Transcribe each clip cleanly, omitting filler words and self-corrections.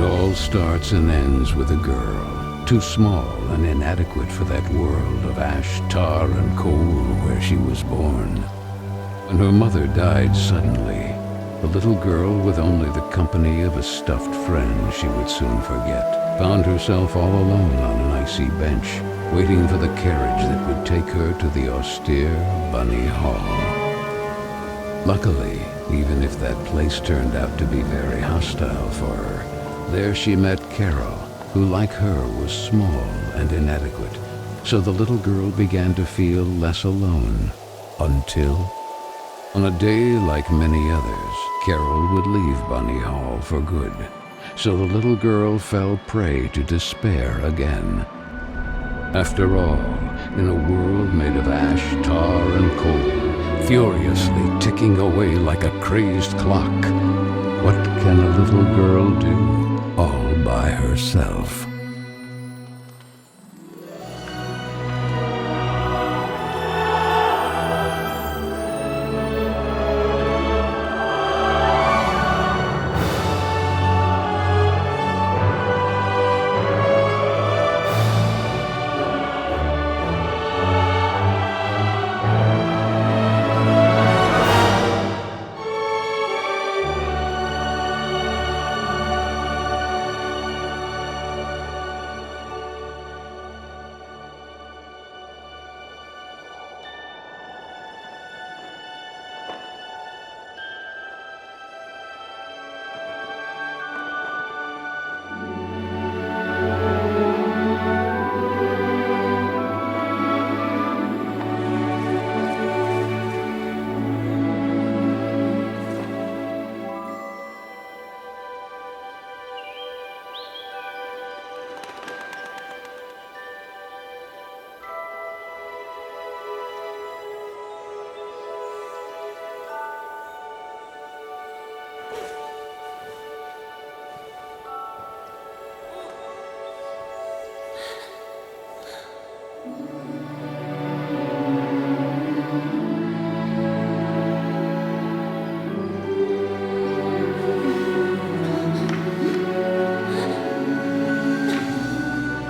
It all starts and ends with a girl, too small and inadequate for that world of ash, tar, and coal where she was born. When her mother died suddenly, the little girl, with only the company of a stuffed friend she would soon forget, found herself all alone on an icy bench, waiting for the carriage that would take her to the austere Banni Holll. Luckily, even if that place turned out to be very hostile for her, there she met Carol, who like her was small and inadequate, so the little girl began to feel less alone, until, on a day like many others, Carol would leave Banni Holll for good, so the little girl fell prey to despair again. After all, in a world made of ash, tar, and coal, furiously ticking away like a crazed clock, what can a little girl do all by herself?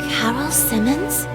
Kэрol Simmons?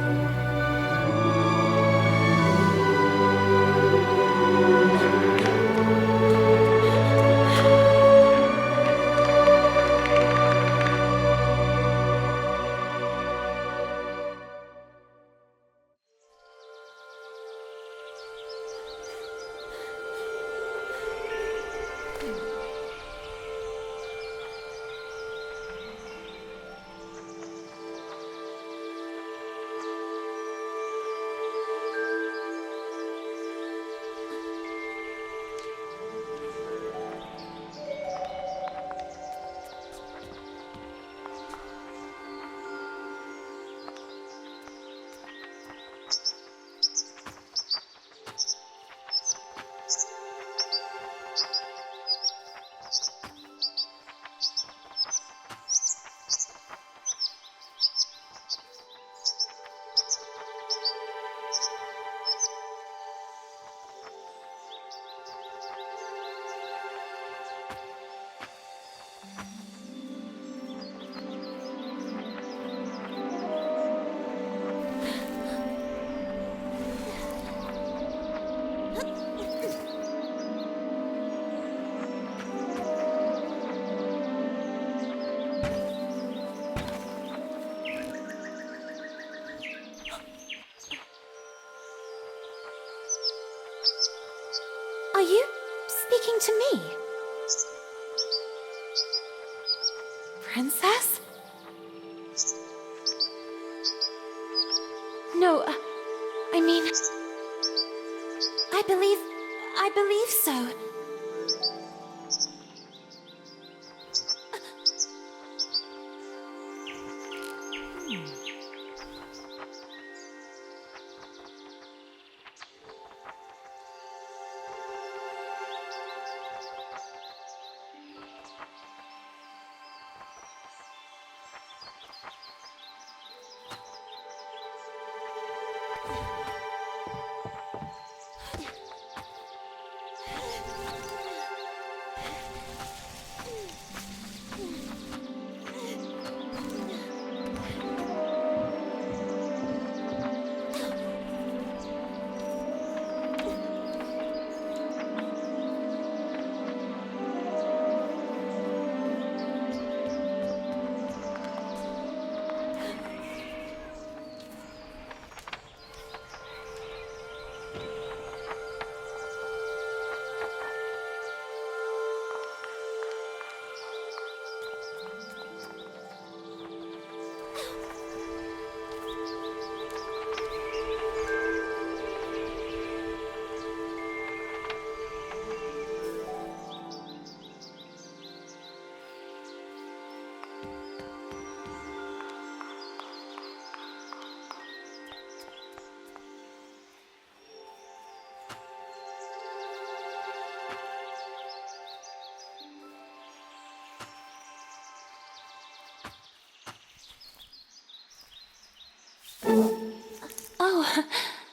Are you speaking to me? Princess? No, I mean, I believe so.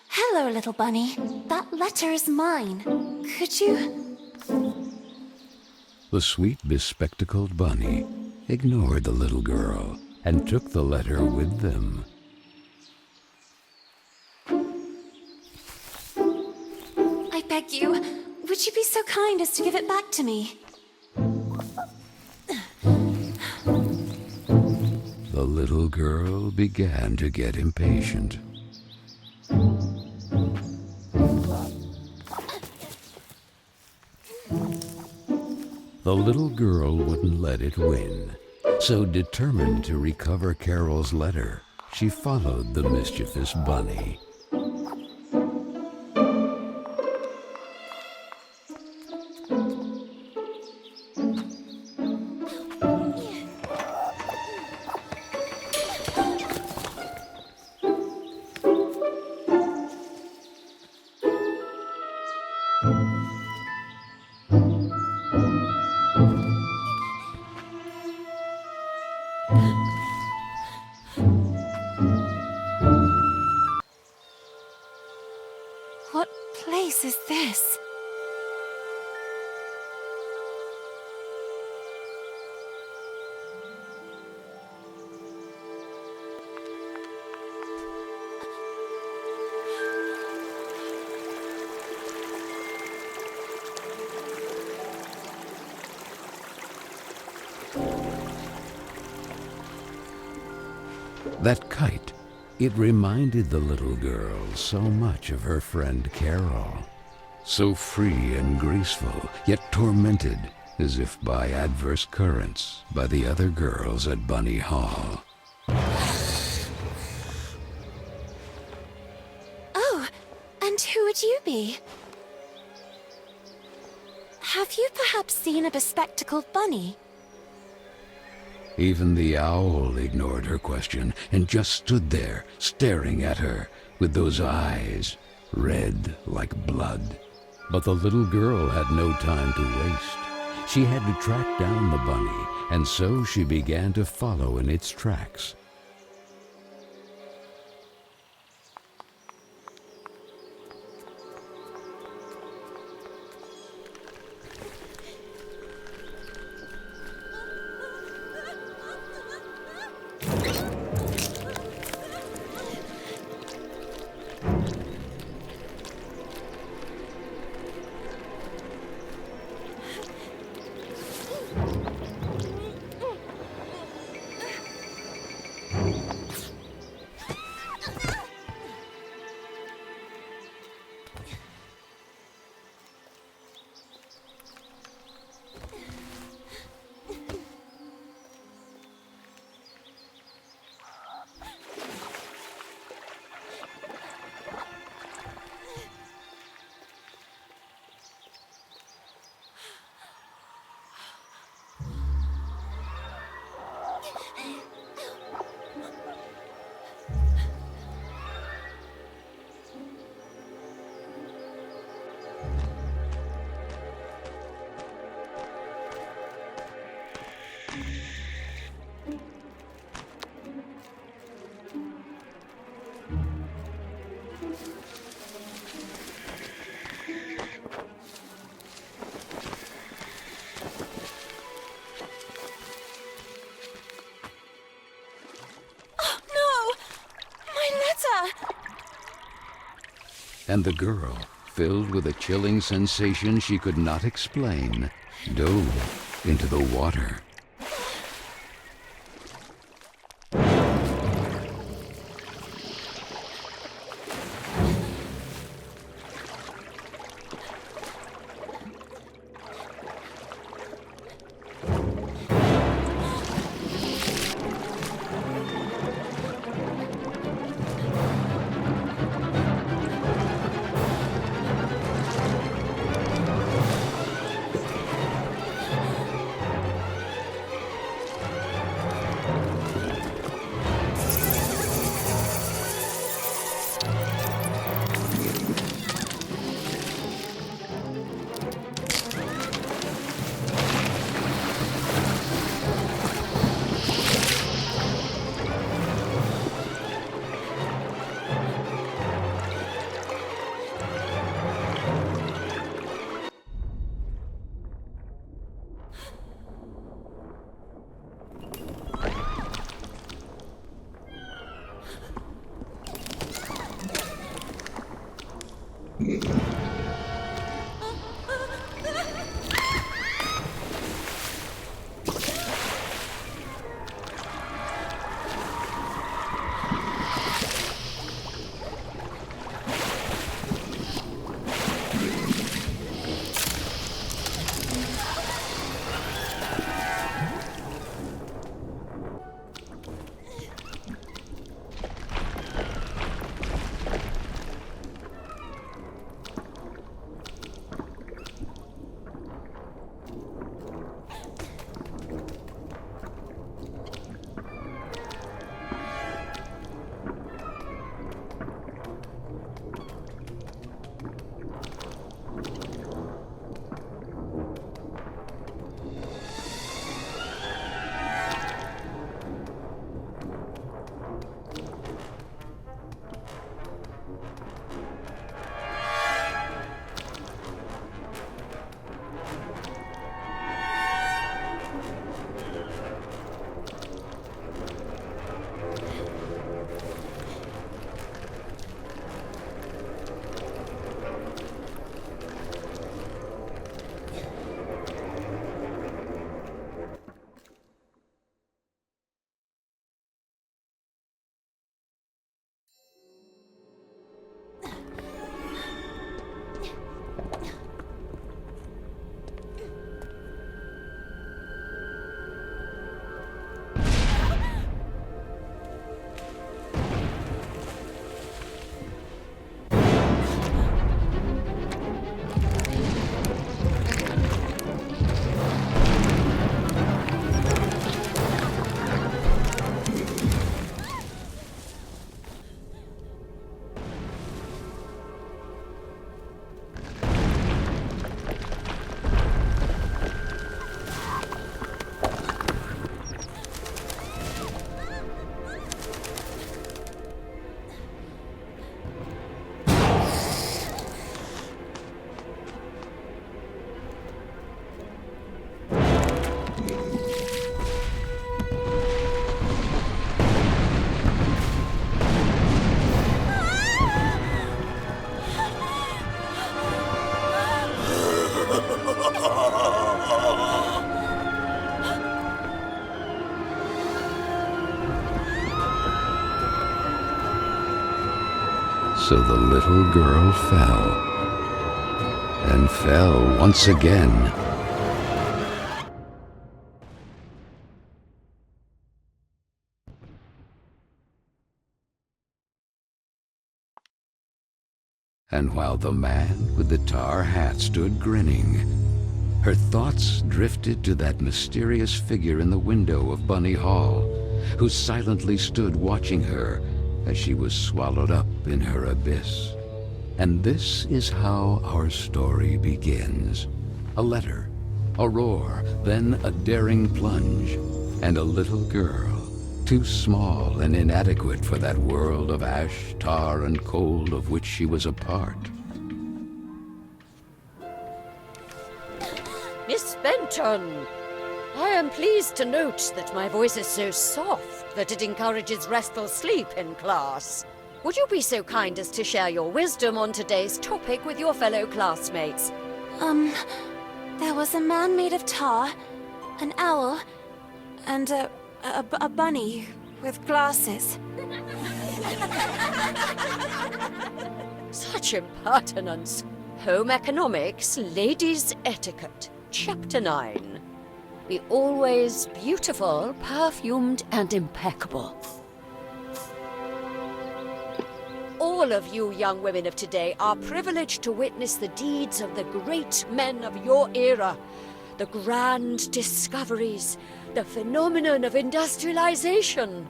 Hello, little bunny. That letter is mine. Could you... The sweet, bespectacled bunny ignored the little girl and took the letter with them. I beg you, would you be so kind as to give it back to me? The little girl began to get impatient. The little girl wouldn't let it win, so determined to recover Carol's letter, she followed the mischievous bunny. What place is this? That kite, it reminded the little girl so much of her friend Carol. So free and graceful, yet tormented, as if by adverse currents, by the other girls at Banni Hall. Oh, and who would you be? Have you perhaps seen a bespectacled bunny? Even the owl ignored her question and just stood there, staring at her, with those eyes, red like blood. But the little girl had no time to waste. She had to track down the bunny, and so she began to follow in its tracks. And the girl, filled with a chilling sensation she could not explain, dove into the water. So the little girl fell, and fell once again. And while the man with the tar hat stood grinning, her thoughts drifted to that mysterious figure in the window of Banni Holll, who silently stood watching her as she was swallowed up in her abyss. And this is how our story begins. A letter, a roar, then a daring plunge, and a little girl, too small and inadequate for that world of ash, tar, and cold of which she was a part. Miss Benton, I am pleased to note that my voice is so soft that it encourages restful sleep in class. Would you be so kind as to share your wisdom on today's topic with your fellow classmates? There was a man made of tar, an owl, and a bunny with glasses. Such impertinence. Home economics, ladies' etiquette, chapter 9. Be always beautiful, perfumed, and impeccable. All of you young women of today are privileged to witness the deeds of the great men of your era, the grand discoveries, the phenomenon of industrialization,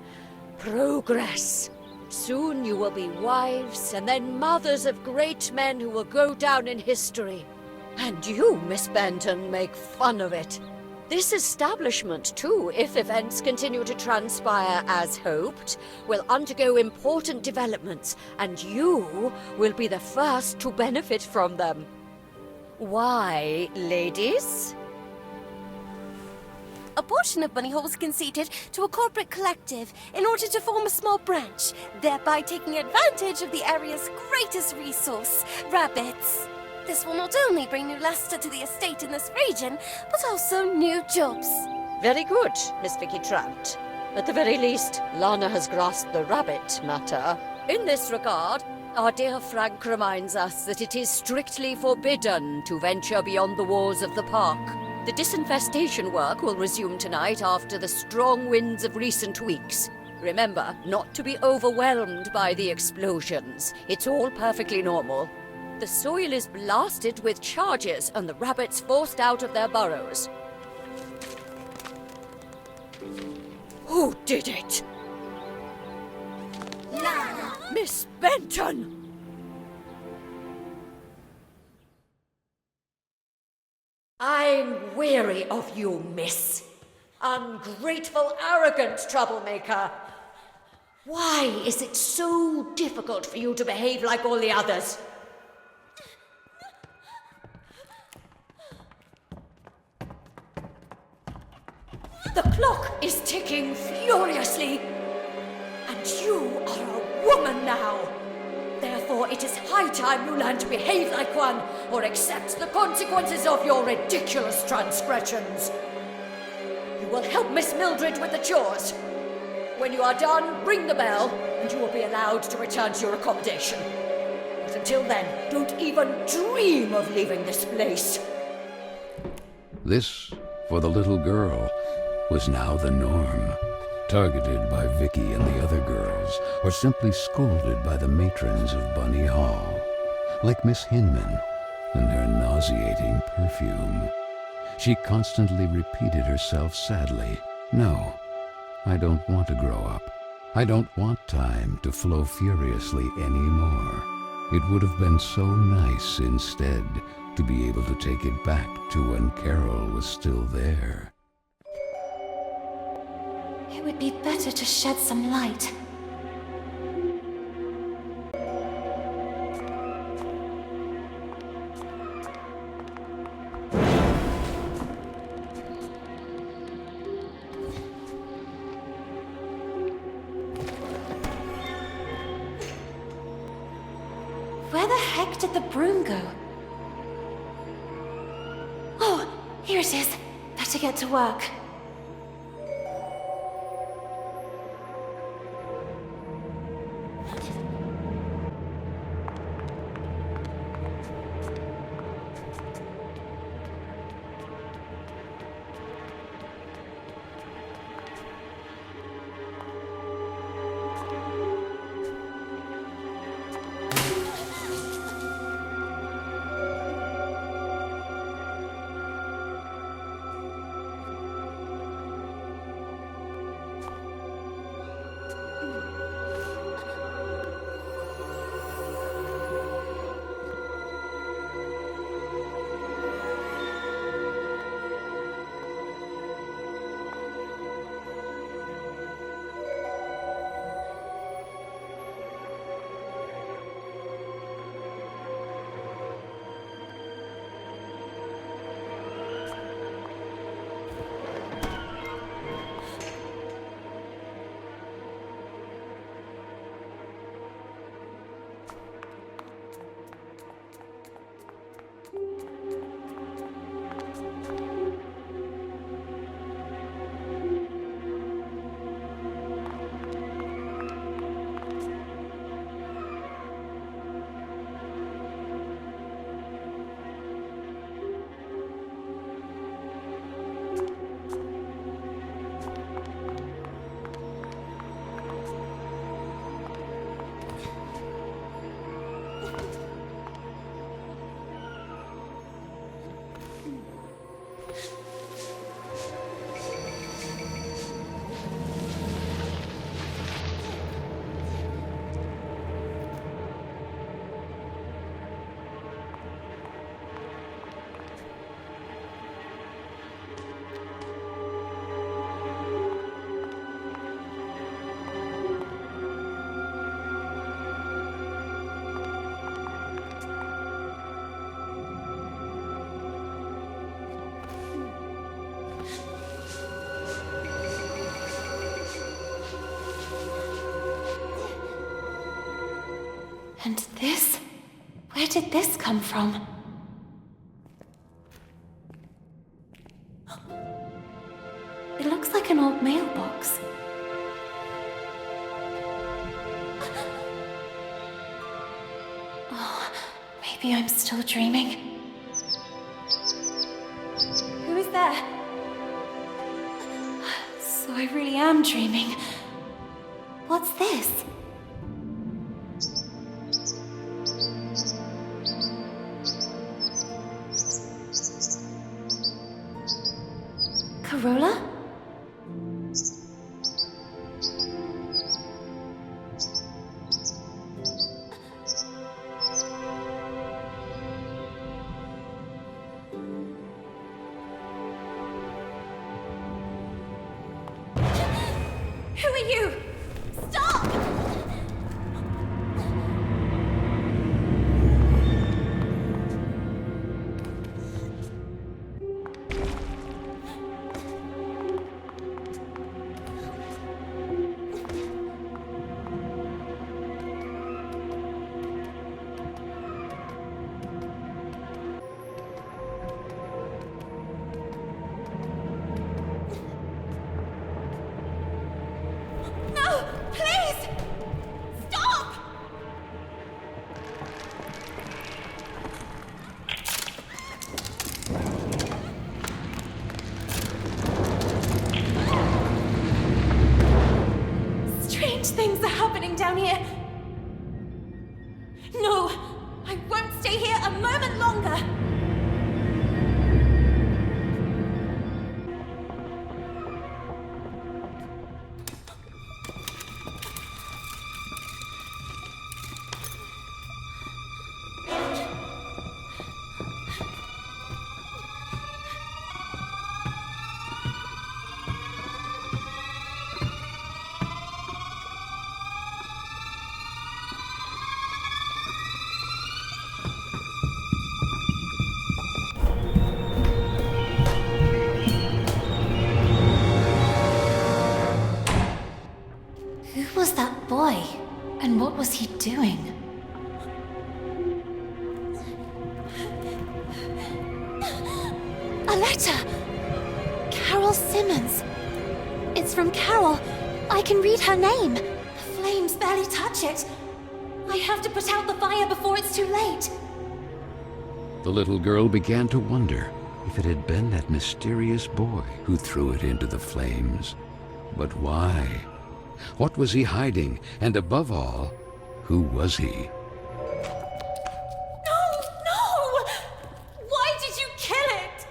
progress. Soon you will be wives and then mothers of great men who will go down in history. And you, Miss Benton, make fun of it. This establishment, too, if events continue to transpire as hoped, will undergo important developments, and you will be the first to benefit from them. Why, ladies? A portion of Banni Holll was conceded to a corporate collective in order to form a small branch, thereby taking advantage of the area's greatest resource, rabbits. This will not only bring new luster to the estate in this region, but also new jobs. Very good, Miss Vicky Trout. At the very least, Lana has grasped the rabbit matter. In this regard, our dear Frank reminds us that it is strictly forbidden to venture beyond the walls of the park. The disinfestation work will resume tonight after the strong winds of recent weeks. Remember, not to be overwhelmed by the explosions. It's all perfectly normal. The soil is blasted with charges and the rabbits forced out of their burrows. Who did it? Lana! Miss Benton! I'm weary of you, miss. Ungrateful, arrogant troublemaker. Why is it so difficult for you to behave like all the others? The clock is ticking furiously, and you are a woman now. Therefore, it is high time you learn to behave like one, or accept the consequences of your ridiculous transgressions. You will help Miss Mildred with the chores. When you are done, ring the bell, and you will be allowed to return to your accommodation. But until then, don't even dream of leaving this place. This, for the little girl, was now the norm. Targeted by Vicky and the other girls, or simply scolded by the matrons of Banni Holll, like Miss Hinman and her nauseating perfume. She constantly repeated herself sadly, "No, I don't want to grow up. I don't want time to flow furiously anymore. It would have been so nice instead to be able to take it back to when Carol was still there." It would be better to shed some light. Where the heck did the broom go? Oh, here it is. Better get to work. And this? Where did this come from? It looks like an old mailbox. Oh, maybe I'm still dreaming. Who is there? So I really am dreaming. What's this? Carola? Who are you? Stop! No! Please! Stop! Strange things are happening down here. No! I won't stay here a moment longer! Who was that boy? And what was he doing? A letter! Kэрol Simmons. It's from Carole. I can read her name. The flames barely touch it. I have to put out the fire before it's too late. The little girl began to wonder if it had been that mysterious boy who threw it into the flames. But why? What was he hiding? And above all, who was he? No! No! Why did you kill it?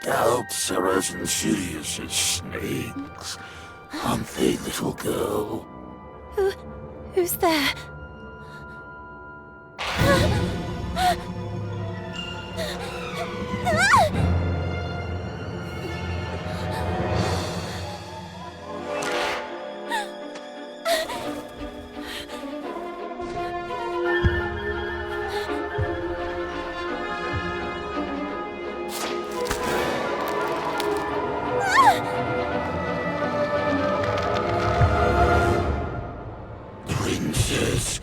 Doubts are as insidious as snakes, aren't they, little girl? Who's there? Princess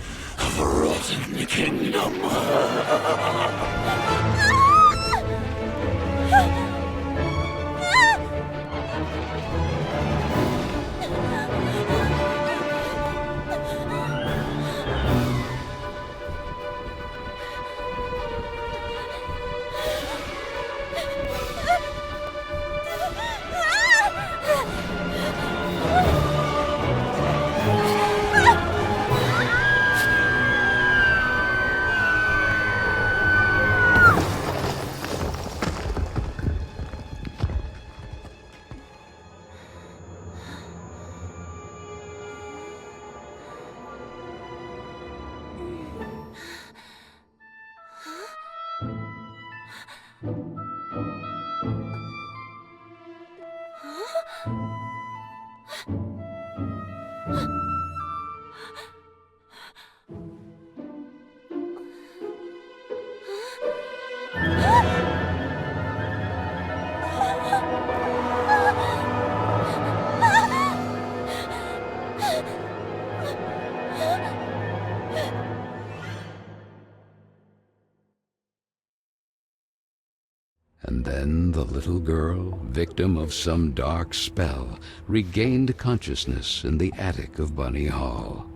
And then the little girl, victim of some dark spell, regained consciousness in the attic of Banni Holл.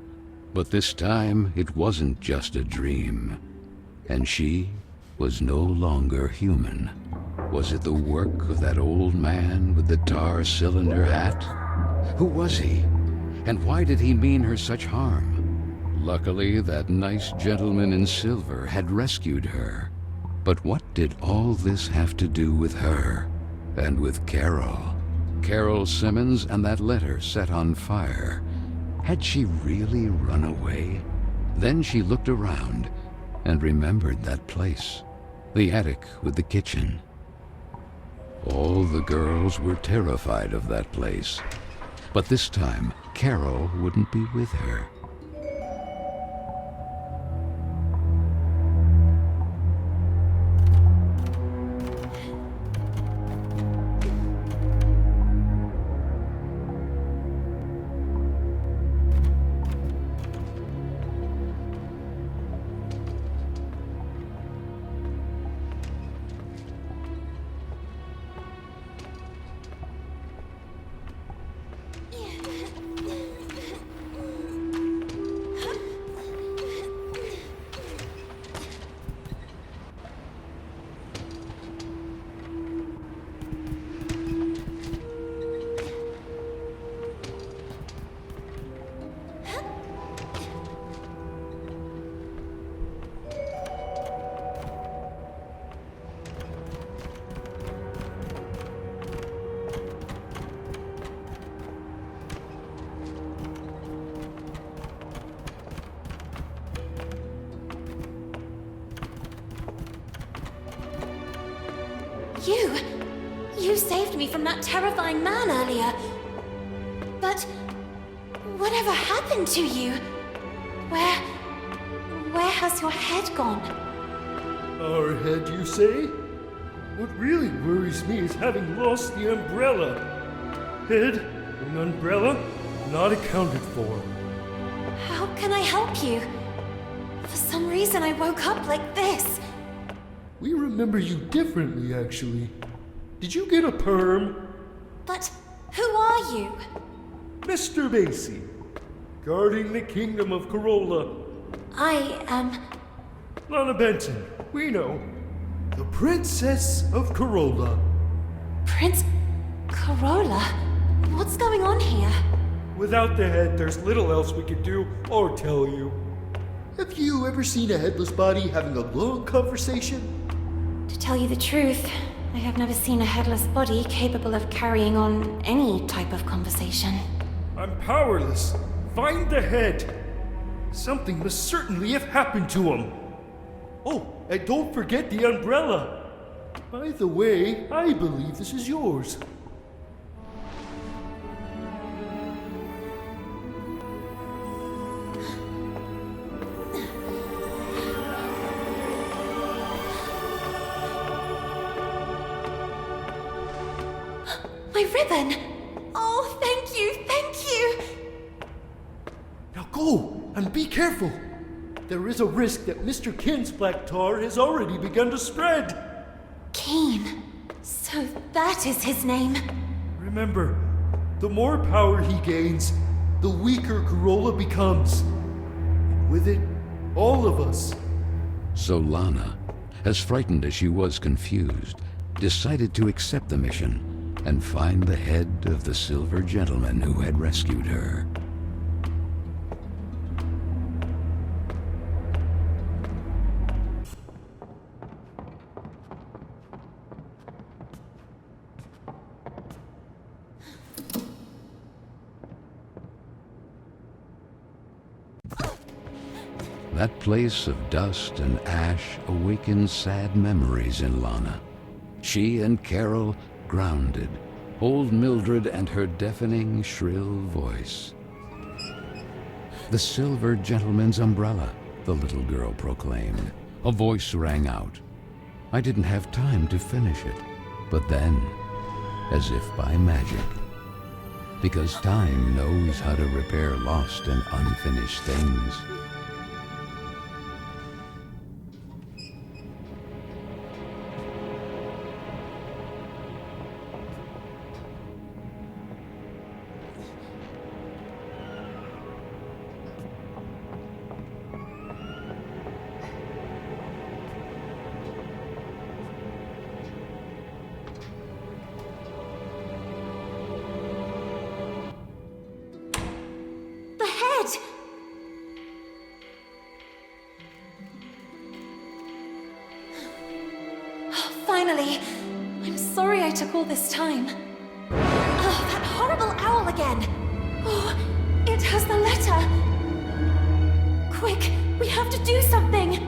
But this time it wasn't just a dream. And she was no longer human. Was it the work of that old man with the tar cylinder hat? Who was he? And why did he mean her such harm? Luckily, that nice gentleman in silver had rescued her. But what did all this have to do with her? And with Carole? Kэрol Simmons and that letter set on fire. Had she really run away? Then she looked around and remembered that place. The attic with the kitchen. All the girls were terrified of that place. But this time, Carole wouldn't be with her. You saved me from that terrifying man earlier. But whatever happened to you? Where has your head gone? Our head, you say? What really worries me is having lost the umbrella. Head and umbrella not accounted for. How can I help you? For some reason I woke up like this. We remember you differently, actually. Did you get a perm? But who are you? Mr. Basie, guarding the kingdom of Carola. I am... Lana Benton, we know. The Princess of Carola. Prince Carola? What's going on here? Without the head, there's little else we could do or tell you. Have you ever seen a headless body having a long conversation? To tell you the truth, I have never seen a headless body capable of carrying on any type of conversation. I'm powerless. Find the head. Something must certainly have happened to him. Oh, and don't forget the umbrella. By the way, I believe this is yours. My ribbon! Oh, thank you, thank you! Now go, and be careful. There is a risk that Mr. Kin's black tar has already begun to spread. Keen. So that is his name. Remember, the more power he gains, the weaker Carola becomes. And with it, all of us. So Lana, as frightened as she was confused, decided to accept the mission and find the head of the silver gentleman who had rescued her. That place of dust and ash awakened sad memories in Lana. She and Carol grounded, old Mildred and her deafening, shrill voice. "The silver gentleman's umbrella," the little girl proclaimed. A voice rang out. I didn't have time to finish it, but then, as if by magic, because time knows how to repair lost and unfinished things. Finally! I'm sorry I took all this time. Oh, that horrible owl again! Oh, it has the letter! Quick, we have to do something!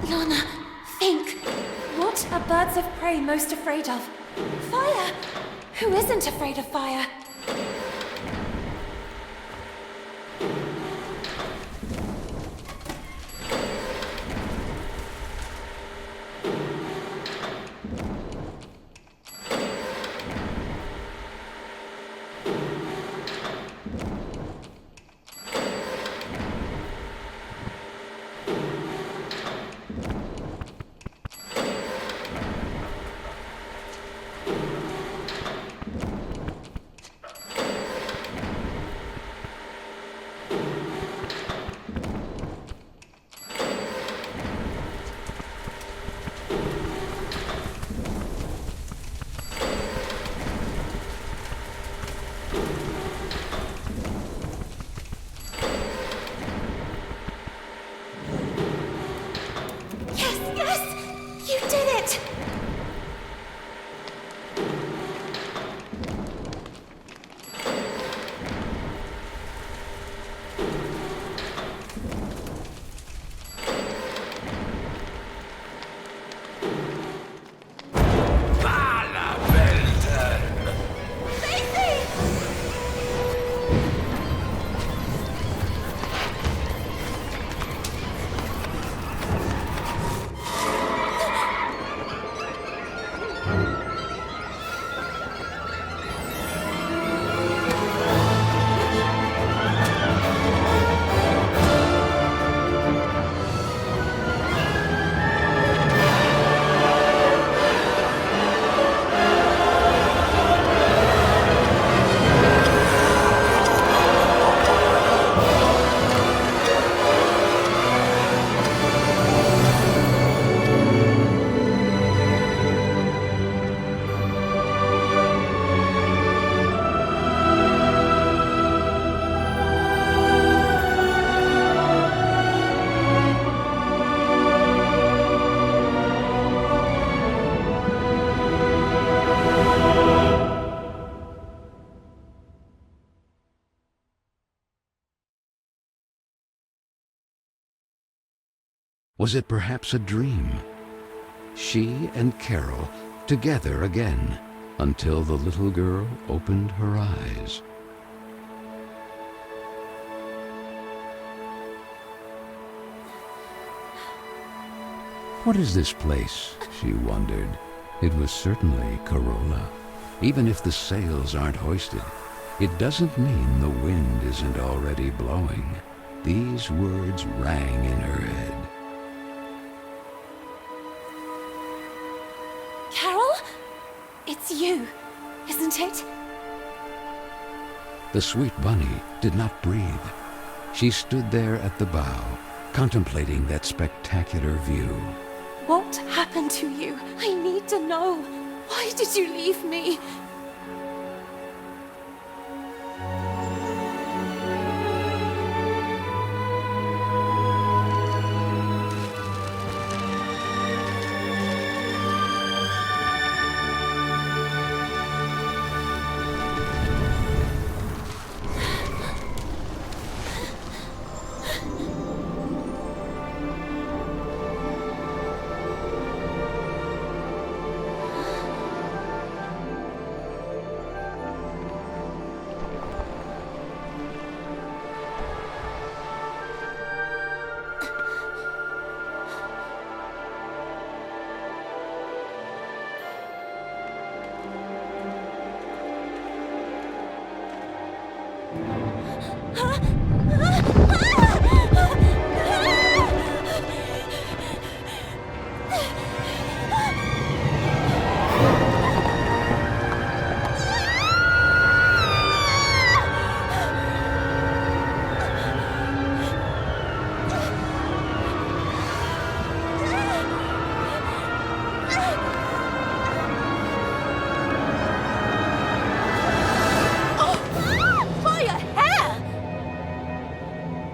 Lana, think. What are birds of prey most afraid of? Fire! Who isn't afraid of fire? Was it perhaps a dream? She and Carol together again until the little girl opened her eyes. What is this place? She wondered. It was certainly Carola. Even if the sails aren't hoisted, it doesn't mean the wind isn't already blowing. These words rang in her head. Carol? It's you, isn't it? The sweet bunny did not breathe. She stood there at the bow, contemplating that spectacular view. What What happened to you? I need to know. Why did you leave me?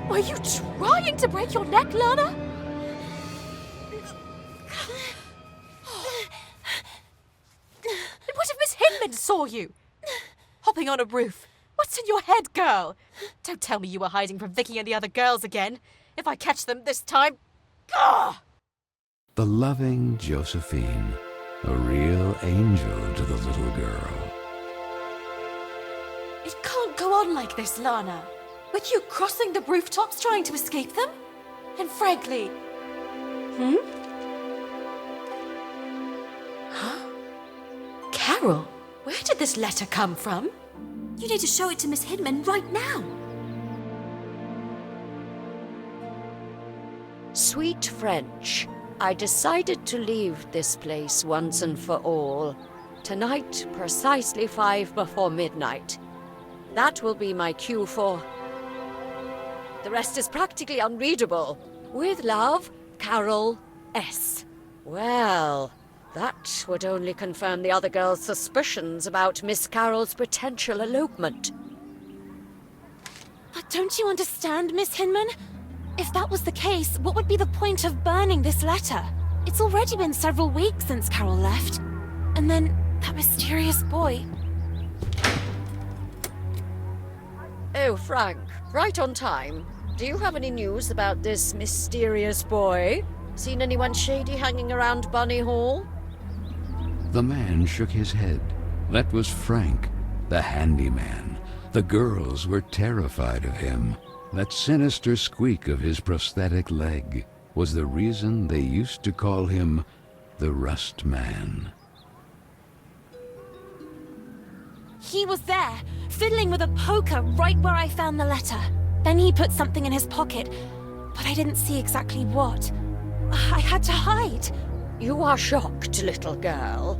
Are you trying to break your neck, Lana? And what if Miss Hinman saw you? Hopping on a roof. What's in your head, girl? Don't tell me you were hiding from Vicky and the other girls again. If I catch them this time... Gah! The loving Josephine, a real angel to the little girl. It can't go on like this, Lana. With you crossing the rooftops trying to escape them? And frankly... Huh? Carol, where did this letter come from? You need to show it to Miss Hinman right now. Sweet French, I decided to leave this place once and for all. Tonight, precisely 5 before midnight. That will be my cue for... The rest is practically unreadable. With love, Carol S. Well, that would only confirm the other girls' suspicions about Miss Carol's potential elopement. But don't you understand, Miss Hinman? If that was the case, what would be the point of burning this letter? It's already been several weeks since Carol left. And then, that mysterious boy. Oh, Frank, right on time. Do you have any news about this mysterious boy? Seen anyone shady hanging around Banni Hall? The man shook his head. That was Frank, the handyman. The girls were terrified of him. That sinister squeak of his prosthetic leg was the reason they used to call him the Rust Man. He was there, fiddling with a poker right where I found the letter. Then he put something in his pocket, but I didn't see exactly what. I had to hide. You are shocked, little girl.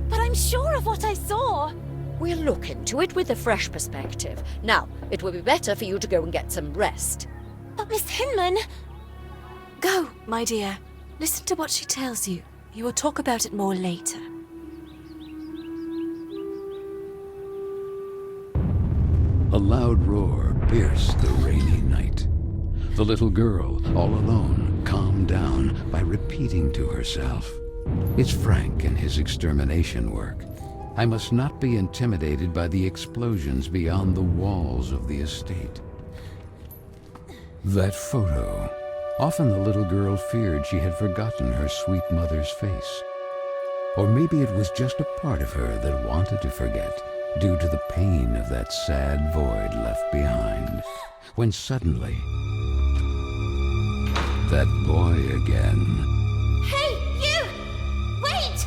But I'm sure of what I saw. We'll look into it with a fresh perspective. Now, it will be better for you to go and get some rest. But Miss Hinman... Go, my dear. Listen to what she tells you. You will talk about it more later. A loud roar pierced the rainy night. The little girl, all alone, calmed down by repeating to herself, "It's Frank and his extermination work. I must not be intimidated by the explosions beyond the walls of the estate." That photo. Often the little girl feared she had forgotten her sweet mother's face. Or maybe it was just a part of her that wanted to forget, due to the pain of that sad void left behind, when suddenly, that boy again. Hey, you! Wait!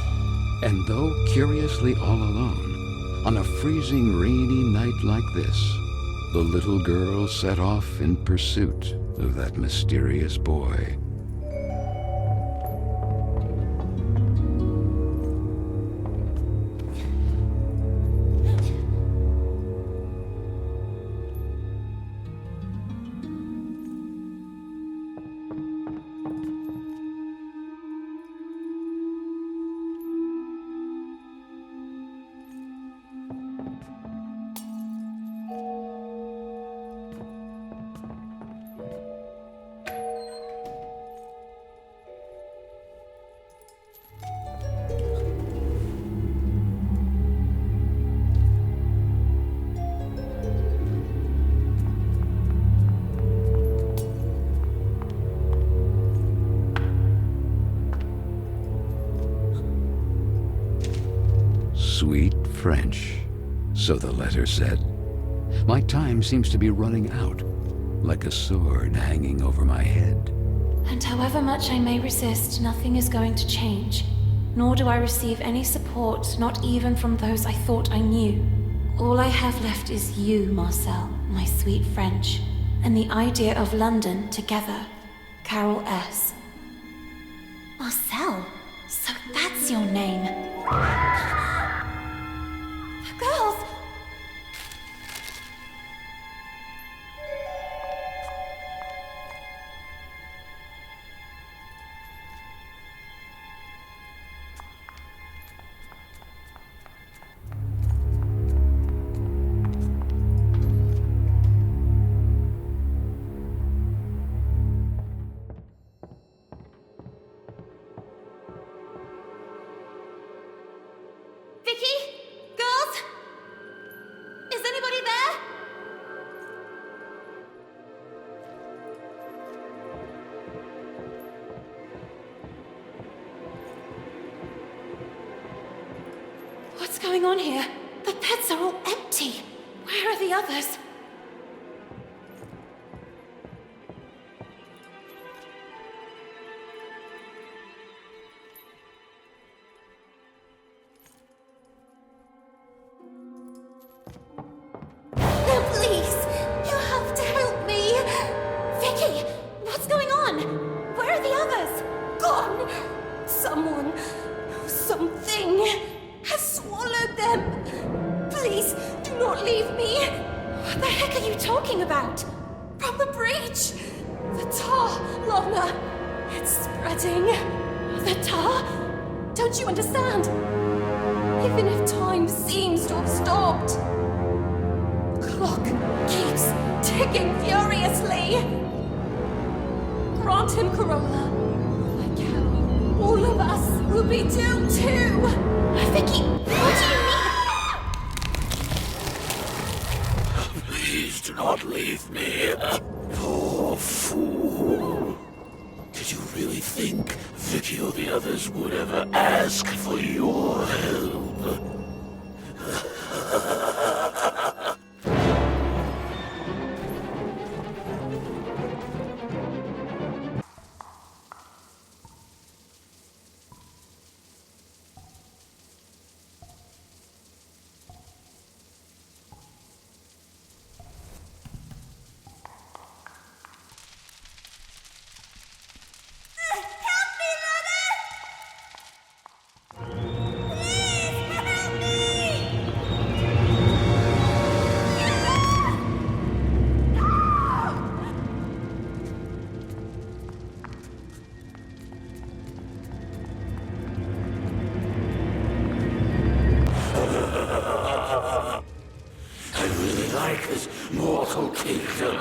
And though curiously all alone, on a freezing rainy night like this, the little girl set off in pursuit of that mysterious boy. sweet French, so the letter said. My time seems to be running out, like a sword hanging over my head. And however much I may resist, nothing is going to change. Nor do I receive any support, not even from those I thought I knew. All I have left is you, Marcel, my sweet French, and the idea of London together. Carol S. Marcel? So that's your name. Girls! Vicky? Girls? Is anybody there? What's going on here? The beds are all empty. Where are the others? Please! You have to help me! Vicky, what's going on? Where are the others? Gone! Someone, something, has swallowed them! Please, do not leave me! What the heck are you talking about? From the breach! The tar, Lana! It's spreading! The tar? Don't you understand? Even if time seems to have stopped, the clock keeps ticking furiously! Grant him Carola. Like how all of us will be doomed too! Vicky, what do you mean? Please do not leave me. Poor fool. Did you really think Vicky or the others would ever ask for your help? I really like this mortal kingdom.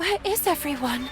Where is everyone?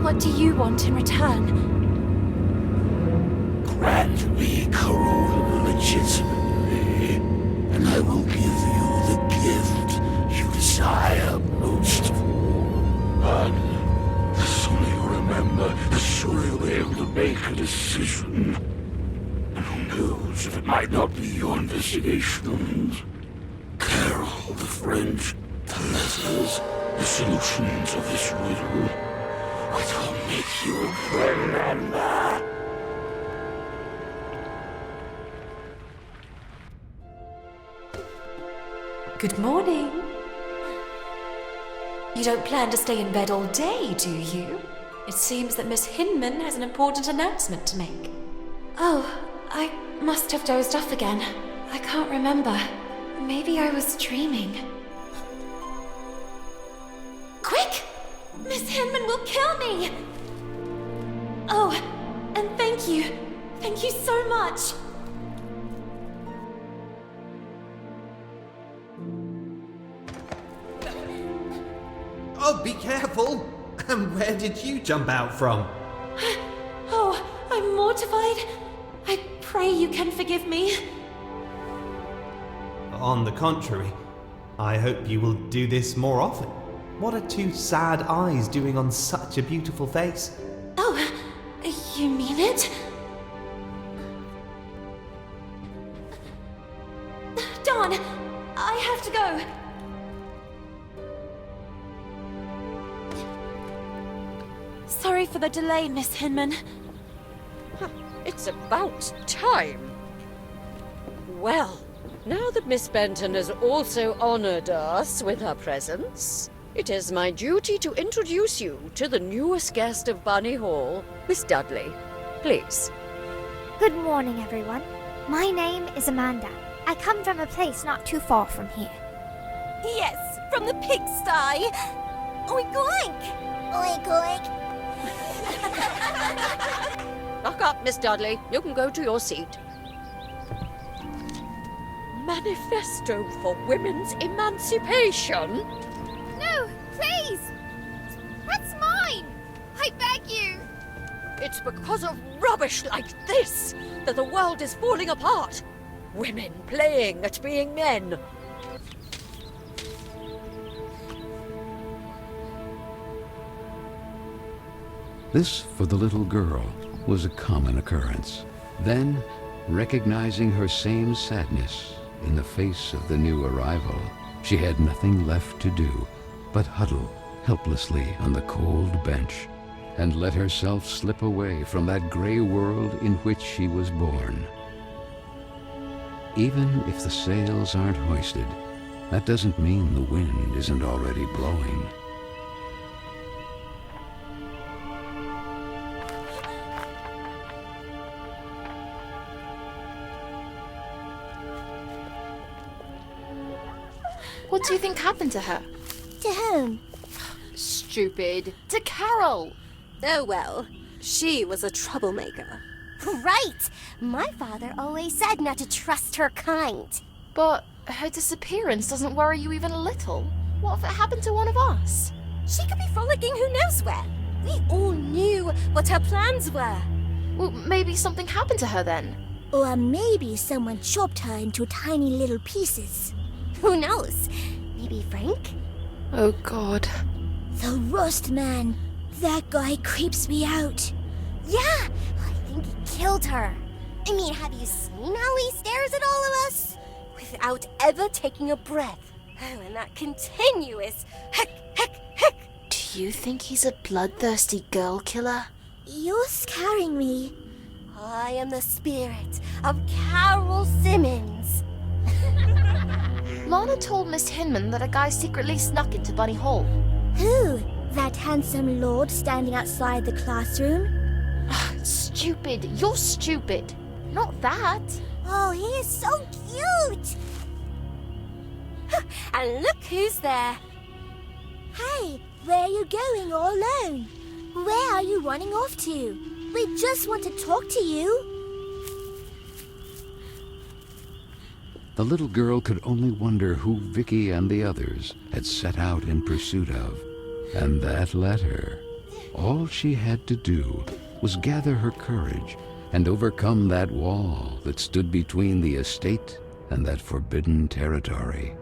What do you want in return? Grant me Carole legitimately, and I will give you the gift you desire most of all. But the sooner you remember, the sooner you'll be able to make a decision. And who knows if it might not be your investigations. Carole, the French, the letters, the solutions of this riddle, which will make you remember. Good morning. You don't plan to stay in bed all day, do you? It seems that Miss Hinman has an important announcement to make. Oh, I must have dozed off again. I can't remember. Maybe I was dreaming. Quick! Miss Hinman will kill me! Oh, and thank you. Thank you so much. Oh, be careful! And where did you jump out from? Oh, I'm mortified. I pray you can forgive me. On the contrary, I hope you will do this more often. What are two sad eyes doing on such a beautiful face? Oh, you mean it? Dawn, I have to go. Sorry for the delay, Miss Hinman. It's about time. Well, now that Miss Benton has also honored us with her presence, it is my duty to introduce you to the newest guest of Banni Hall, Miss Dudley. Please. Good morning, everyone. My name is Amanda. I come from a place not too far from here. Yes, from the pigsty. Oink oink! Oink oink! Lock up, Miss Dudley. You can go to your seat. Manifesto for women's emancipation? No, please! That's mine! I beg you! It's because of rubbish like this that the world is falling apart. Women playing at being men. This, for the little girl, was a common occurrence. Then, recognizing her same sadness in the face of the new arrival, she had nothing left to do but huddle helplessly on the cold bench and let herself slip away from that gray world in which she was born. Even if the sails aren't hoisted, that doesn't mean the wind isn't already blowing. What do you think happened to her? To whom? Stupid. To Carol. Oh well, she was a troublemaker. Right! My father always said not to trust her kind. But her disappearance doesn't worry you even a little. What if it happened to one of us? She could be frolicking who knows where. We all knew what her plans were. Well, maybe something happened to her then. Or maybe someone chopped her into tiny little pieces. Who knows? Maybe Frank? Oh, God. The Rust Man. That guy creeps me out. Yeah, I think he killed her. I mean, have you seen how he stares at all of us? Without ever taking a breath. Oh, and that continuous heck, heck, heck. Do you think he's a bloodthirsty girl killer? You're scaring me. I am the spirit of Kэрol Simmons. Lana told Miss Hinman that a guy secretly snuck into Banni Hall. Who? That handsome lord standing outside the classroom? Stupid. You're stupid. Not that. Oh, he is so cute! And look who's there. Hey, where are you going all alone? Where are you running off to? We just want to talk to you. The little girl could only wonder who Vicky and the others had set out in pursuit of, and that letter. All she had to do was gather her courage and overcome that wall that stood between the estate and that forbidden territory.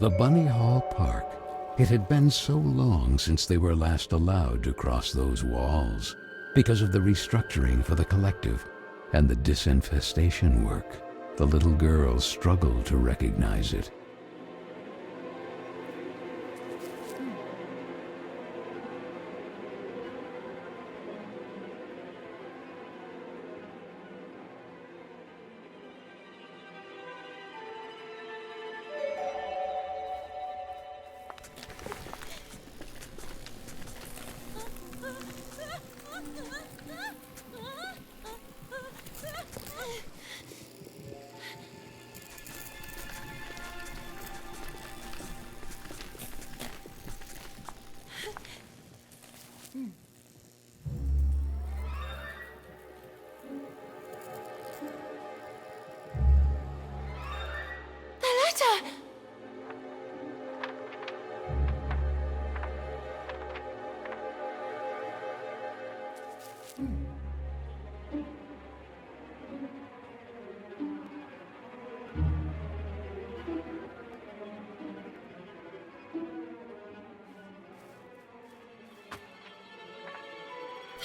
The Banni Hall Park. It had been so long since they were last allowed to cross those walls because of the restructuring for the collective and the disinfestation work. The little girl struggled to recognize it.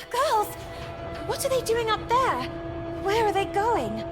Girls! What are they doing up there? Where are they going?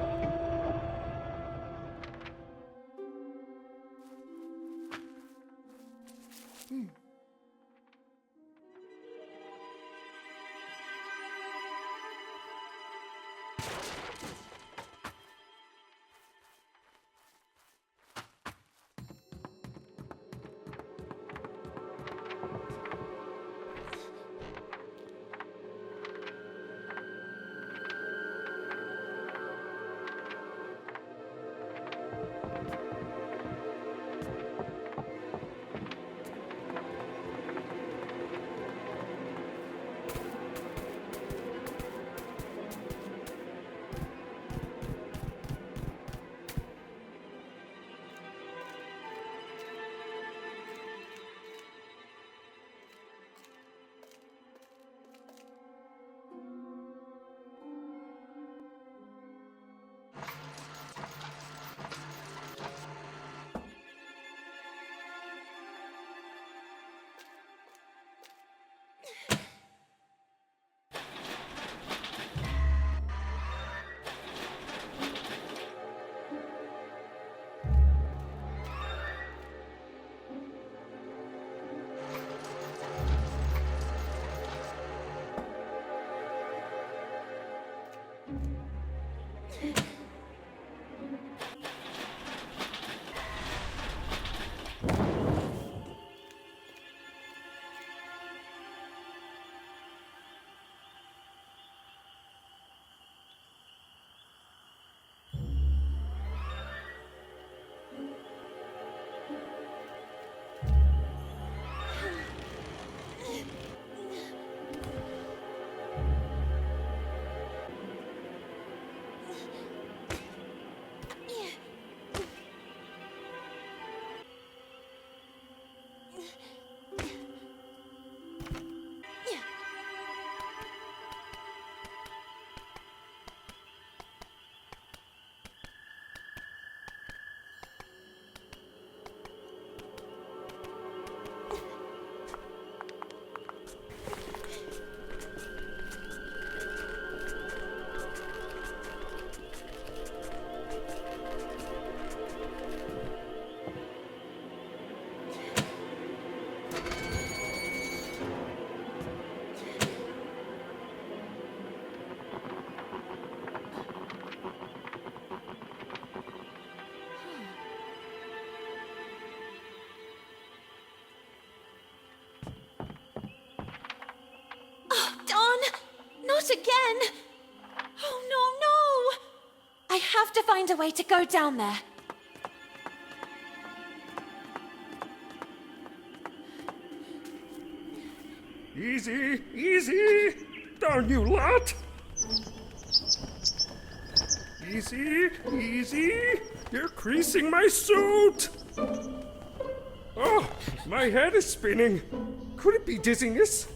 Not again! Oh, no! I have to find a way to go down there. Easy, easy! Darn you lot! Easy, easy! You're creasing my suit! Oh, my head is spinning. Could it be dizziness?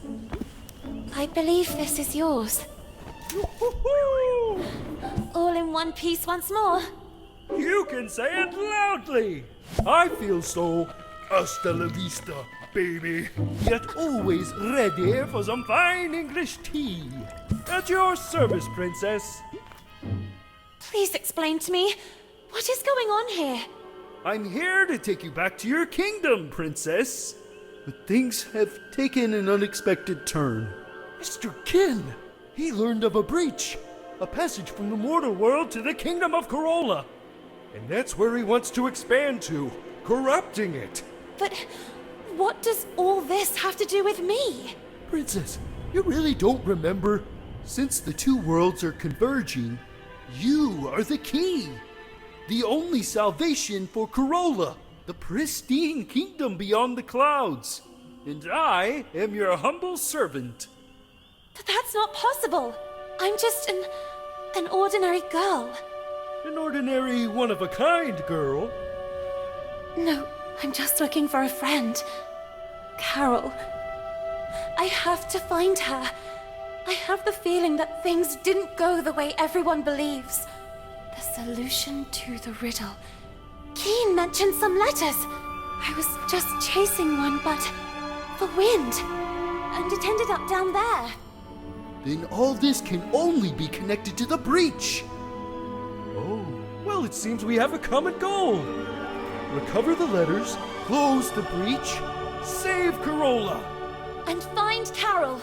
I believe this is yours. Yoo-hoo-hoo! All in one piece once more. You can say it loudly! I feel so hasta la vista, baby. Yet always ready for some fine English tea. At your service, princess. Please explain to me. What is going on here? I'm here to take you back to your kingdom, Princess. But things have taken an unexpected turn. Mr. Kin, he learned of a breach. A passage from the mortal world to the kingdom of Carola. And that's where he wants to expand to, corrupting it. But what does all this have to do with me? Princess, you really don't remember? Since the two worlds are converging, you are the key. The only salvation for Carola, the pristine kingdom beyond the clouds. And I am your humble servant. But that's not possible. I'm just an ordinary girl. An ordinary one-of-a-kind girl. No, I'm just looking for a friend. Carol. I have to find her. I have the feeling that things didn't go the way everyone believes. The solution to the riddle. Keen mentioned some letters. I was just chasing one, but the wind. And it ended up down there. Then all this can only be connected to the breach. Oh, well, it seems we have a common goal. Recover the letters, close the breach, save Carola. And find Carol.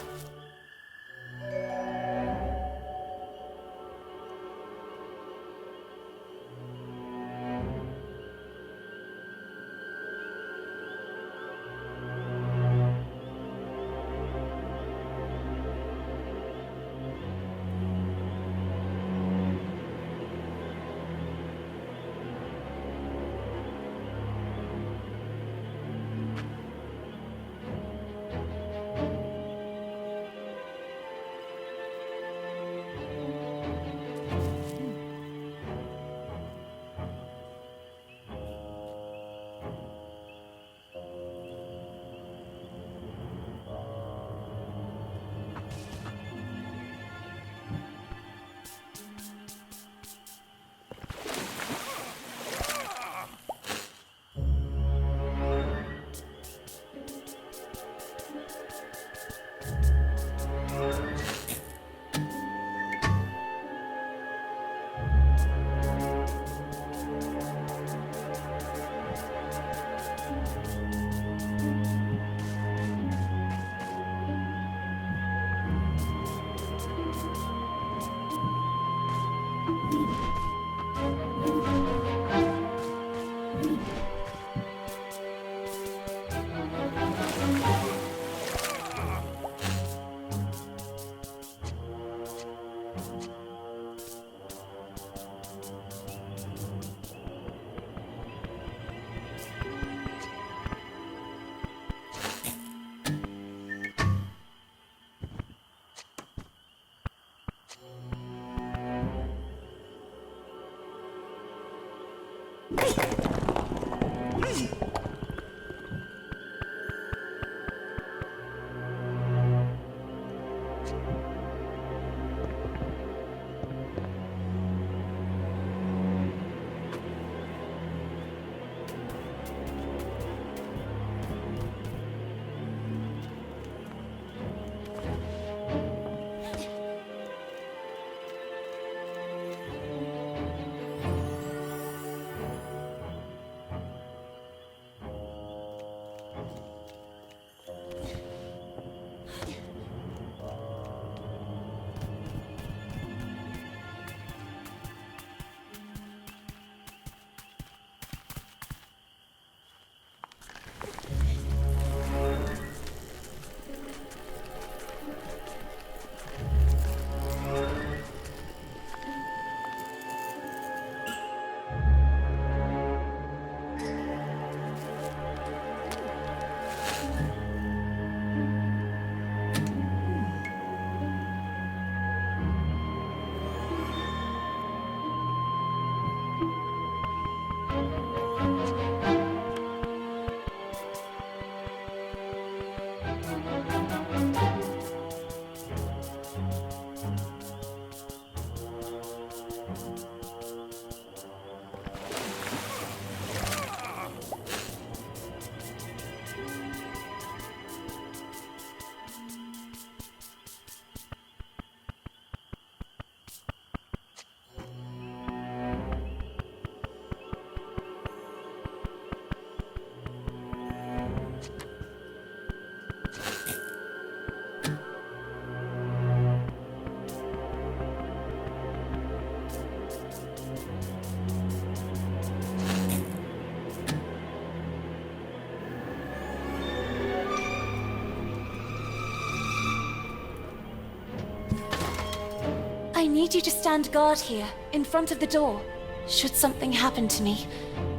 I need you to stand guard here, in front of the door. Should something happen to me,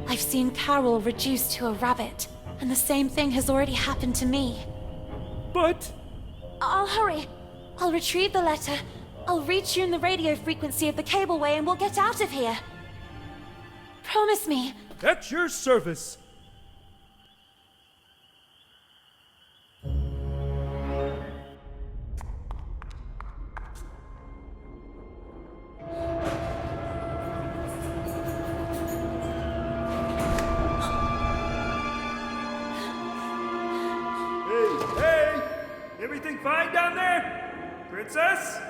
I've seen Carole reduced to a rabbit, and the same thing has already happened to me. But... I'll hurry. I'll retrieve the letter. I'll retune the radio frequency of the cableway and we'll get out of here. Promise me. At your service. Hey! Everything fine down there? Princess?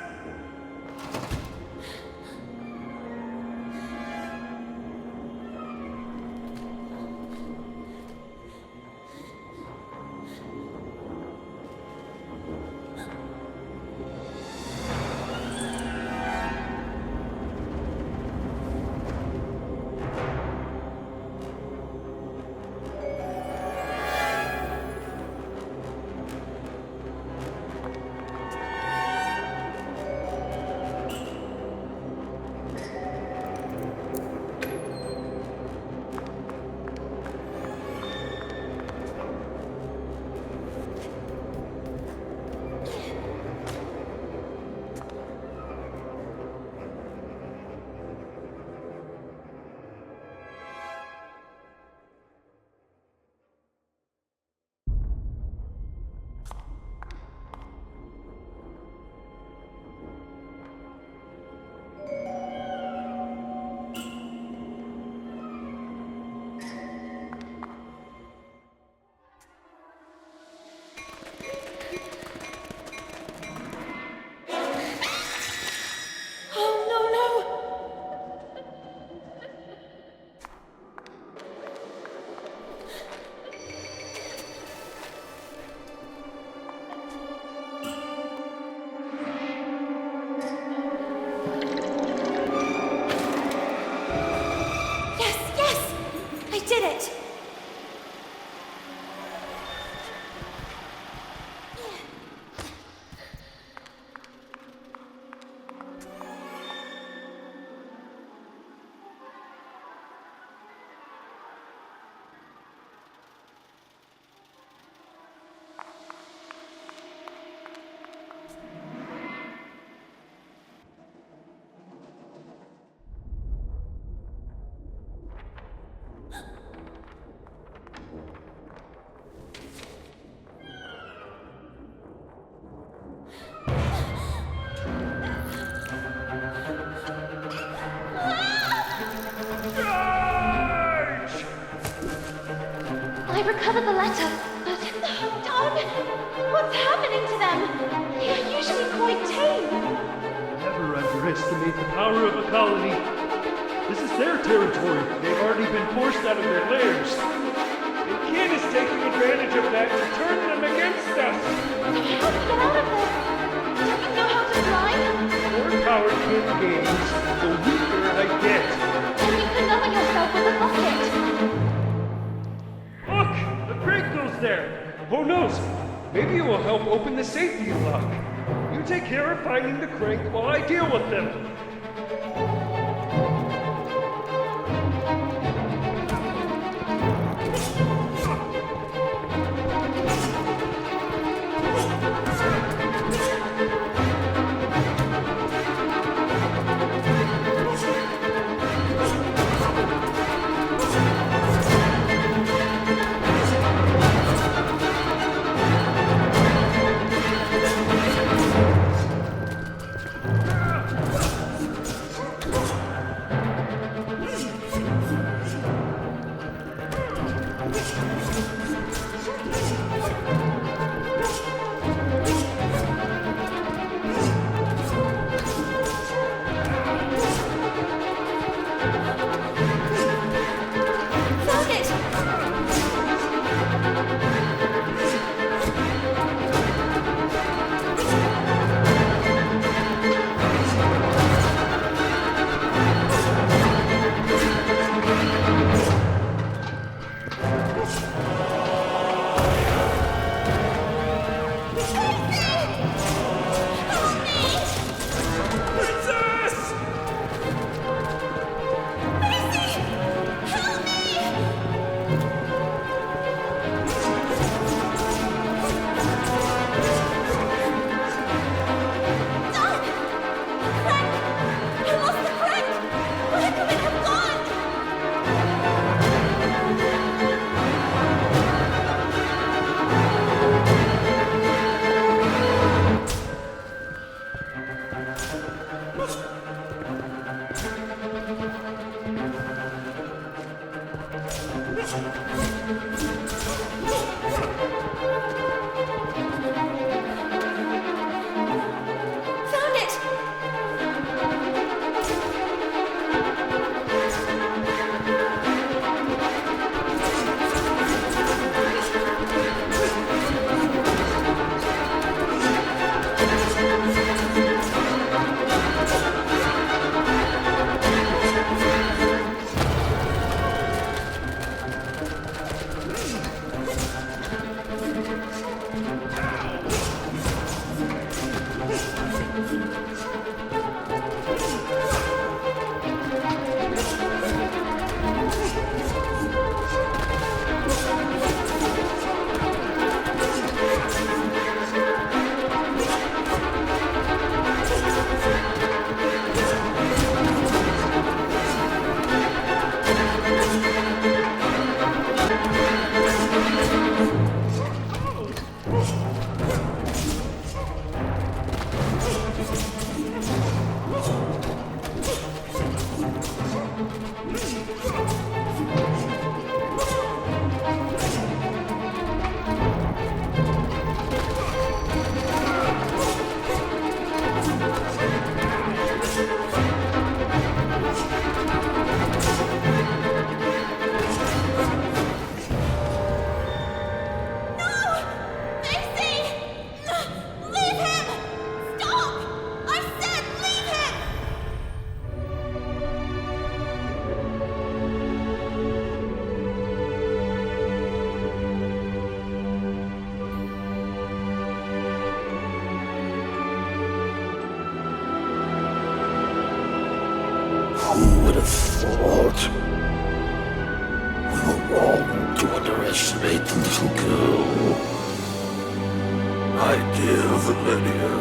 I recovered the letter, but hold on! What's happening to them? They are usually quite tame. Never underestimate the power of a colony. This is their territory. They've already been forced out of their lairs. The kid is taking advantage of that to turn them against us. How to get out of this? Don't you know how to fly? The more power kid gains, the weaker I get. Then you can lower yourself with a bucket. Look! The crate goes there! Who knows? Maybe it will help open the safety lock. You take care of finding the crank while I deal with them. right, little girl. My dear Valeria,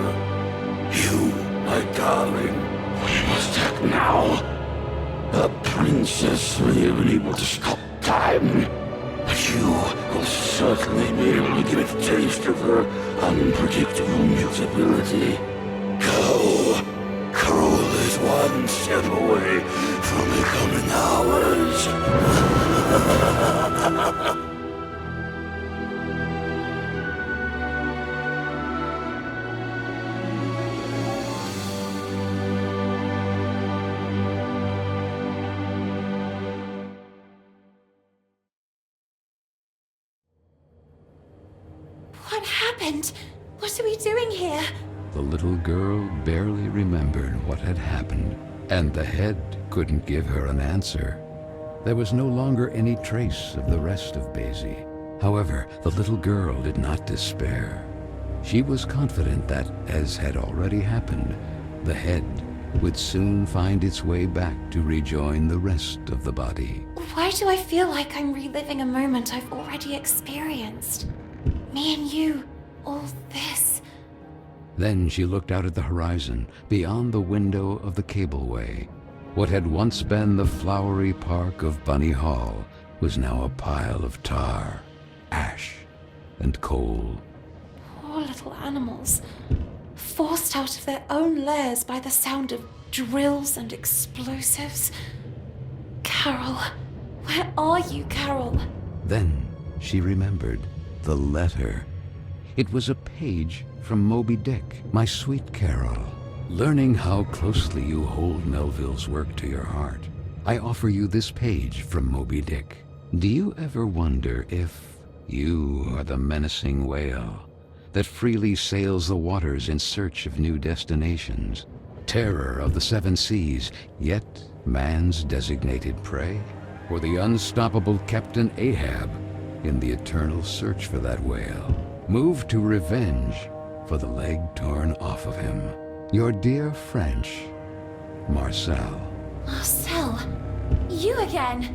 you, my darling, we must act now. The princess may have been able to stop time, but you will certainly be able to give it a taste of her unpredictable mutability. Go! Carole is one step away from becoming ours. What happened? What are we doing here? The little girl barely remembered what had happened, and the head couldn't give her an answer. There was no longer any trace of the rest of Basie. However, the little girl did not despair. She was confident that, as had already happened, the head would soon find its way back to rejoin the rest of the body. Why do I feel like I'm reliving a moment I've already experienced? Me and you, all this. Then she looked out at the horizon, beyond the window of the cableway. What had once been the flowery park of Banni Holll was now a pile of tar, ash, and coal. Poor little animals, forced out of their own lairs by the sound of drills and explosives. Carole, where are you, Carole? Then she remembered the letter. It was a page from Moby Dick, my sweet Carole. Learning how closely you hold Melville's work to your heart, I offer you this page from Moby Dick. Do you ever wonder if you are the menacing whale that freely sails the waters in search of new destinations, terror of the seven seas, yet man's designated prey? Or the unstoppable Captain Ahab in the eternal search for that whale, moved to revenge for the leg torn off of him? Your dear French, Marcel. Marcel, you again.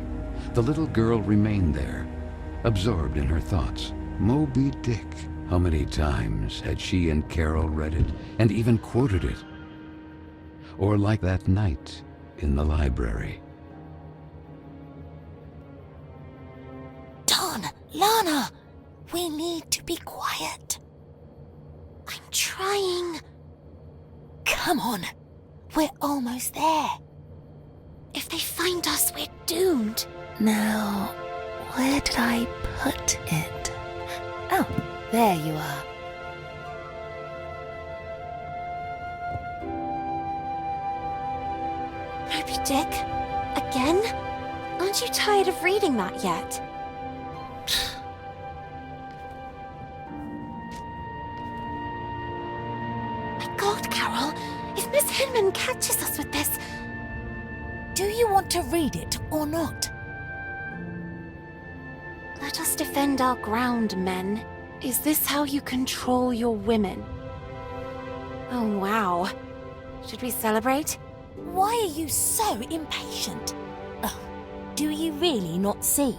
The little girl remained there, absorbed in her thoughts. Moby Dick. How many times had she and Carole read it, and even quoted it? Or like that night in the library. Don, Lana, we need to be quiet. I'm trying. Come on, we're almost there. If they find us, we're doomed. Now, where did I put it? Oh, there you are. Moby Dick? Again? Aren't you tired of reading that yet? My God, Carole, if Miss Hinman catches us with this... Do you want to read it or not? Let us defend our ground, men. Is this how you control your women? Oh, wow. Should we celebrate? Why are you so impatient? Oh, do you really not see?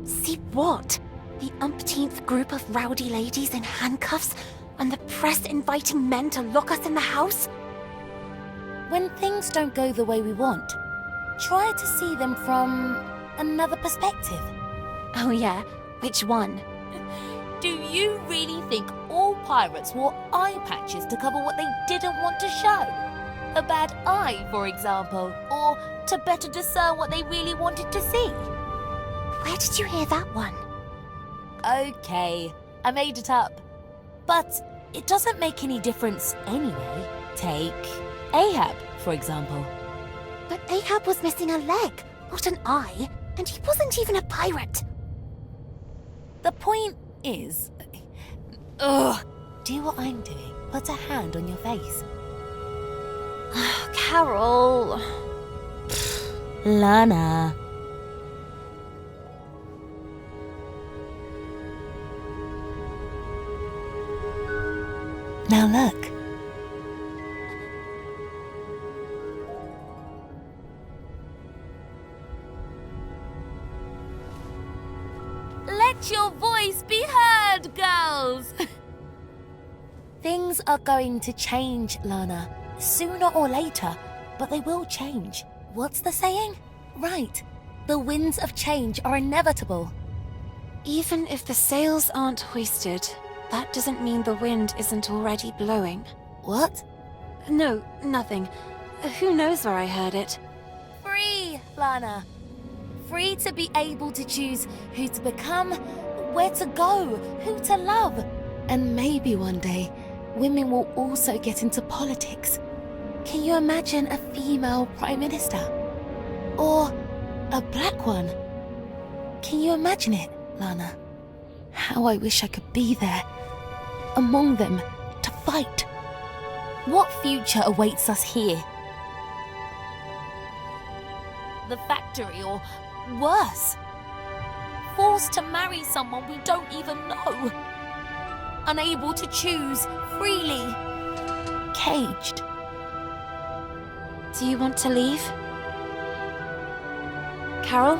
See what? The umpteenth group of rowdy ladies in handcuffs and the press inviting men to lock us in the house? When things don't go the way we want, try to see them from another perspective. Oh yeah, which one? Do you really think all pirates wore eye patches to cover what they didn't want to show? A bad eye, for example, or to better discern what they really wanted to see? Where did you hear that one? Okay, I made it up. But it doesn't make any difference anyway. Take Ahab, for example. But Ahab was missing a leg, not an eye, and he wasn't even a pirate. The point is... Ugh! Do what I'm doing. Put a hand on your face. Carole... Lana. Now look. Let your voice be heard, girls! Things are going to change, Lana. Sooner or later, but they will change. What's the saying? Right. The winds of change are inevitable. Even if the sails aren't hoisted, that doesn't mean the wind isn't already blowing. What? No, nothing. Who knows where I heard it? Free, Lana. Free to be able to choose who to become, where to go, who to love. And maybe one day, women will also get into politics. Can you imagine a female prime minister? Or a black one? Can you imagine it, Lana? How I wish I could be there, among them, to fight. What future awaits us here? The factory, or worse. Forced to marry someone we don't even know. Unable to choose freely. Caged. Do you want to leave? Carol?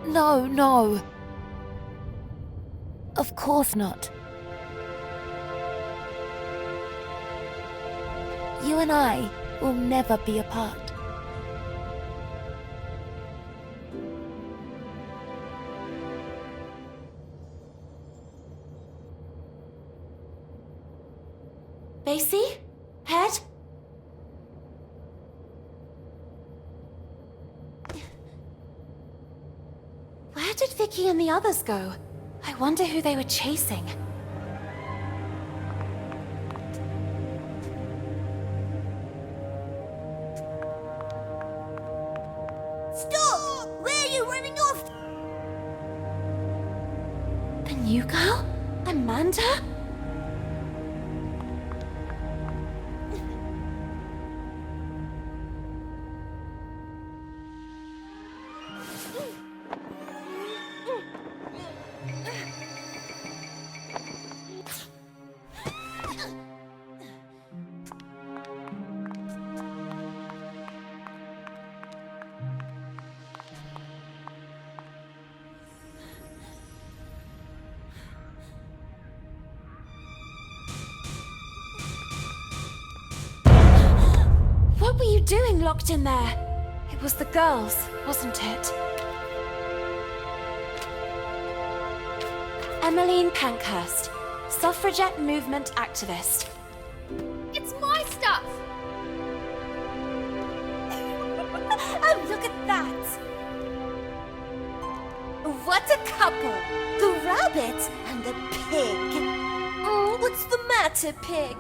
No. Of course not. You and I will never be apart. Basie? Head? Where did Vicky and the others go? I wonder who they were chasing. Stop! Where are you running off? The new girl? Amanda? What were you doing locked in there? It was the girls, wasn't it? Emmeline Pankhurst, suffragette movement activist. It's my stuff! Oh, look at that! What a couple! The rabbit and the pig! Oh, what's the matter, pig?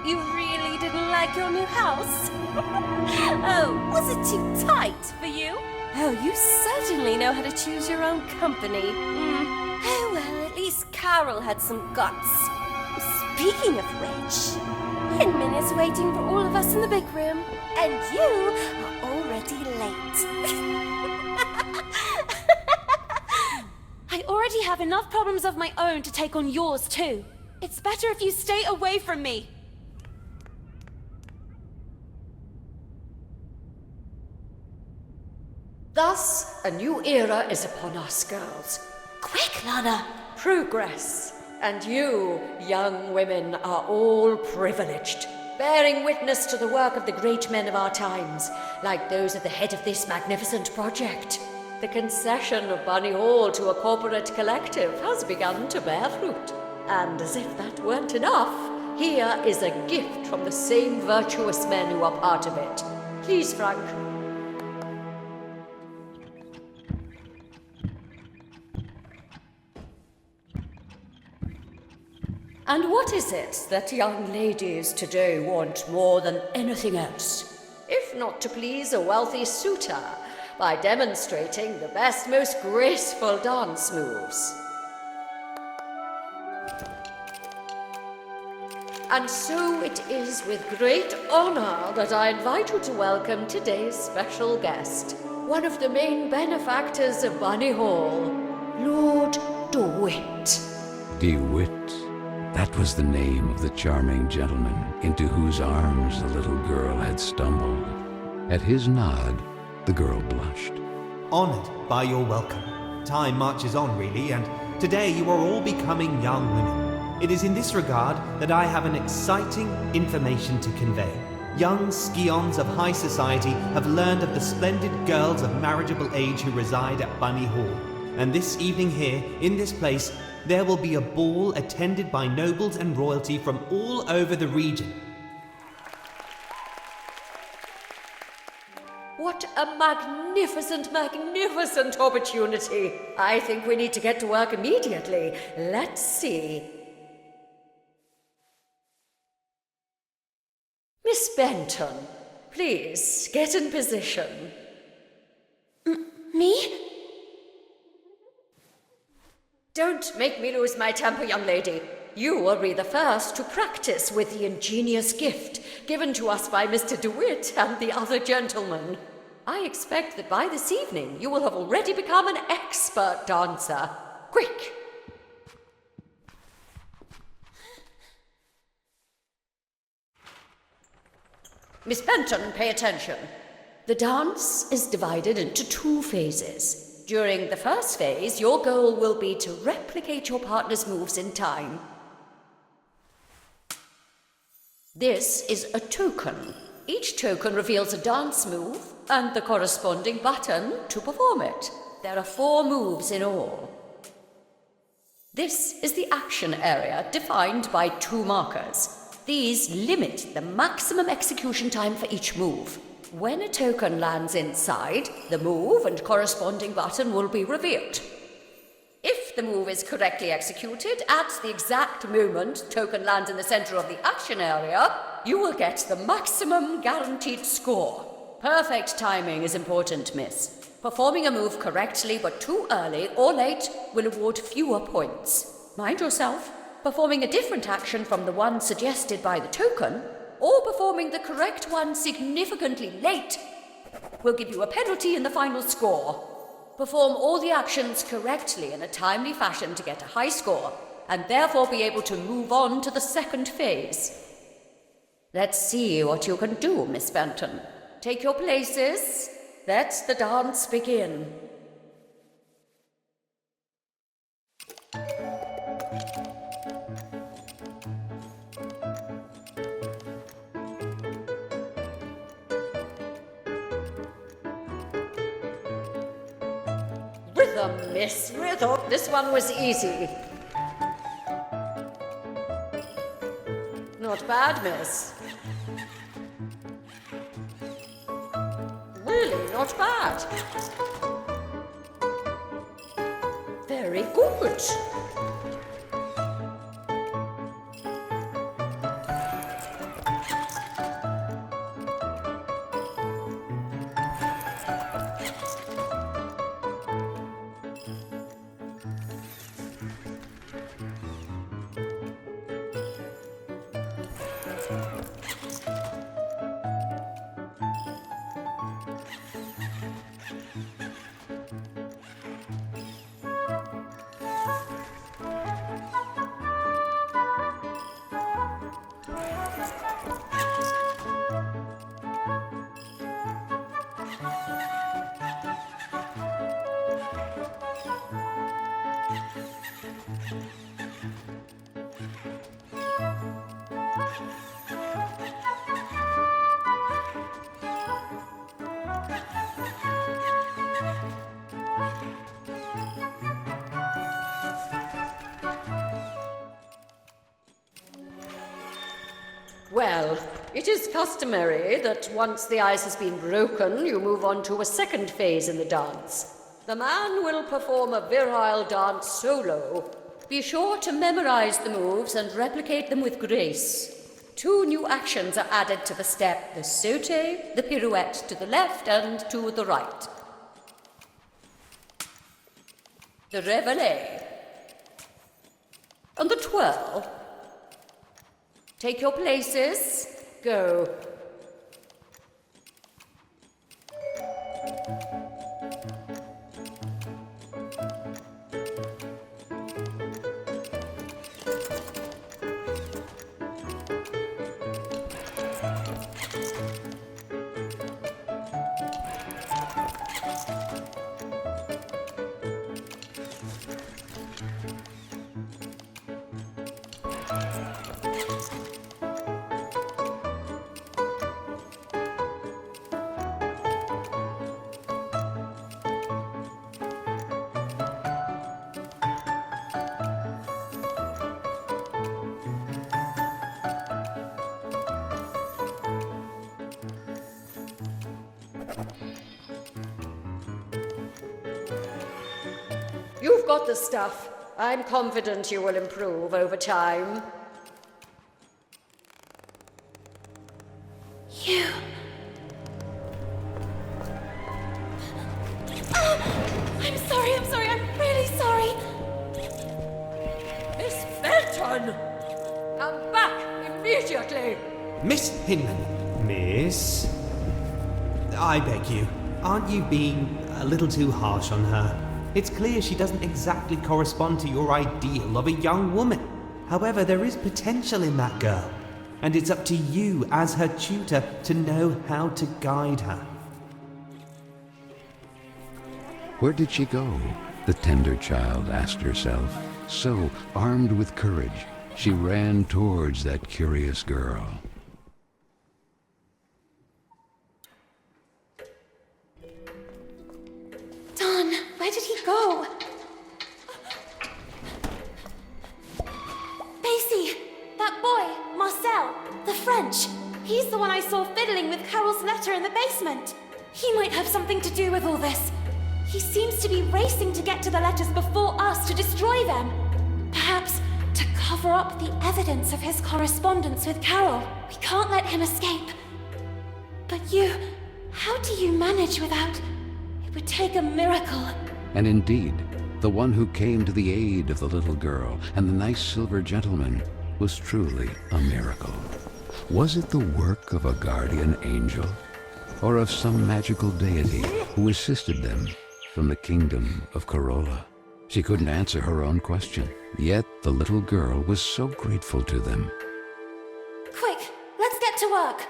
You really didn't like your new house? Oh, was it too tight for you? Oh, you certainly know how to choose your own company. Oh, well, at least Carol had some guts. Speaking of which, Hinman is waiting for all of us in the big room, and you are already late. I already have enough problems of my own to take on yours too. It's better if you stay away from me. Thus, a new era is upon us, girls. Quick, Lana! Progress. And you, young women, are all privileged, bearing witness to the work of the great men of our times, like those at the head of this magnificent project. The concession of Banni Hall to a corporate collective has begun to bear fruit. And as if that weren't enough, here is a gift from the same virtuous men who are part of it. Please, Frank. And what is it that young ladies today want more than anything else? If not to please a wealthy suitor by demonstrating the best, most graceful dance moves. And so it is with great honor that I invite you to welcome today's special guest, one of the main benefactors of Banni Hall, Lord DeWitt. DeWitt. That was the name of the charming gentleman into whose arms the little girl had stumbled. At his nod, the girl blushed. honoured by your welcome. Time marches on, really, and today you are all becoming young women. It is in this regard that I have an exciting information to convey. Young scions of high society have learned of the splendid girls of marriageable age who reside at Banni Hall. And this evening here, in this place, there will be a ball attended by nobles and royalty from all over the region. What a magnificent, magnificent opportunity. I think we need to get to work immediately. Let's see. Miss Benton, please get in position. Me? Don't make me lose my temper, young lady. You will be the first to practice with the ingenious gift given to us by Mr. DeWitt and the other gentlemen. I expect that by this evening you will have already become an expert dancer. Quick! Miss Benton, pay attention. The dance is divided into 2 phases. During the first phase, your goal will be to replicate your partner's moves in time. This is a token. Each token reveals a dance move and the corresponding button to perform it. There are 4 moves in all. This is the action area defined by 2 markers. These limit the maximum execution time for each move. When a token lands inside, the move and corresponding button will be revealed. If the move is correctly executed at the exact moment token lands in the center of the action area, you will get the maximum guaranteed score. Perfect timing is important, miss. Performing a move correctly but too early or late will award fewer points. Mind yourself, performing a different action from the one suggested by the token, or performing the correct one significantly late, will give you a penalty in the final score. Perform all the actions correctly in a timely fashion to get a high score, and therefore be able to move on to the second phase. Let's see what you can do, Miss Benton. Take your places. Let the dance begin. Rhythm, miss, rhythm. This one was easy. Not bad, miss. Really not bad. Very good. Well, it is customary that once the ice has been broken, you move on to a second phase in the dance. The man will perform a virile dance solo. Be sure to memorize the moves and replicate them with grace. 2 new actions are added to the step, the sauté, the pirouette to the left and to the right. The réveillé. And the twirl. Take your places. Go. You've got the stuff. I'm confident you will improve over time. You... I'm sorry, I'm really sorry. Miss Felton! Come back immediately! Miss Hinman. Miss? I beg you, aren't you being a little too harsh on her? It's clear she doesn't exactly correspond to your ideal of a young woman. However, there is potential in that girl, and it's up to you as her tutor to know how to guide her. Where did she go? The tender child asked herself. So, armed with courage, she ran towards that curious girl. Don, where did he go? Basie, that boy, Marcel, the French. He's the one I saw fiddling with Carol's letter in the basement. He might have something to do with all this. He seems to be racing to get to the letters before us to destroy them. Perhaps to cover up the evidence of his correspondence with Carol. We can't let him escape. But how do you manage without... It would take a miracle. And indeed, the one who came to the aid of the little girl and the nice silver gentleman was truly a miracle. Was it the work of a guardian angel, or of some magical deity who assisted them from the kingdom of Carola? She couldn't answer her own question, yet the little girl was so grateful to them. Quick, let's get to work.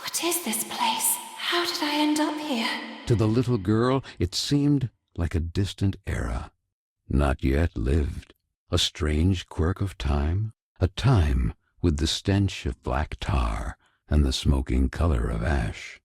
What is this place? How did I end up here? To the little girl, it seemed like a distant era, not yet lived, a strange quirk of time, a time with the stench of black tar and the smoking color of ash.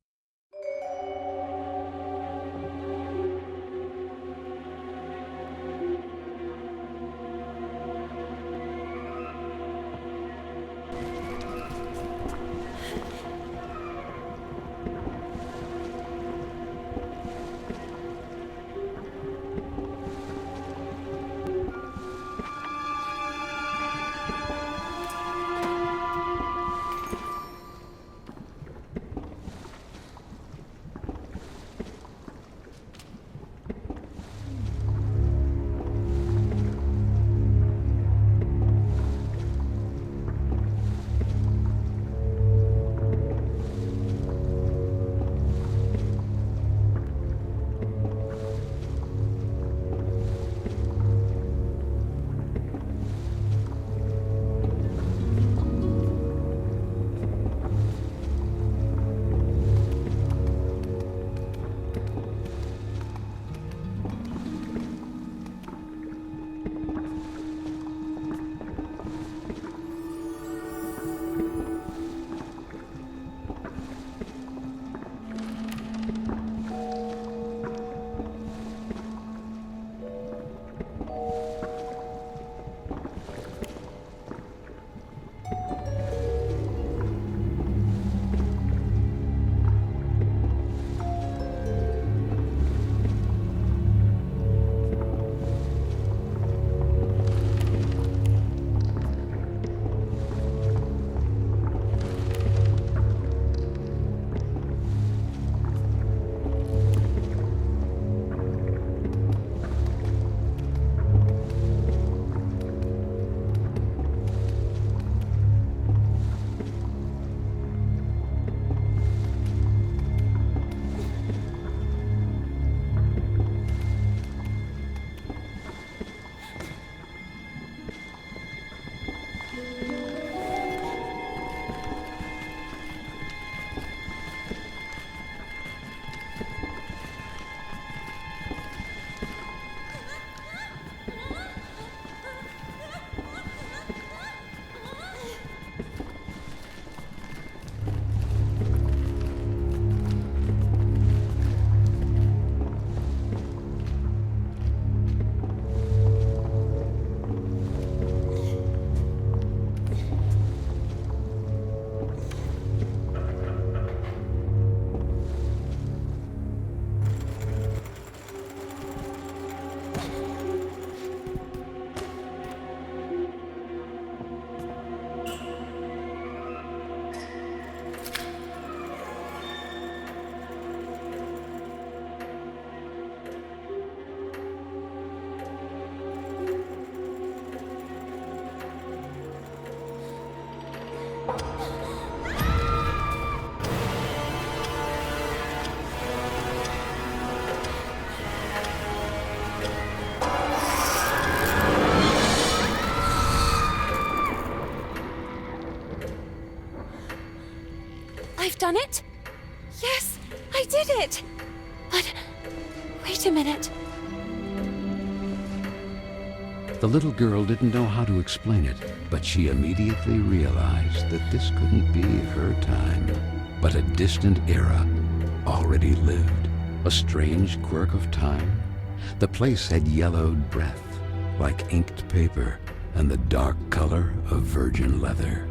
I've done it? Yes, I did it! But wait a minute. The little girl didn't know how to explain it, but she immediately realized that this couldn't be her time, but a distant era already lived. A strange quirk of time. The place had yellowed breath, like inked paper, and the dark color of virgin leather.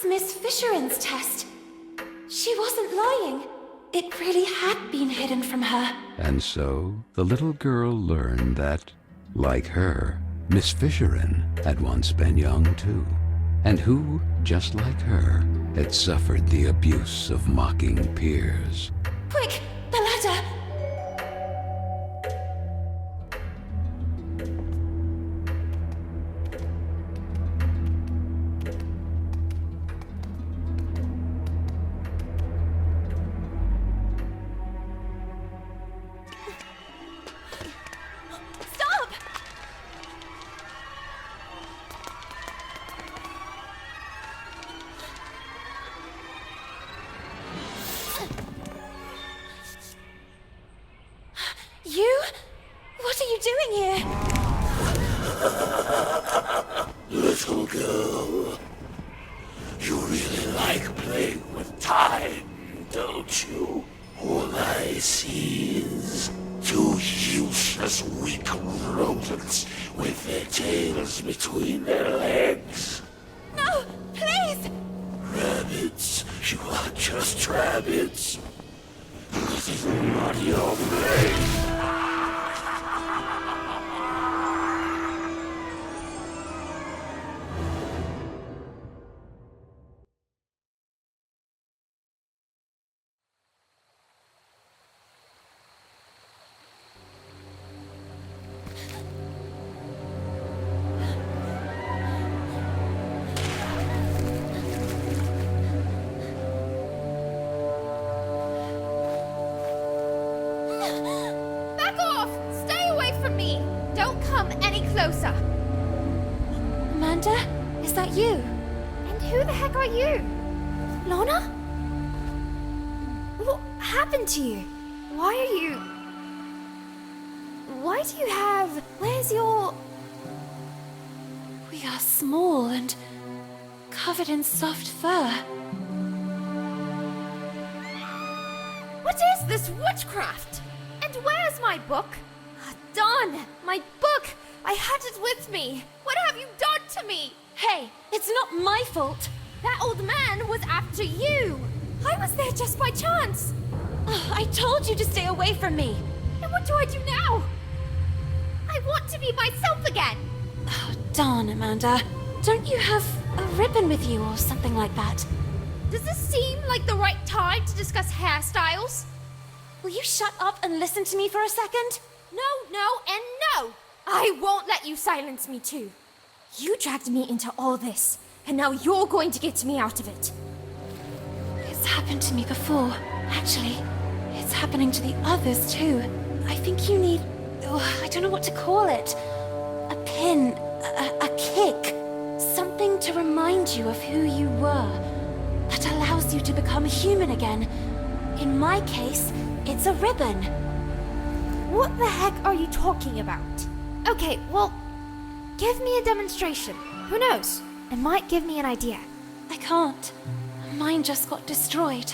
Miss Fisheran's test. She wasn't lying. It really had been hidden from her. And so the little girl learned that, like her, Miss Fisheran had once been young too, and who, just like her, had suffered the abuse of mocking peers. Quick, the ladder! You? What are you doing here? Little girl, you really like playing with time, don't you? All I see is two useless, weak rodents with their tails between their legs. No, please! Rabbits, you are just rabbits. This is not your place. Back off! Stay away from me! Don't come any closer! Amanda, is that you? And who the heck are you? Lorna? What happened to you? Why are you... Why do you have... Where's your... We are small and covered in soft fur. What is this witchcraft? And where's my book? Darn! My book! I had it with me! What have you done to me? Hey, it's not my fault. That old man was after you! I was there just by chance! I told you to stay away from me! And what do I do now? I want to be myself again! Oh, darn, Amanda. Don't you have a ribbon with you or something like that? Does this seem like the right time to discuss hairstyles? Will you shut up and listen to me for a second? No, and no! I won't let you silence me too. You dragged me into all this, and now you're going to get me out of it. It's happened to me before. Actually, it's happening to the others too. I think you need... I don't know what to call it. A pin, a kick. Something to remind you of who you were. That allows you to become human again. In my case, it's a ribbon. What the heck are you talking about? Okay, well, give me a demonstration. Who knows? It might give me an idea. I can't. Mine just got destroyed.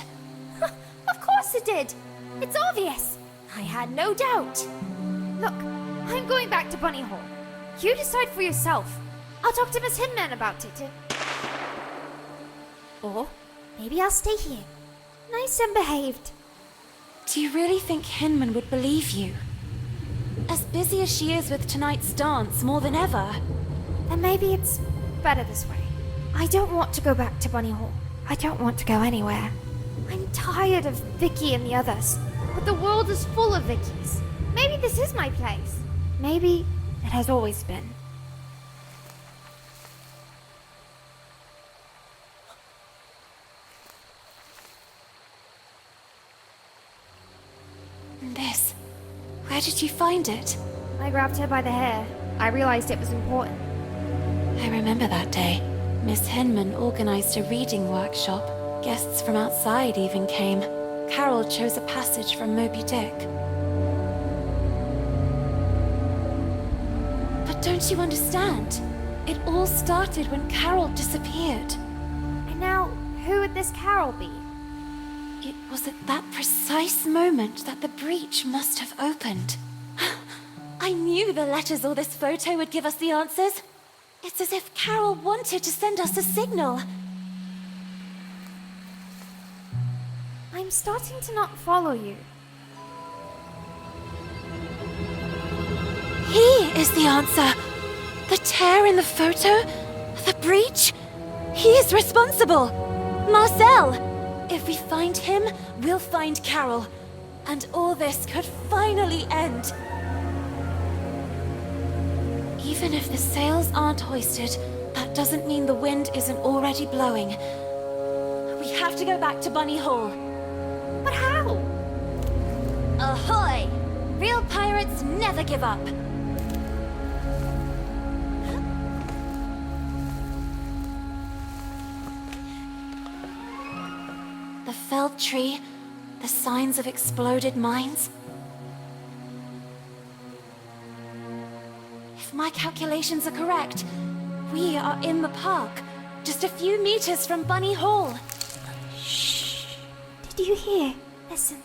Of course it did. It's obvious. I had no doubt. Look, I'm going back to Banni Holll. You decide for yourself. I'll talk to Miss Hinman about it. Or maybe I'll stay here. Nice and behaved. Do you really think Hinman would believe you? As busy as she is with tonight's dance more than ever. Then maybe it's better this way. I don't want to go back to Banni Holll. I don't want to go anywhere. I'm tired of Vicky and the others. But the world is full of Vickies. Maybe this is my place. Maybe it has always been. This. Where did you find it? I grabbed her by the hair. I realized it was important. I remember that day. Miss Hinman organized a reading workshop. Guests from outside even came. Carol chose a passage from Moby Dick. But don't you understand? It all started when Carol disappeared. And now, who would this Carol be? It was at that precise moment that the breach must have opened. I knew the letters or this photo would give us the answers. It's as if Carol wanted to send us a signal. I'm starting to not follow you. He is the answer. The tear in the photo? The breach? He is responsible. Marcel! If we find him, we'll find Carol. And all this could finally end. Even if the sails aren't hoisted, that doesn't mean the wind isn't already blowing. We have to go back to Banni Holll. But how? Ahoy! Real pirates never give up. The felled tree, the signs of exploded mines. If my calculations are correct, we are in the park, just a few meters from Banni Holll. Shh. Did you hear? Listen.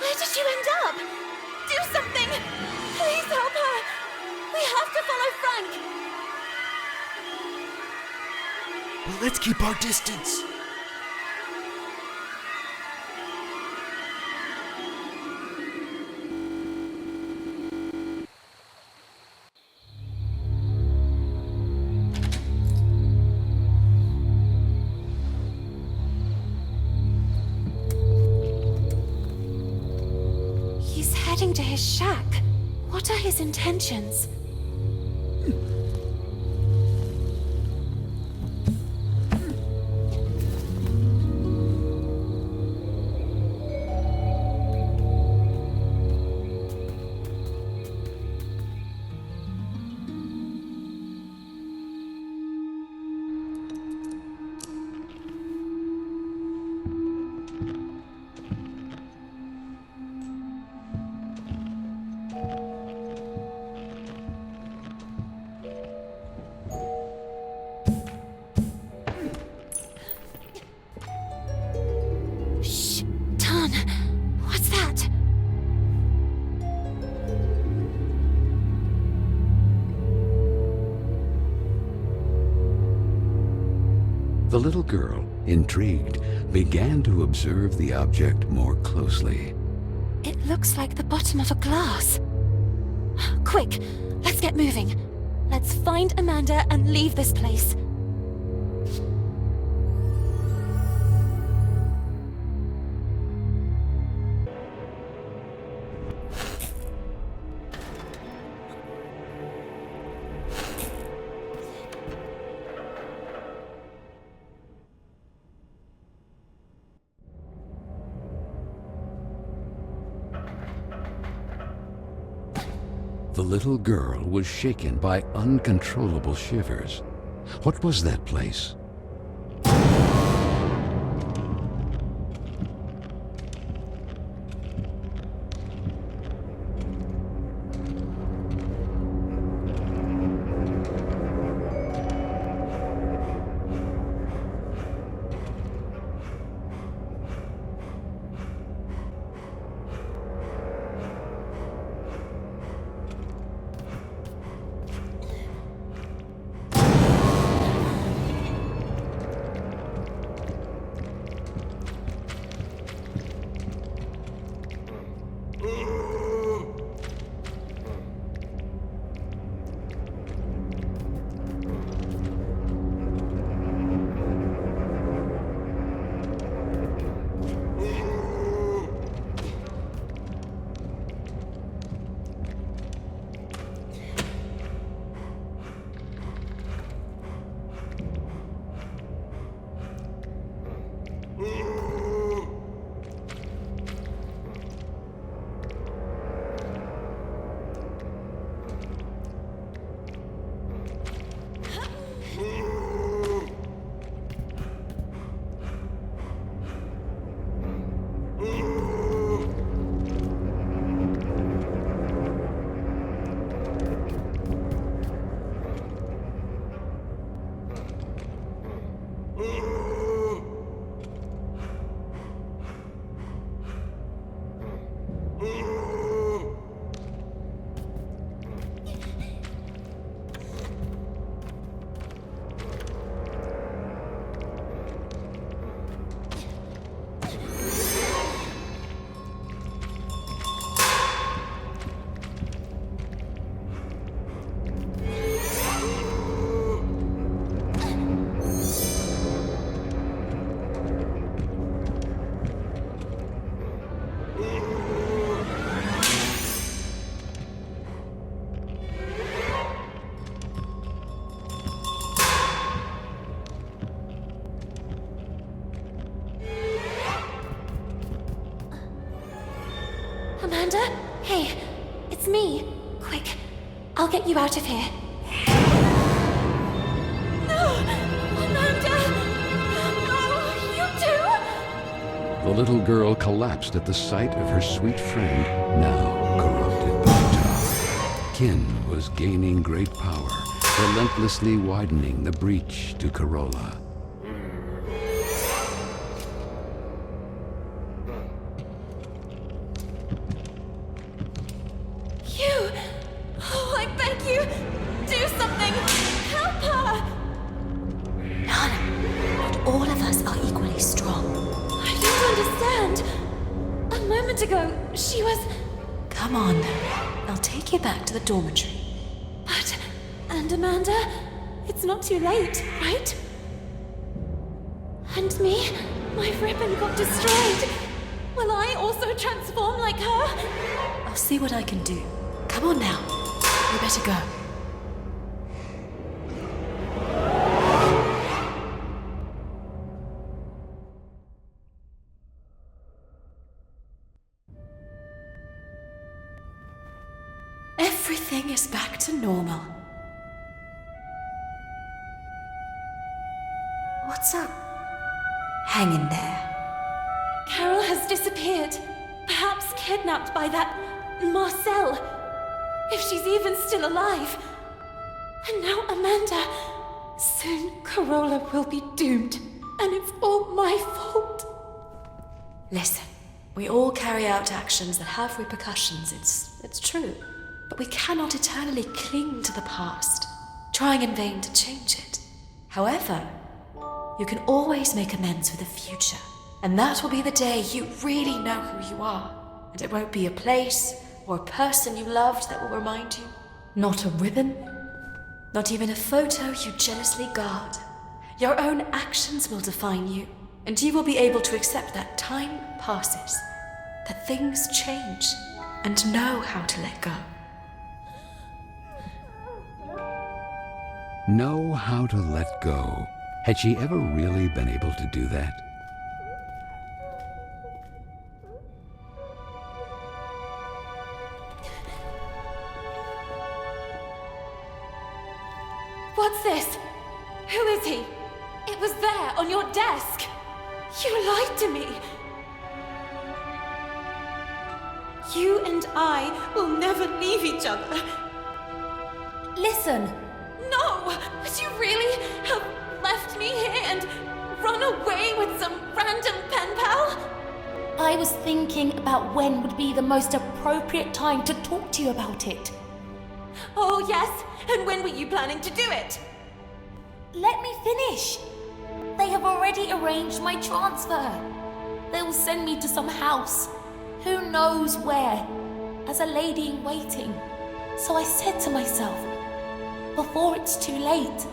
Where did you end up? Do something! Please help her! We have to follow Frank! Well, let's keep our distance. He's heading to his shack. What are his intentions? The little girl, intrigued, began to observe the object more closely. It looks like the bottom of a glass. Quick, let's get moving. Let's find Amanda and leave this place. The little girl was shaken by uncontrollable shivers. What was that place? Amanda? Hey, it's me. Quick, I'll get you out of here. No! Amanda! No, you too! The little girl collapsed at the sight of her sweet friend, now corrupted by time. Kin was gaining great power, relentlessly widening the breach to Carola. Dormitory. But, and Amanda, it's not too late, right? And me, my ribbon got destroyed. Will I also transform like her? I'll see what I can do. Come on now, we better go. Everything is back to normal. What's up? Hang in there. Carol has disappeared. Perhaps kidnapped by that Marcel. If she's even still alive. And now Amanda. Soon Carola will be doomed. And it's all my fault. Listen, we all carry out actions that have repercussions. It's true. But we cannot eternally cling to the past, trying in vain to change it. However, you can always make amends for the future. And that will be the day you really know who you are. And it won't be a place or a person you loved that will remind you. Not a ribbon, not even a photo you jealously guard. Your own actions will define you, and you will be able to accept that time passes, that things change, and know how to let go. Know how to let go. Had she ever really been able to do that? What's this? Who is he? It was there, on your desk. You lied to me. You and I will never leave each other. Listen, No! Would you really have left me here and run away with some random pen pal? I was thinking about when would be the most appropriate time to talk to you about it. Oh, yes? And when were you planning to do it? Let me finish. They have already arranged my transfer. They will send me to some house, who knows where, as a lady in waiting. So I said to myself, before it's too late,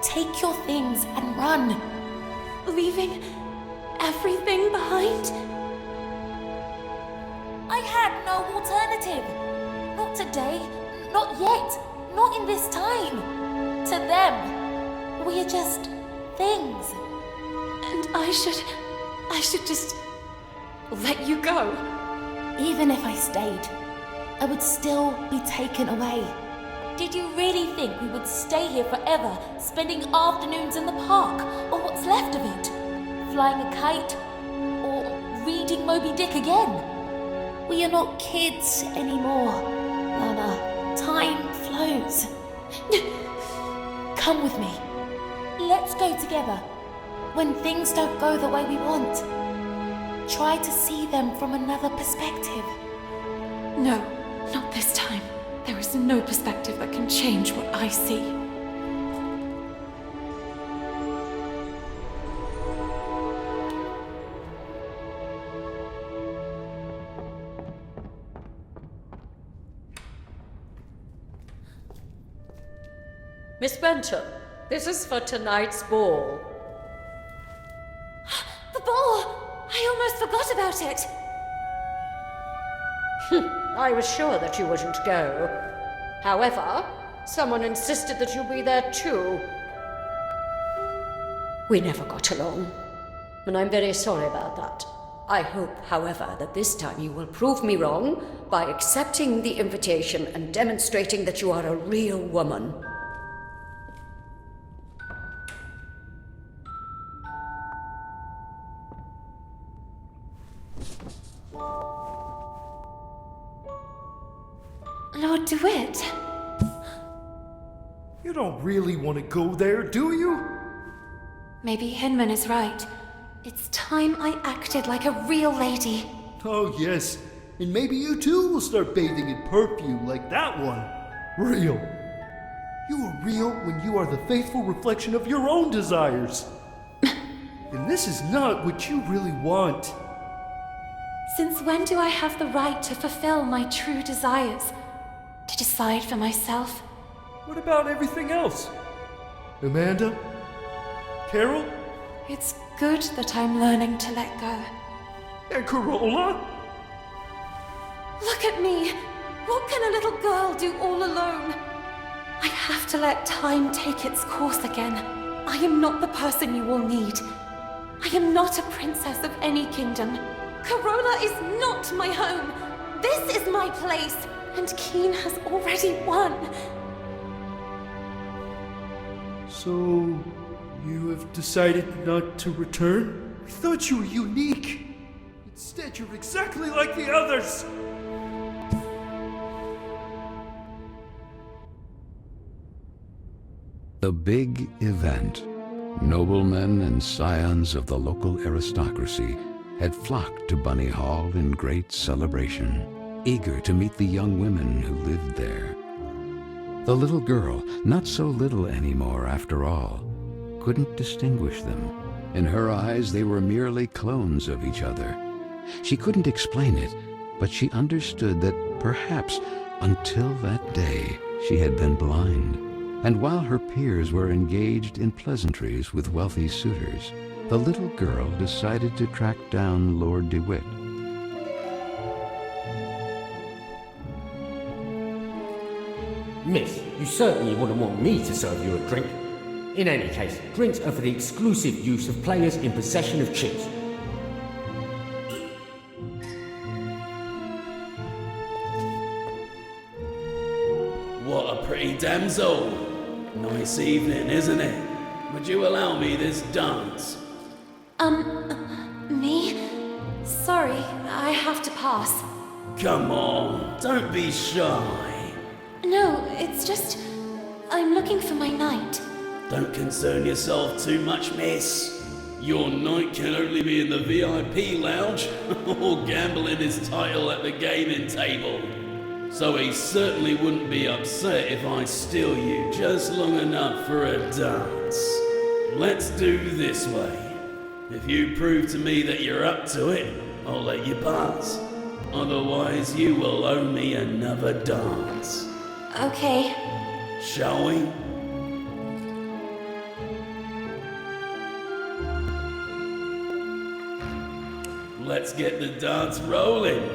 take your things and run. Leaving everything behind? I had no alternative. Not today, not yet, not in this time. To them, we are just things. And I should just let you go. Even if I stayed, I would still be taken away. Did you really think we would stay here forever, spending afternoons in the park, or what's left of it? Flying a kite, or reading Moby Dick again? We are not kids anymore, Lana. Time flows. Come with me. Let's go together. When things don't go the way we want, try to see them from another perspective. No, not this time. There is no perspective that can change what I see. Miss Benton, this is for tonight's ball. The ball! I almost forgot about it. I was sure that you wouldn't go. However, someone insisted that you be there too. We never got along, and I'm very sorry about that. I hope, however, that this time you will prove me wrong by accepting the invitation and demonstrating that you are a real woman. Lord DeWitt. You don't really want to go there, do you? Maybe Hinman is right. It's time I acted like a real lady. Oh, yes. And maybe you too will start bathing in perfume like that one. Real. You are real when you are the faithful reflection of your own desires. And this is not what you really want. Since when do I have the right to fulfill my true desires? To decide for myself? What about everything else? Amanda? Carol? It's good that I'm learning to let go. And Carola? Look at me! What can a little girl do all alone? I have to let time take its course again. I am not the person you will need. I am not a princess of any kingdom. Carola is not my home. This is my place, and Keen has already won. So, you have decided not to return? I thought you were unique. Instead, you're exactly like the others. The big event. Noblemen and scions of the local aristocracy had flocked to Banni Hall in great celebration, eager to meet the young women who lived there. The little girl, not so little anymore after all, couldn't distinguish them. In her eyes, they were merely clones of each other. She couldn't explain it, but she understood that perhaps until that day she had been blind. And while her peers were engaged in pleasantries with wealthy suitors, the little girl decided to track down Lord DeWitt. Miss, you certainly wouldn't want me to serve you a drink. In any case, drinks are for the exclusive use of players in possession of chips. What a pretty damsel. Nice evening, isn't it? Would you allow me this dance? Me? Sorry, I have to pass. Come on, don't be shy. No, it's just... I'm looking for my knight. Don't concern yourself too much, miss. Your knight can only be in the VIP lounge or gambling his title at the gaming table. So he certainly wouldn't be upset if I steal you just long enough for a dance. Let's do this way. If you prove to me that you're up to it, I'll let you pass. Otherwise, you will owe me another dance. Okay. Shall we? Let's get the dance rolling.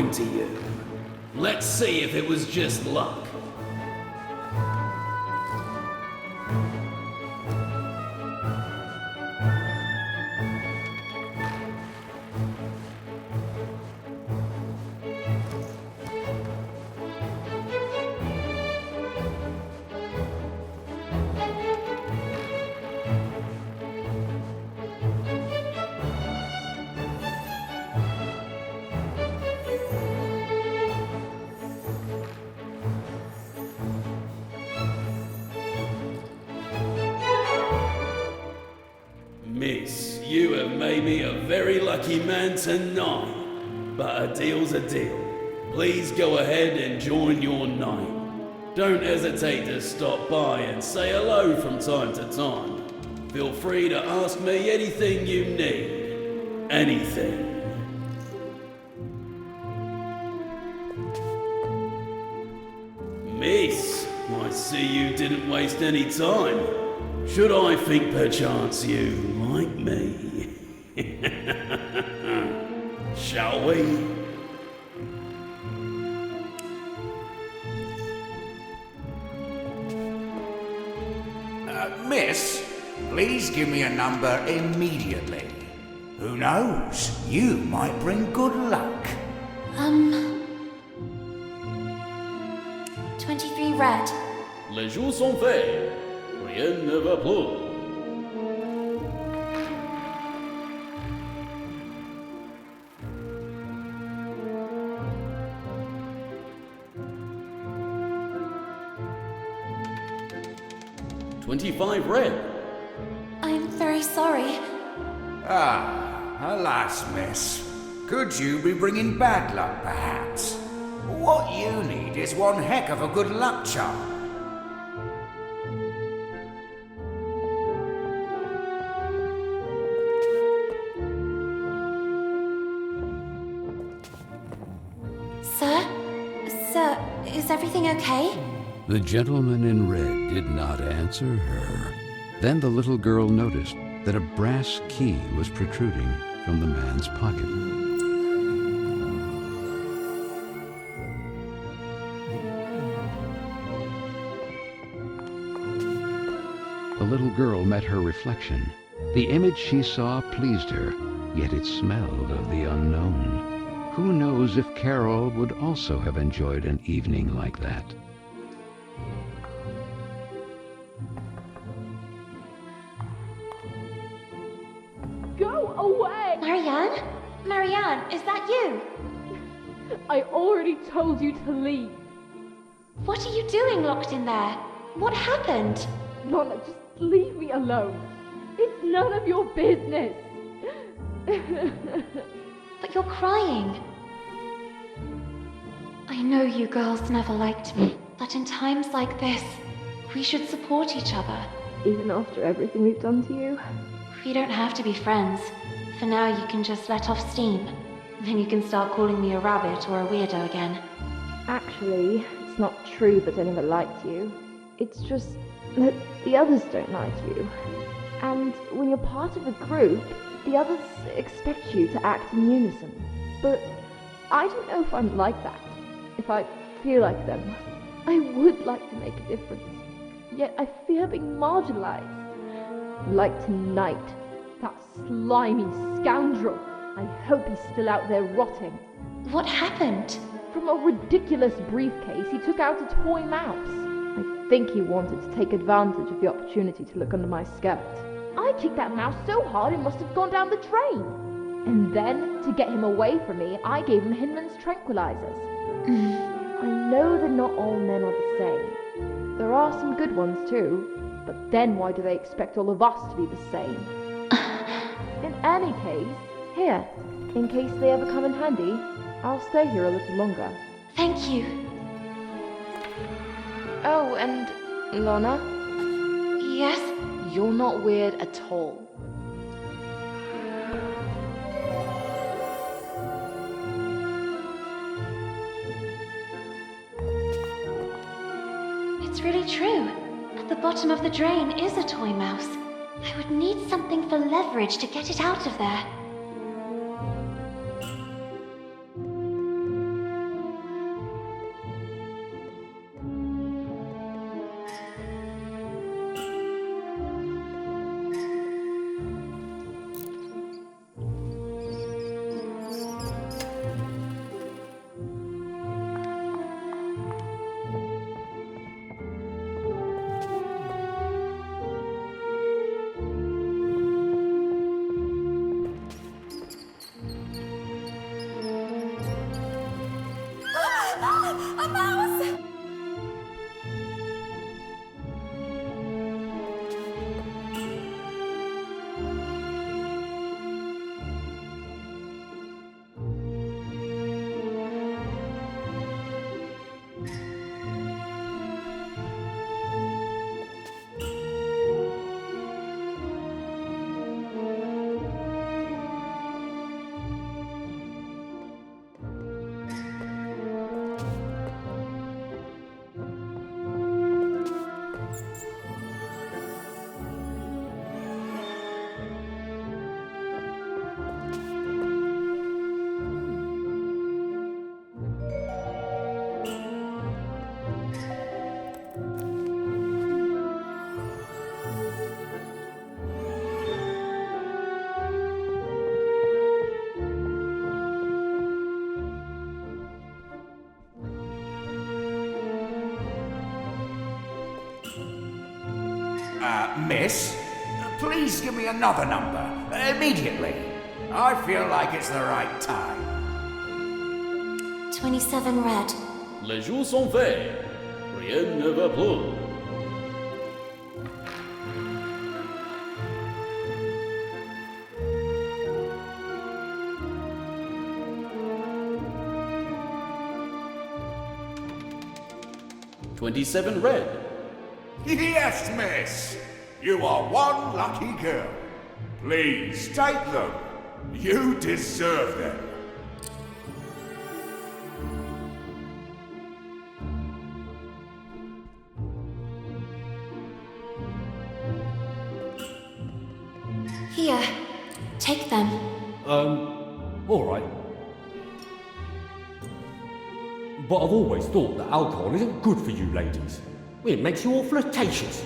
To you. Let's see if it was just luck. Miss, you have made me a very lucky man tonight, but a deal's a deal. Please go ahead and join your knight. Don't hesitate to stop by and say hello from time to time. Feel free to ask me anything you need. Anything. Miss, I see you didn't waste any time. Should I think perchance you like me? Shall we? Miss, please give me a number immediately. Who knows? You might bring good luck. 23 red. Les jours sont faits. Rien ne va plus. 25 red. I'm very sorry. Ah, alas, miss. Could you be bringing bad luck, perhaps? What you need is one heck of a good luck charm. Sir, is everything okay? The gentleman in red did not answer her. Then the little girl noticed that a brass key was protruding from the man's pocket. The little girl met her reflection. The image she saw pleased her, yet it smelled of the unknown. Who knows if Carol would also have enjoyed an evening like that? Go away! Marianne? Marianne, is that you? I already told you to leave. What are you doing locked in there? What happened? Lola, just leave me alone. It's none of your business. But you're crying. I know you girls never liked me, but in times like this, we should support each other. Even after everything we've done to you? We don't have to be friends. For now, you can just let off steam. Then you can start calling me a rabbit or a weirdo again. Actually, it's not true that I never liked you. It's just that the others don't like you. And when you're part of a group, the others expect you to act in unison. But I don't know if I'm like that. If I feel like them, I would like to make a difference. Yet I fear being marginalized. Like tonight, that slimy scoundrel. I hope he's still out there rotting. What happened? From a ridiculous briefcase, he took out a toy mouse. I think he wanted to take advantage of the opportunity to look under my skirt. I kicked that mouse so hard it must have gone down the drain. And then, to get him away from me, I gave him Hinman's tranquilizers. I know that not all men are the same. There are some good ones too, but then why do they expect all of us to be the same? In any case, here, in case they ever come in handy, I'll stay here a little longer. Thank you. Oh, and Lana? Yes? You're not weird at all. It's really true. At the bottom of the drain is a toy mouse. I would need something for leverage to get it out of there. A mouse! Miss, please give me another number, immediately. I feel like it's the right time. 27 red. Les jours sont faits. Rien ne va plus. 27 red. Yes, miss! You are one lucky girl. Please take them. You deserve them. Here, take them. Alright. But I've always thought that alcohol isn't good for you ladies. It makes you all flirtatious.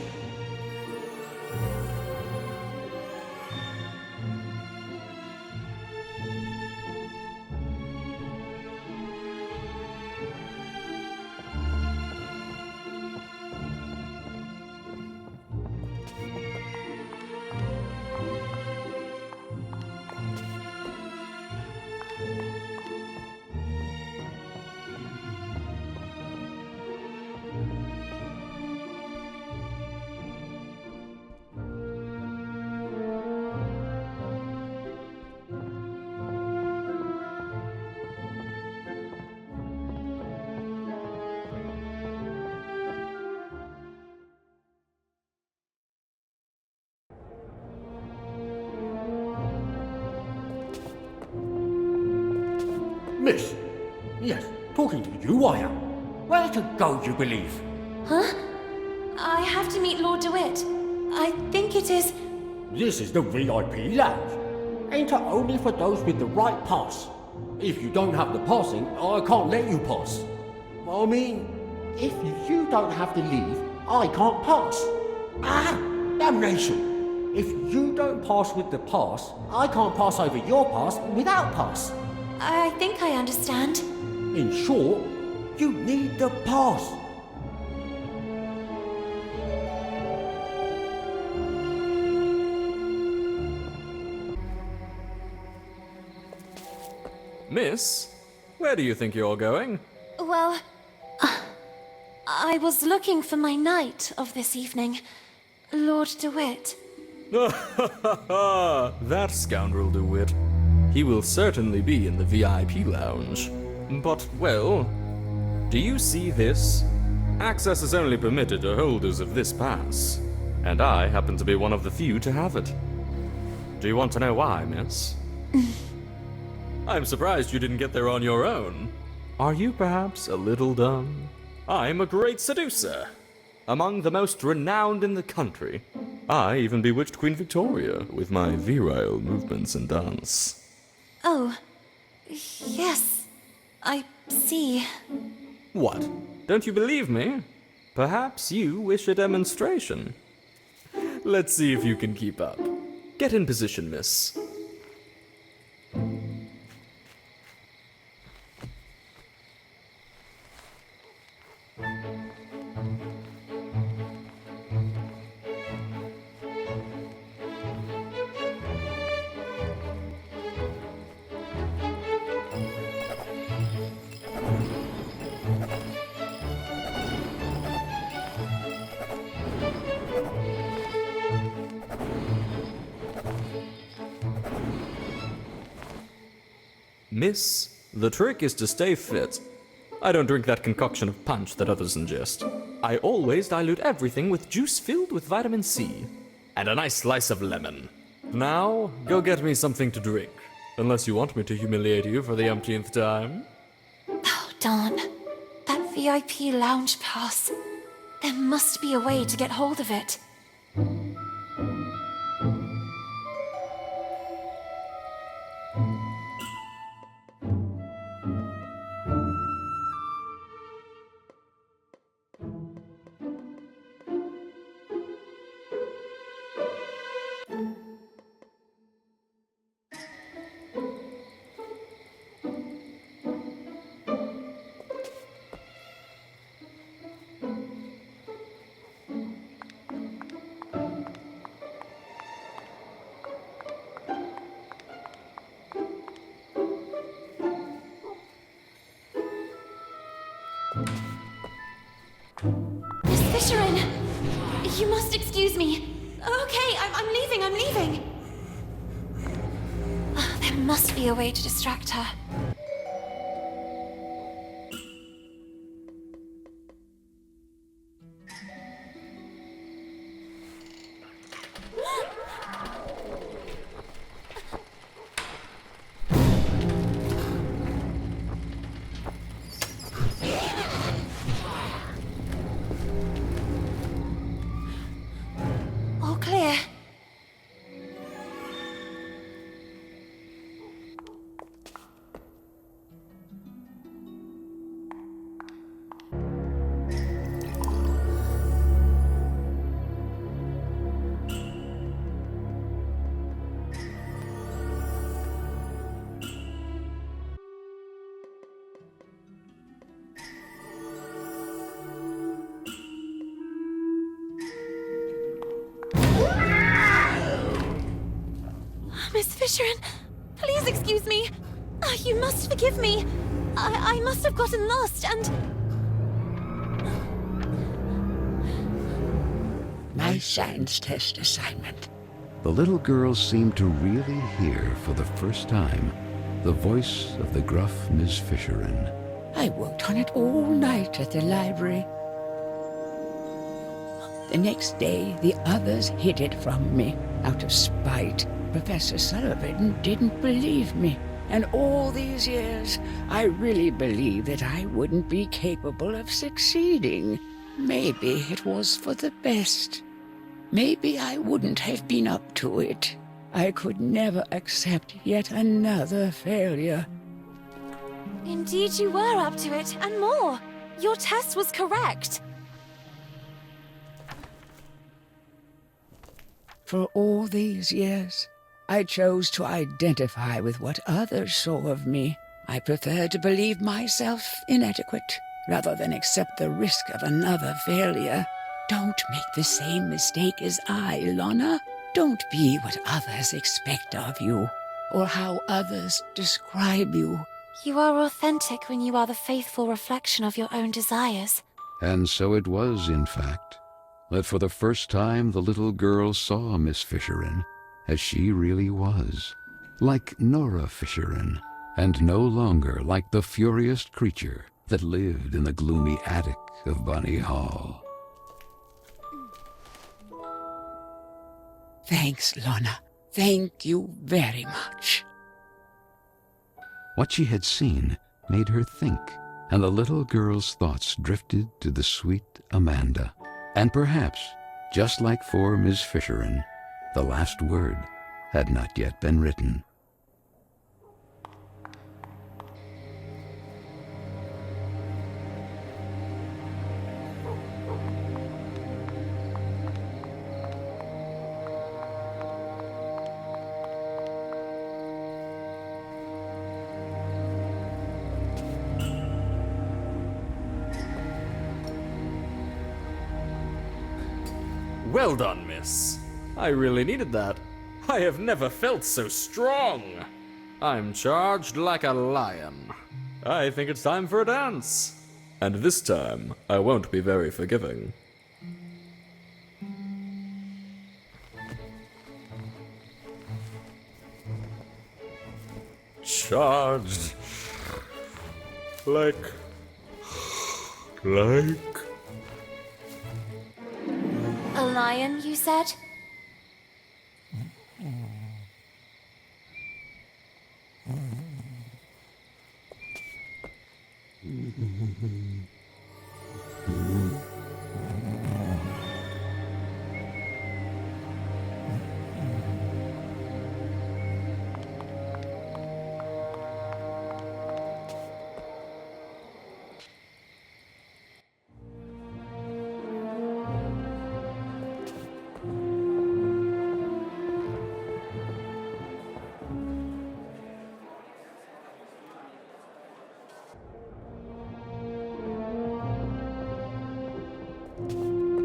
Miss! Yes, talking to you I am. Where to go, you believe? Huh? I have to meet Lord DeWitt. I think it is... This is the VIP lounge. Enter only for those with the right pass. If you don't have the passing, I can't let you pass. I mean, if you don't have the leave, I can't pass. Ah, damnation! If you don't pass with the pass, I can't pass over your pass without pass. I think I understand. In short, you need the pass. Miss, where do you think you're going? Well, I was looking for my knight of this evening, Lord DeWitt. That scoundrel DeWitt. He will certainly be in the VIP lounge. But, well, do you see this? Access is only permitted to holders of this pass, and I happen to be one of the few to have it. Do you want to know why, miss? I'm surprised you didn't get there on your own. Are you perhaps a little dumb? I'm a great seducer, among the most renowned in the country. I even bewitched Queen Victoria with my virile movements and dance. Oh, yes, I see. What? Don't you believe me? Perhaps you wish a demonstration. Let's see if you can keep up. Get in position, miss. Miss, the trick is to stay fit. I don't drink that concoction of punch that others ingest. I always dilute everything with juice filled with vitamin C. And a nice slice of lemon. Now, go get me something to drink. Unless you want me to humiliate you for the umpteenth time. Oh, darn. That VIP lounge pass. There must be a way to get hold of it. You must excuse me. Okay, I'm leaving. There must be a way to distract her. Miss Fisherin, please excuse me. You must forgive me. I must have gotten lost and... My science test assignment. The little girl seemed to really hear for the first time the voice of the gruff Miss Fisherin. I worked on it all night at the library. The next day, the others hid it from me out of spite. Professor Sullivan didn't believe me. And all these years, I really believed that I wouldn't be capable of succeeding. Maybe it was for the best. Maybe I wouldn't have been up to it. I could never accept yet another failure. Indeed you were up to it, and more. Your test was correct. For all these years, I chose to identify with what others saw of me. I preferred to believe myself inadequate, rather than accept the risk of another failure. Don't make the same mistake as I, Lana. Don't be what others expect of you, or how others describe you. You are authentic when you are the faithful reflection of your own desires. And so it was, in fact, that for the first time the little girl saw Miss Fisherin as she really was, like Nora Fisherin, and no longer like the furious creature that lived in the gloomy attic of Banni Holll. Thanks, Lana. Thank you very much. What she had seen made her think, and the little girl's thoughts drifted to the sweet Amanda. And perhaps, just like for Miss Fisherin, the last word had not yet been written. Well done, miss. I really needed that. I have never felt so strong. I'm charged like a lion. I think it's time for a dance. And this time, I won't be very forgiving. Charged. Like... A lion, you said?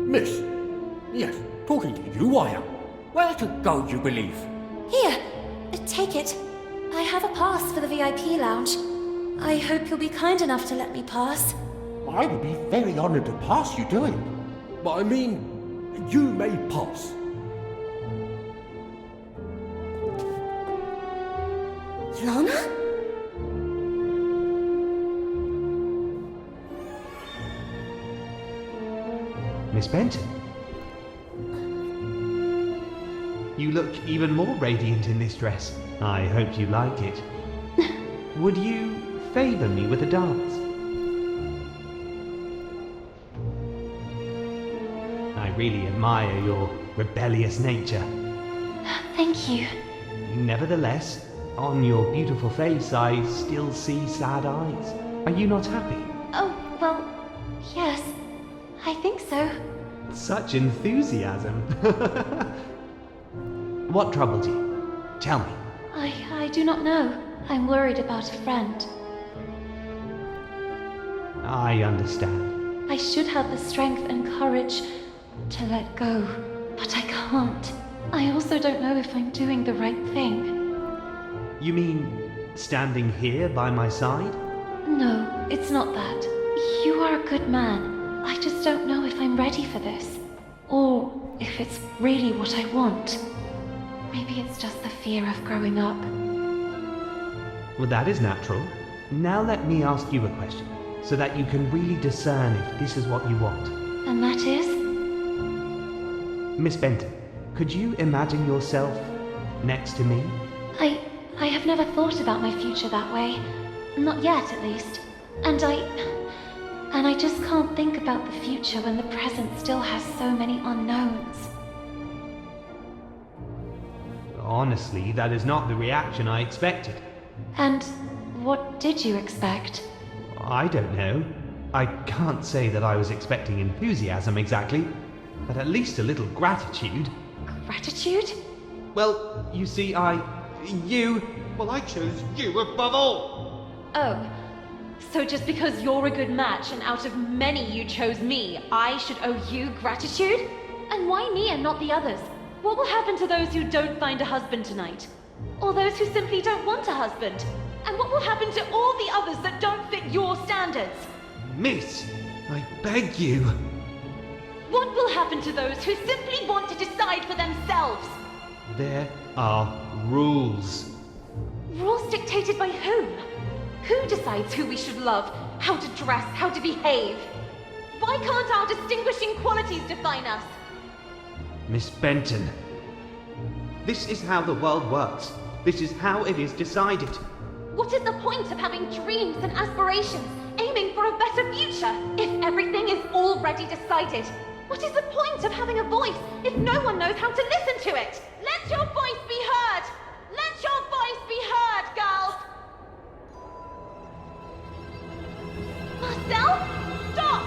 Miss. Yes, talking to you I am. Where to go, you believe? Here, take it. I have a pass for the VIP lounge. I hope you'll be kind enough to let me pass. I would be very honored to pass you to him. But I mean, you may pass. Lana? Miss Benton? You look even more radiant in this dress. I hope you like it. Would you favour me with a dance? I really admire your rebellious nature. Thank you. Nevertheless, on your beautiful face I still see sad eyes. Are you not happy? Oh, well, yes. I think so. Such enthusiasm. What troubled you? Tell me. I do not know. I'm worried about a friend. I understand. I should have the strength and courage to let go, but I can't. I also don't know if I'm doing the right thing. You mean standing here by my side? No, it's not that. You are a good man. I just don't know if I'm ready for this. Or if it's really what I want. Maybe it's just the fear of growing up. Well, that is natural. Now let me ask you a question, so that you can really discern if this is what you want. And that is? Miss Benton, could you imagine yourself next to me? I have never thought about my future that way. Not yet, at least. And I just can't think about the future when the present still has so many unknowns. Honestly, that is not the reaction I expected. And what did you expect? I don't know. I can't say that I was expecting enthusiasm exactly, but at least a little gratitude. Gratitude? Well, you see, I chose you above all. Oh, so just because you're a good match and out of many you chose me, I should owe you gratitude? And why me and not the others? What will happen to those who don't find a husband tonight? Or those who simply don't want a husband? And what will happen to all the others that don't fit your standards? Miss, I beg you. What will happen to those who simply want to decide for themselves? There are rules. Rules dictated by whom? Who decides who we should love, how to dress, how to behave? Why can't our distinguishing qualities define us? Miss Benton, this is how the world works. This is how it is decided. What is the point of having dreams and aspirations, aiming for a better future, if everything is already decided? What is the point of having a voice if no one knows how to listen to it? Let your voice be heard! Let your voice be heard, girls! Marcel, stop!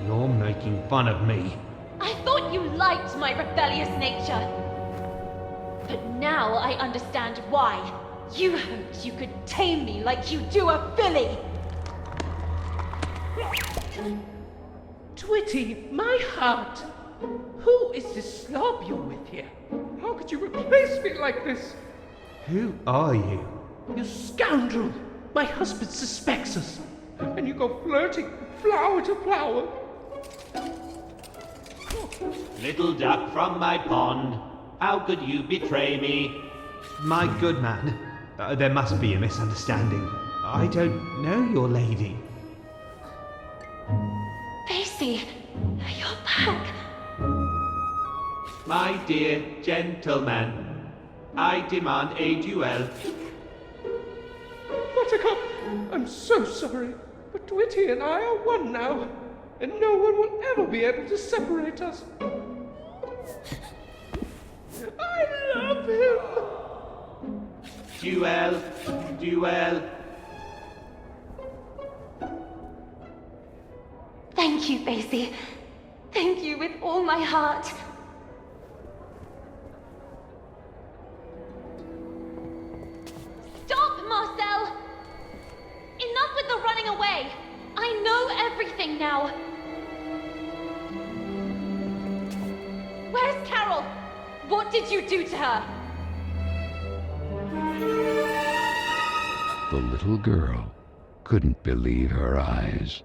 You're making fun of me. I thought you liked my rebellious nature. But now I understand why. You hoped you could tame me like you do a filly. Twitty, my heart. Who is this slob you're with here? How could you replace me like this? Who are you? You scoundrel! My husband suspects us. And you go flirting from flower to flower. Little duck from my pond, how could you betray me? My good man, there must be a misunderstanding. I don't know your lady. Basie, you're back. My dear gentleman, I demand a duel. Buttercup, I'm so sorry, but Twitty and I are one now, and no one will ever be able to separate us. I love him! Duel, duel. Thank you, Basie. Thank you with all my heart. Stop, Marcel! Enough with the running away! I know everything now. Where's Carole? What did you do to her? The little girl couldn't believe her eyes.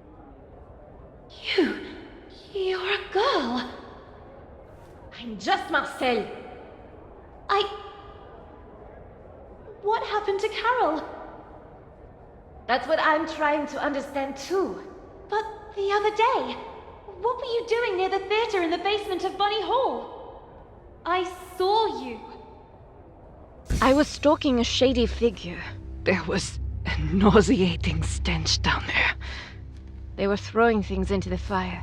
You're a girl. I'm just Marcel. What happened to Carole? That's what I'm trying to understand too. But the other day, what were you doing near the theater in the basement of Banni Holll? I saw you. I was stalking a shady figure. There was a nauseating stench down there. They were throwing things into the fire.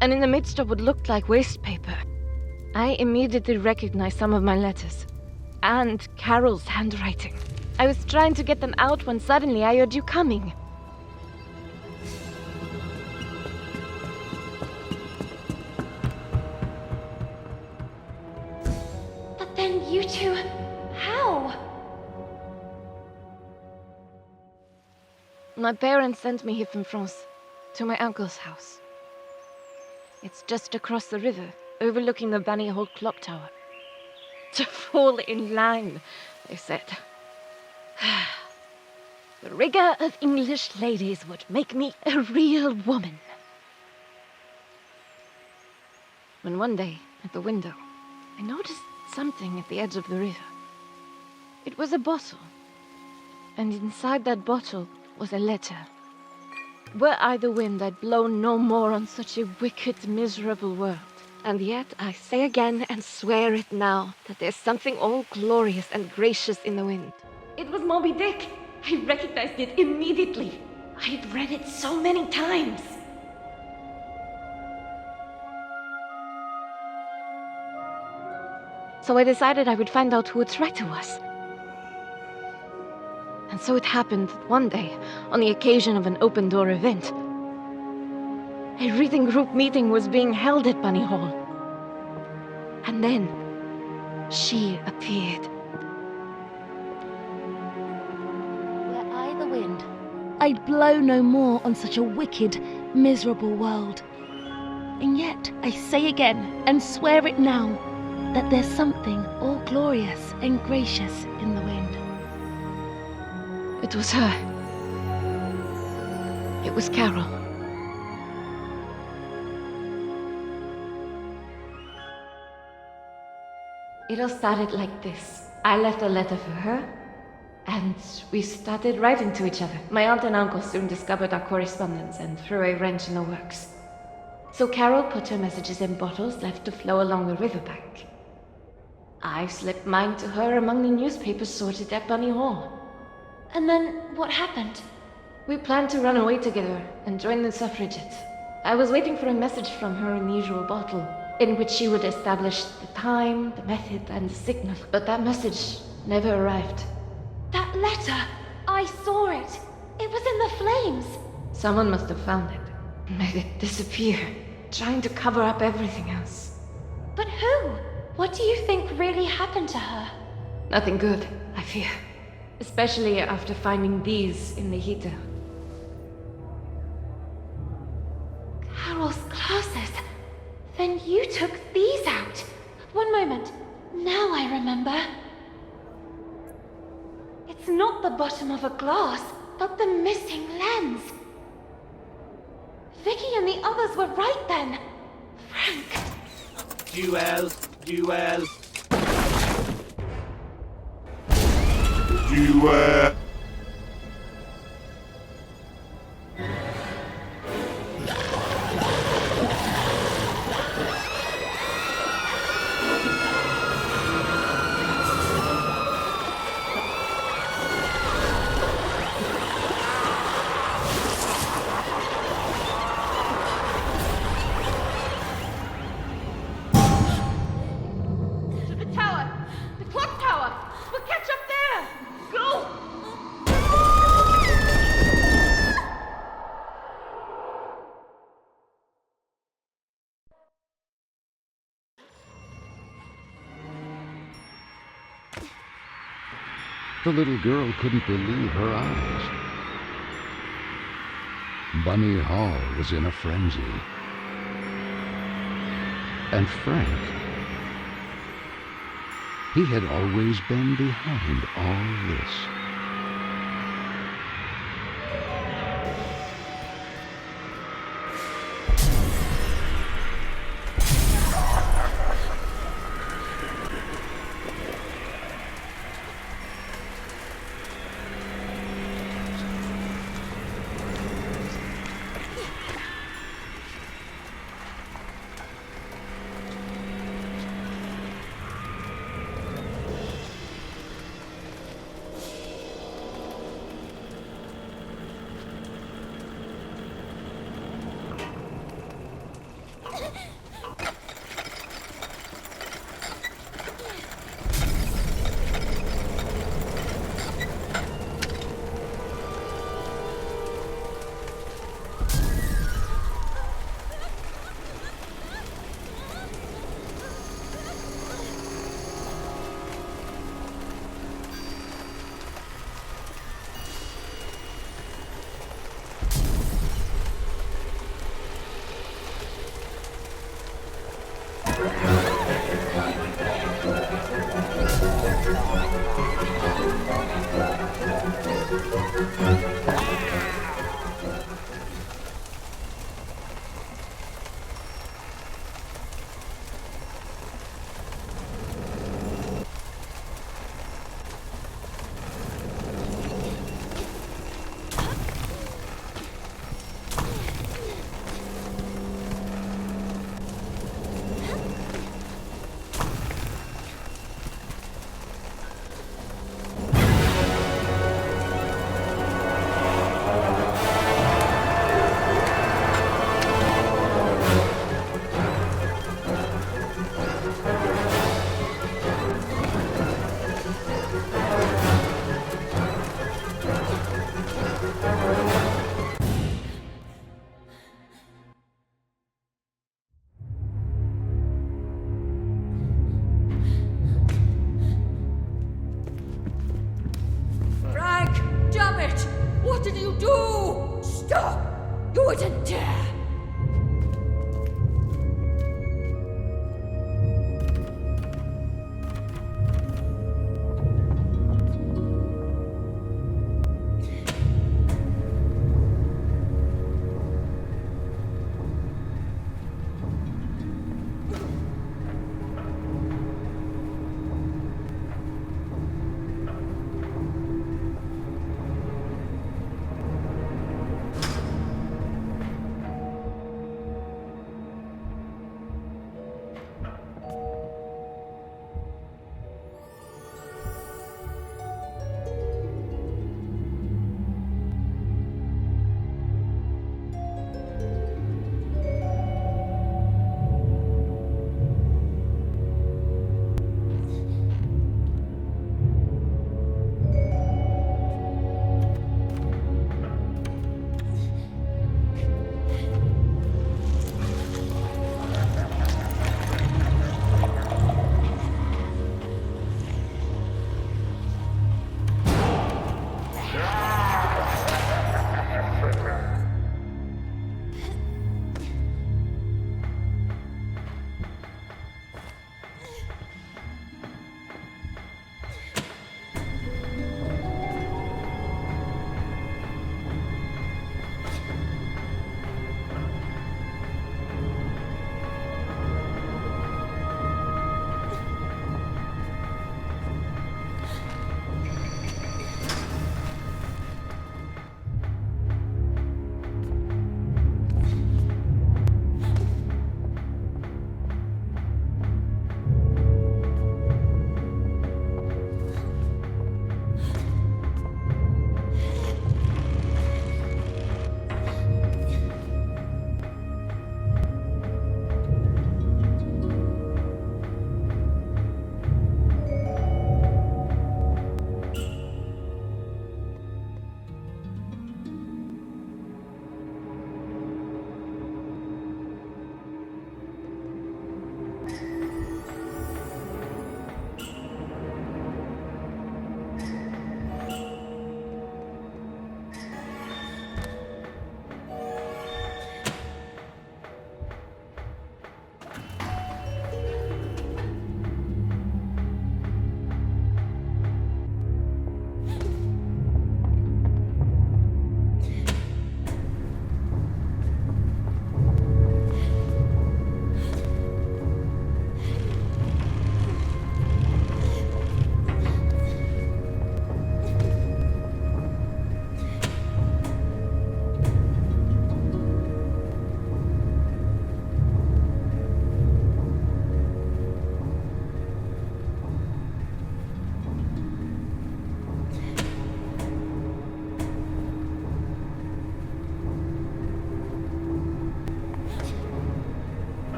And in the midst of what looked like waste paper, I immediately recognized some of my letters. And Carole's handwriting. I was trying to get them out when suddenly I heard you coming. But then you two... how? My parents sent me here from France, to my uncle's house. It's just across the river, overlooking the Banni Hall clock tower. To fall in line, they said. The rigor of English ladies would make me a real woman. When one day, at the window, I noticed something at the edge of the river. It was a bottle, and inside that bottle was a letter. Were I the wind, I'd blow no more on such a wicked, miserable world. And yet I say again and swear it now that there's something all glorious and gracious in the wind. It was Moby Dick. I recognized it immediately. I had read it so many times. So I decided I would find out who its writer was. And so it happened that one day, on the occasion of an open door event, a reading group meeting was being held at Banni Hall. And then, she appeared. Were I the wind, I'd blow no more on such a wicked, miserable world. And yet, I say again, and swear it now, that there's something all glorious and gracious in the wind. It was her. It was Carole. It all started like this. I left a letter for her, and we started writing to each other. My aunt and uncle soon discovered our correspondence and threw a wrench in the works. So Carole put her messages in bottles left to flow along the riverbank. I slipped mine to her among the newspapers sorted at Banni Hall. And then what happened? We planned to run away together and join the suffragettes. I was waiting for a message from her in the usual bottle, in which she would establish the time, the method, and the signal. But that message never arrived. That letter! I saw it! It was in the flames! Someone must have found it, made it disappear, trying to cover up everything else. But who? What do you think really happened to her? Nothing good, I fear. Especially after finding these in the heater. Carole's glasses. Then you took these out. One moment. Now I remember. It's not the bottom of a glass, but the missing lens. Vicky and the others were right then. Frank. Duel. Duel. The little girl couldn't believe her eyes. Banni Hall was in a frenzy. And Frank, he had always been behind all this.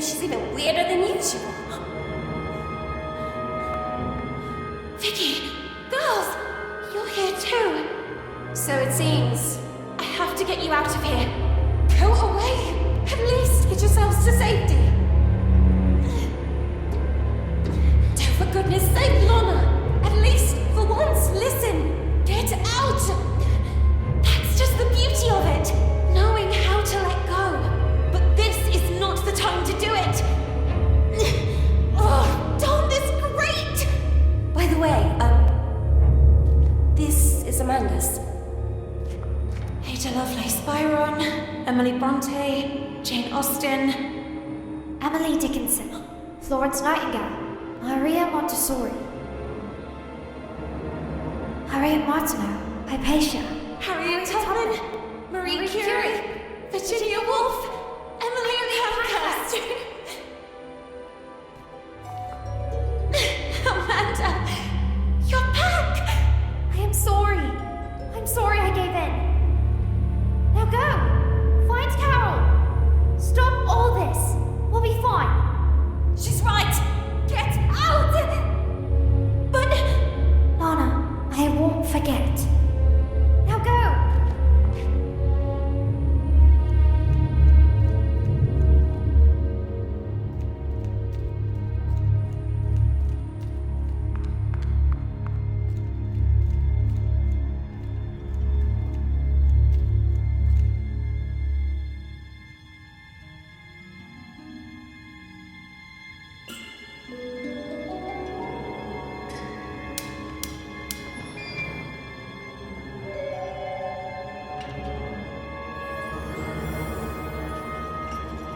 she's even weirder than usual. Vicky! Girls! You're here too! So it seems. I have to get you out of here. Go away! At least get yourselves to safety. Do for goodness sake, Lana! At least, for once, listen! Get out! That's just the beauty of it! Knowing how to let go. But this is not the time to do it! Oh, darn this great! By the way, this is Amanda's. Ada Lovelace Byron, Emily Bronte, Jane Austen, Emily Dickinson, Florence Nightingale, Maria Montessori, Harriet Martineau, Hypatia, Harriet Tubman, Marie Curie, Virginia Woolf, Emily Pankhurst. Amanda, you're back! I am sorry. I'm sorry I gave in. Now go! Find Carol! Stop all this! We'll be fine! She's right! Get out! But... Lana, I won't forget. Now go!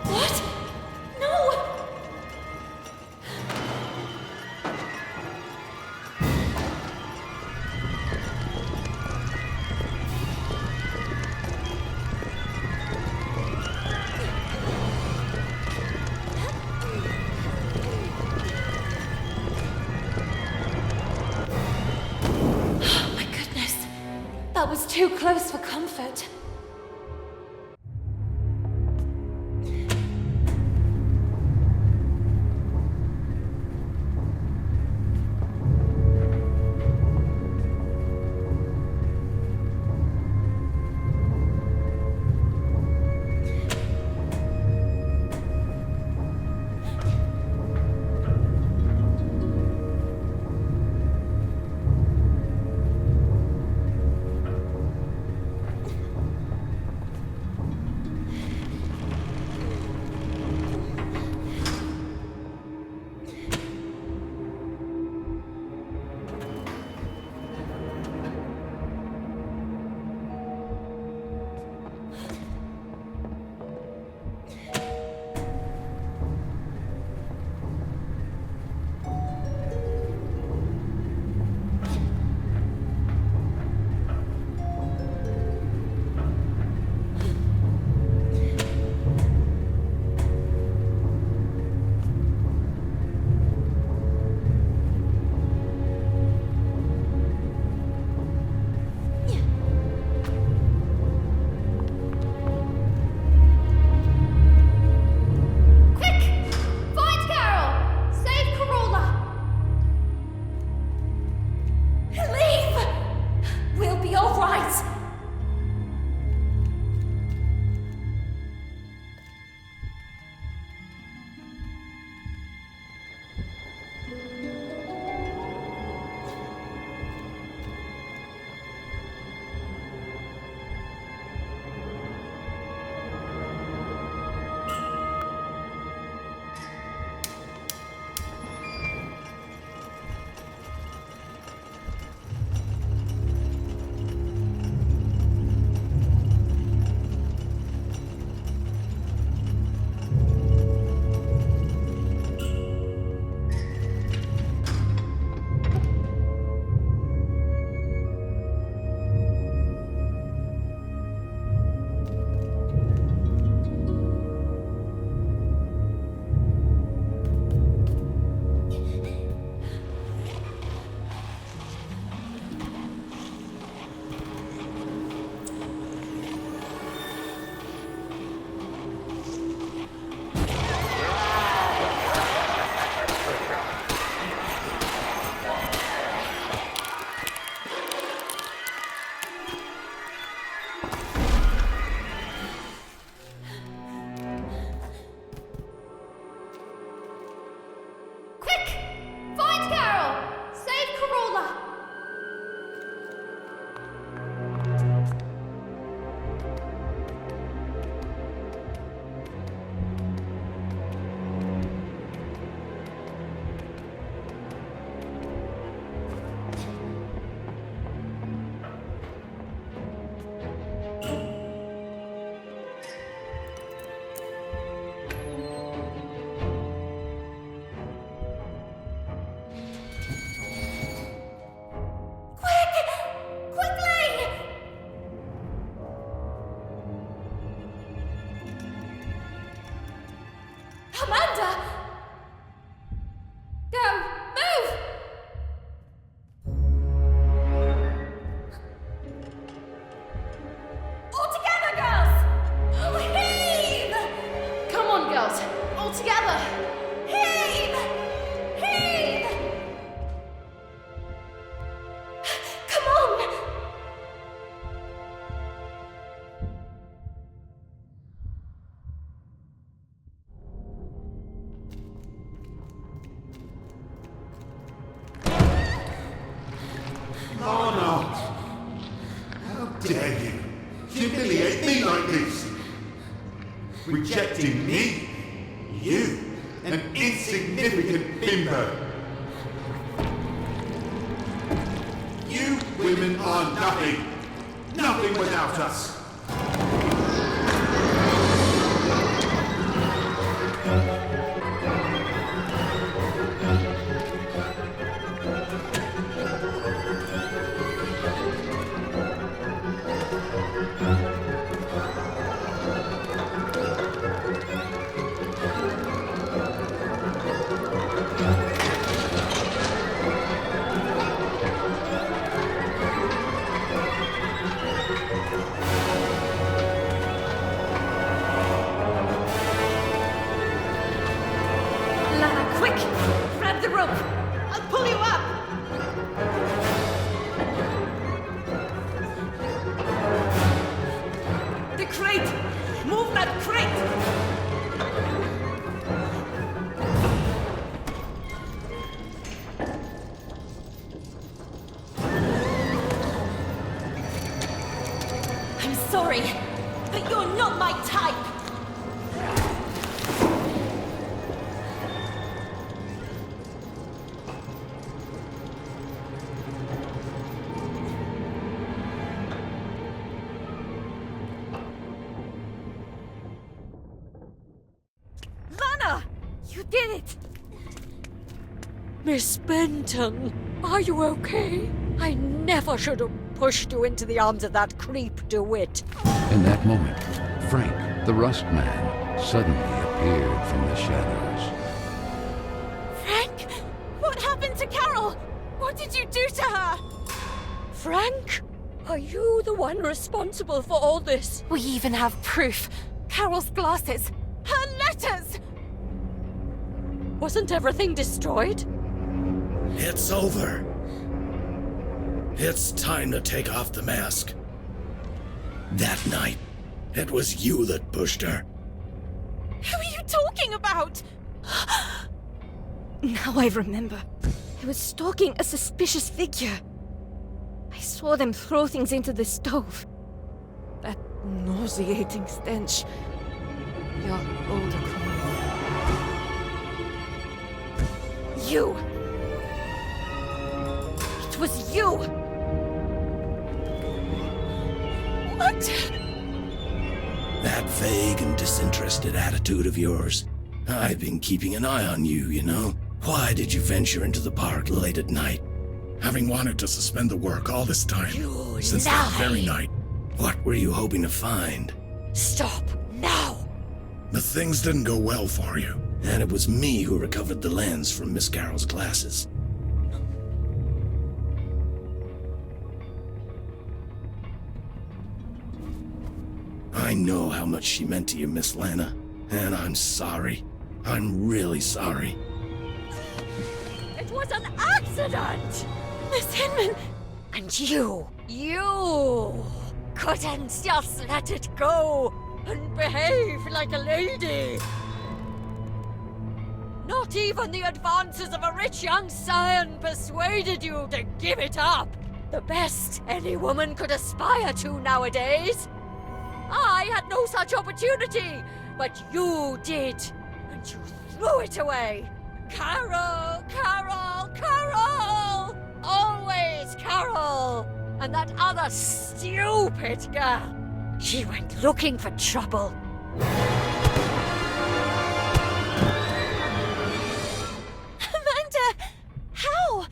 What? No! Oh my goodness. That was too close for comfort. Amanda! Go! Move! All together, girls! Oh, heave! Come on, girls. All together. Heave! Heave! Come on! Lana! How dare you humiliate me like this? Rejecting me? You, an insignificant bimbo. You women are nothing. Nothing without us. Lana, quick! Grab the rope! I'll pull you up! The crate! Move that crate! I'm sorry, but you're not my type! Lana! You did it! Miss Benton, are you okay? I never should have pushed you into the arms of that creep DeWitt. In that moment, Frank, the Rust Man, suddenly appeared from the shadows. Frank! What happened to Carol? What did you do to her? Frank? Are you the one responsible for all this? We even have proof. Carol's glasses. Her letters! Wasn't everything destroyed? It's over. It's time to take off the mask. That night, it was you that pushed her. Who are you talking about? Now I remember. I was stalking a suspicious figure. I saw them throw things into the stove. That nauseating stench. Your older clone. You! It was you! What? That vague and disinterested attitude of yours. I've been keeping an eye on you, you know. Why did you venture into the park late at night? Having wanted to suspend the work all this time. Since that very night. What were you hoping to find? Stop, now! The things didn't go well for you. And it was me who recovered the lens from Miss Carol's glasses. I know how much she meant to you, Miss Lana. And I'm sorry. I'm really sorry. It was an accident! Miss Hinman! And you couldn't just let it go and behave like a lady. Not even the advances of a rich young scion persuaded you to give it up. The best any woman could aspire to nowadays. I had no such opportunity, but you did, and you threw it away. Carol, Carol, Carol! Always Carol! And that other stupid girl, she went looking for trouble. Amanda! How?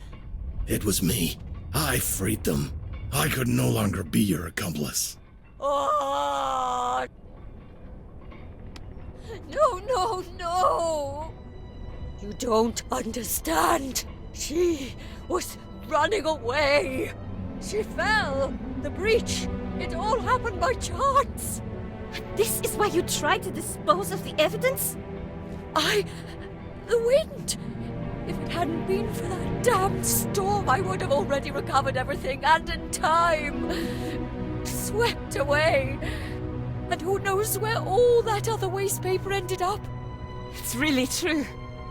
It was me. I freed them. I could no longer be your accomplice. Oh! No, no, no! You don't understand. She was running away. She fell. The breach. It all happened by chance. This is why you tried to dispose of the evidence? The wind. If it hadn't been for that damned storm, I would have already recovered everything, and in time. Swept away. And who knows where all that other waste paper ended up? It's really true.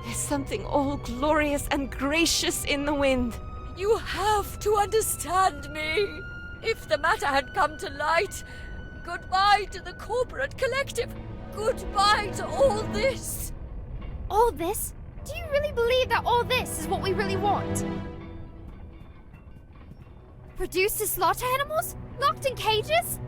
There's something all glorious and gracious in the wind. You have to understand me. If the matter had come to light, goodbye to the corporate collective. Goodbye to all this. All this? Do you really believe that all this is what we really want? Reduced to slaughter animals? Locked in cages?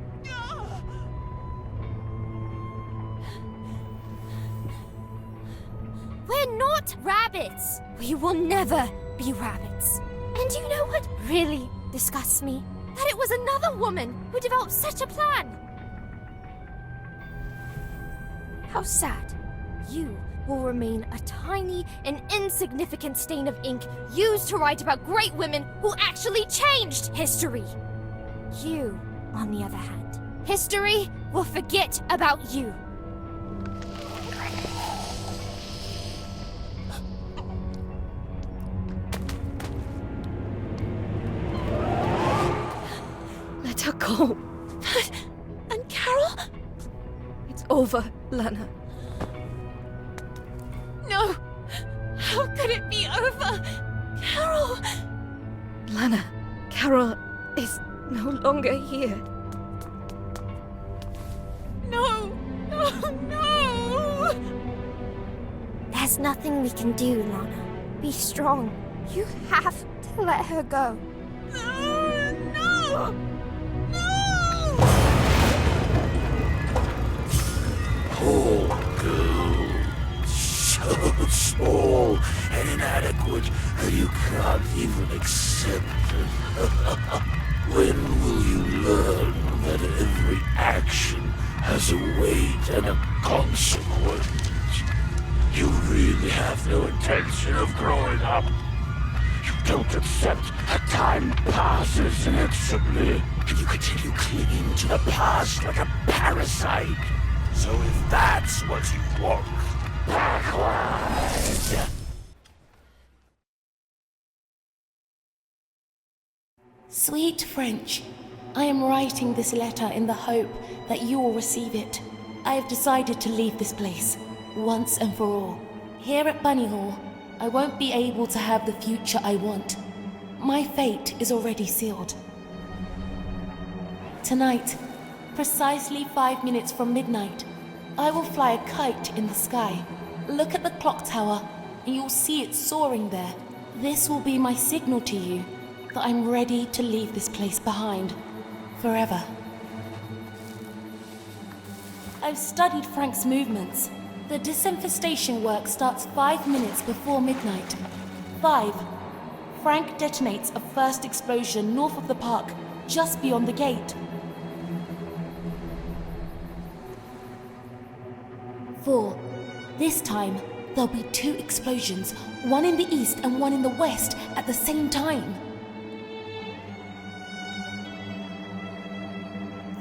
We're not rabbits! We will never be rabbits. And you know what really disgusts me? That it was another woman who developed such a plan. How sad. You will remain a tiny and insignificant stain of ink used to write about great women who actually changed history. You, on the other hand, history will forget about you. Let her go. And Carol? It's over, Lana. No! How could it be over? Carol! Lana, Carol is no longer here. No! No! No! There's nothing we can do, Lana. Be strong. You have to let her go. No! No! Poor girl. So small and inadequate that you can't even accept it. When will you learn that every action has a weight and a consequence? You really have no intention of growing up. You don't accept that time passes inexorably, and you continue clinging to the past like a parasite. So if that's what you want, backward! Sweet French, I am writing this letter in the hope that you will receive it. I have decided to leave this place, once and for all. Here at Banni Hall, I won't be able to have the future I want. My fate is already sealed. Tonight, precisely 5 minutes from midnight, I will fly a kite in the sky. Look at the clock tower, and you'll see it soaring there. This will be my signal to you that I'm ready to leave this place behind, forever. I've studied Frank's movements. The disinfestation work starts 5 minutes before midnight. 5. Frank detonates a first explosion north of the park, just beyond the gate. 4. This time, there'll be 2 explosions, one in the east and one in the west at the same time.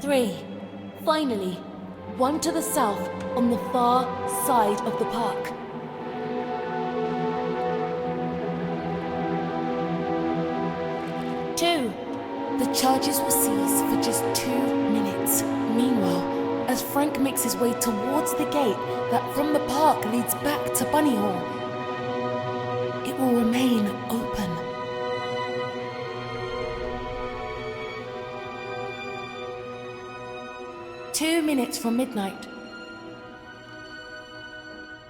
3. Finally, one to the south on the far side of the park. 2. The charges will cease for just 2 minutes. Meanwhile, as Frank makes his way towards the gate that from the park leads back to Banni Hall, it will remain open. Two minutes from midnight.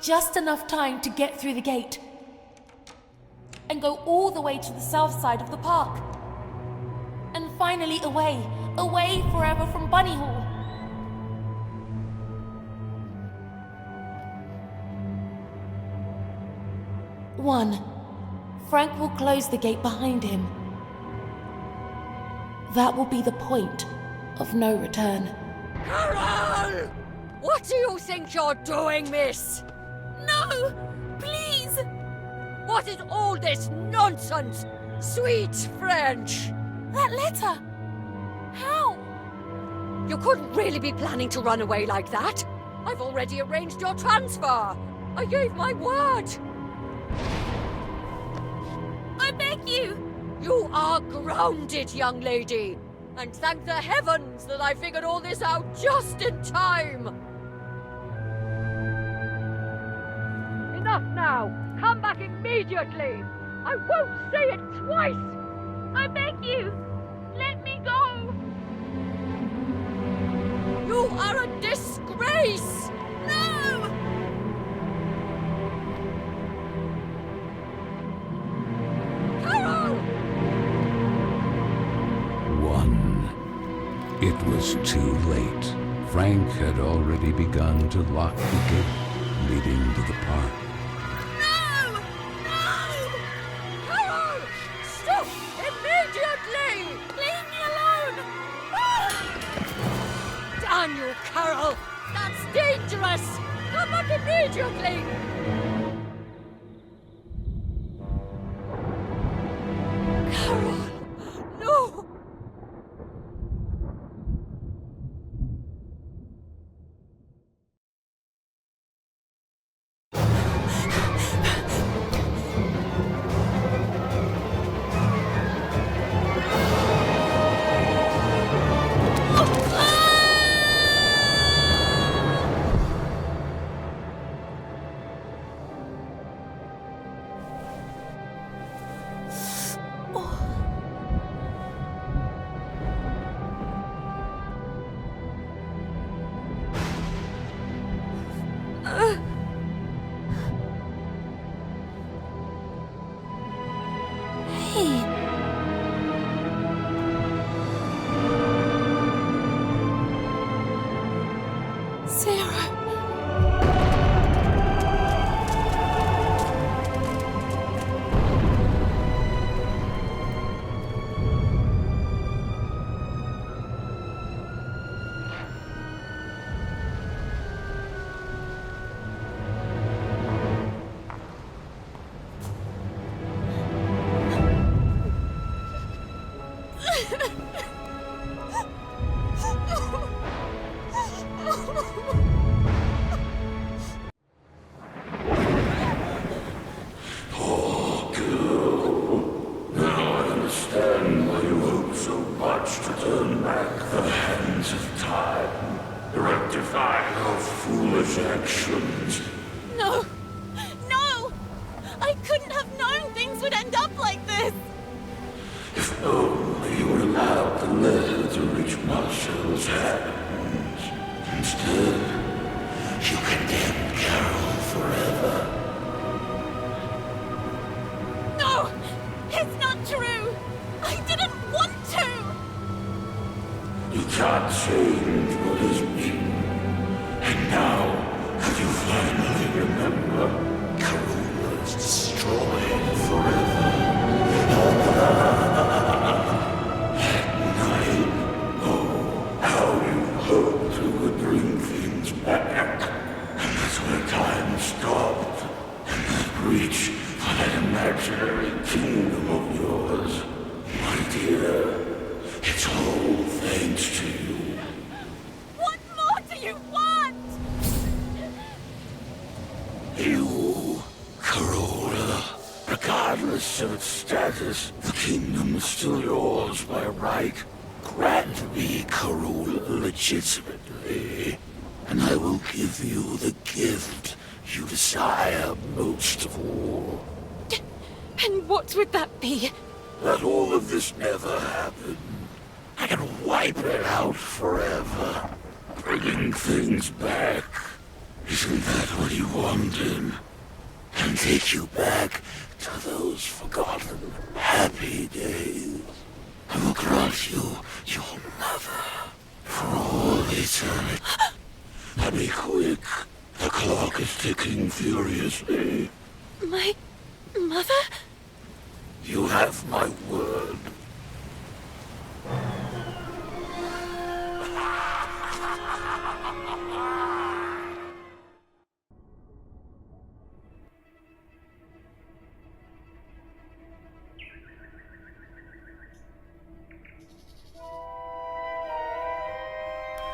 Just enough time to get through the gate and go all the way to the south side of the park. And finally away forever from Banni Hall. 1. Frank will close the gate behind him. That will be the point of no return. Carol! What do you think you're doing, miss? No! Please! What is all this nonsense? Sweet French! That letter! How? You couldn't really be planning to run away like that. I've already arranged your transfer. I gave my word. I beg you! You are grounded, young lady. And thank the heavens that I figured all this out just in time. Enough now. Come back immediately. I won't say it twice. I beg you! Let me go! You are a disgrace! No! Carole! 1. It was too late. Frank had already begun to lock the gate leading to the park. No! No! Carole! Stop immediately! Leave me alone! Damn you, Carole! That's dangerous! Come back immediately! Carole! No! Actions. No! No! I couldn't have known things would end up like this! If only you were allowed the letter to reach Marshall's hands. Instead, you condemned Carole forever. No! It's not true! I didn't want to! You can't change what has been. And now, could you finally remember? Carole was destroyed forever. That night, oh, how you hoped you would bring things back. And that's where time stopped. And that reach for that imaginary kingdom of yours. My dear, it's all thanks to you. What more do you want? You, Carola, regardless of its status, the kingdom is still yours by right. Grant me Carola legitimately, and I will give you the gift you desire most of all. And what would that be? That all of this never happened. I can wipe it out forever. Bringing things back. Isn't that what you wanted? And take you back to those forgotten, happy days. I will grant you your mother for all eternity. Now be quick. The clock is ticking furiously. My mother? You have my word.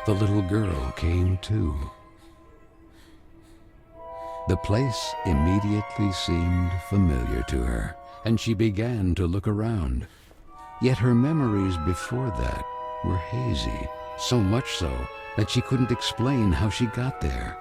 the little girl came too. The place immediately seemed familiar to her, and she began to look around. Yet her memories before that were hazy, so much so that she couldn't explain how she got there.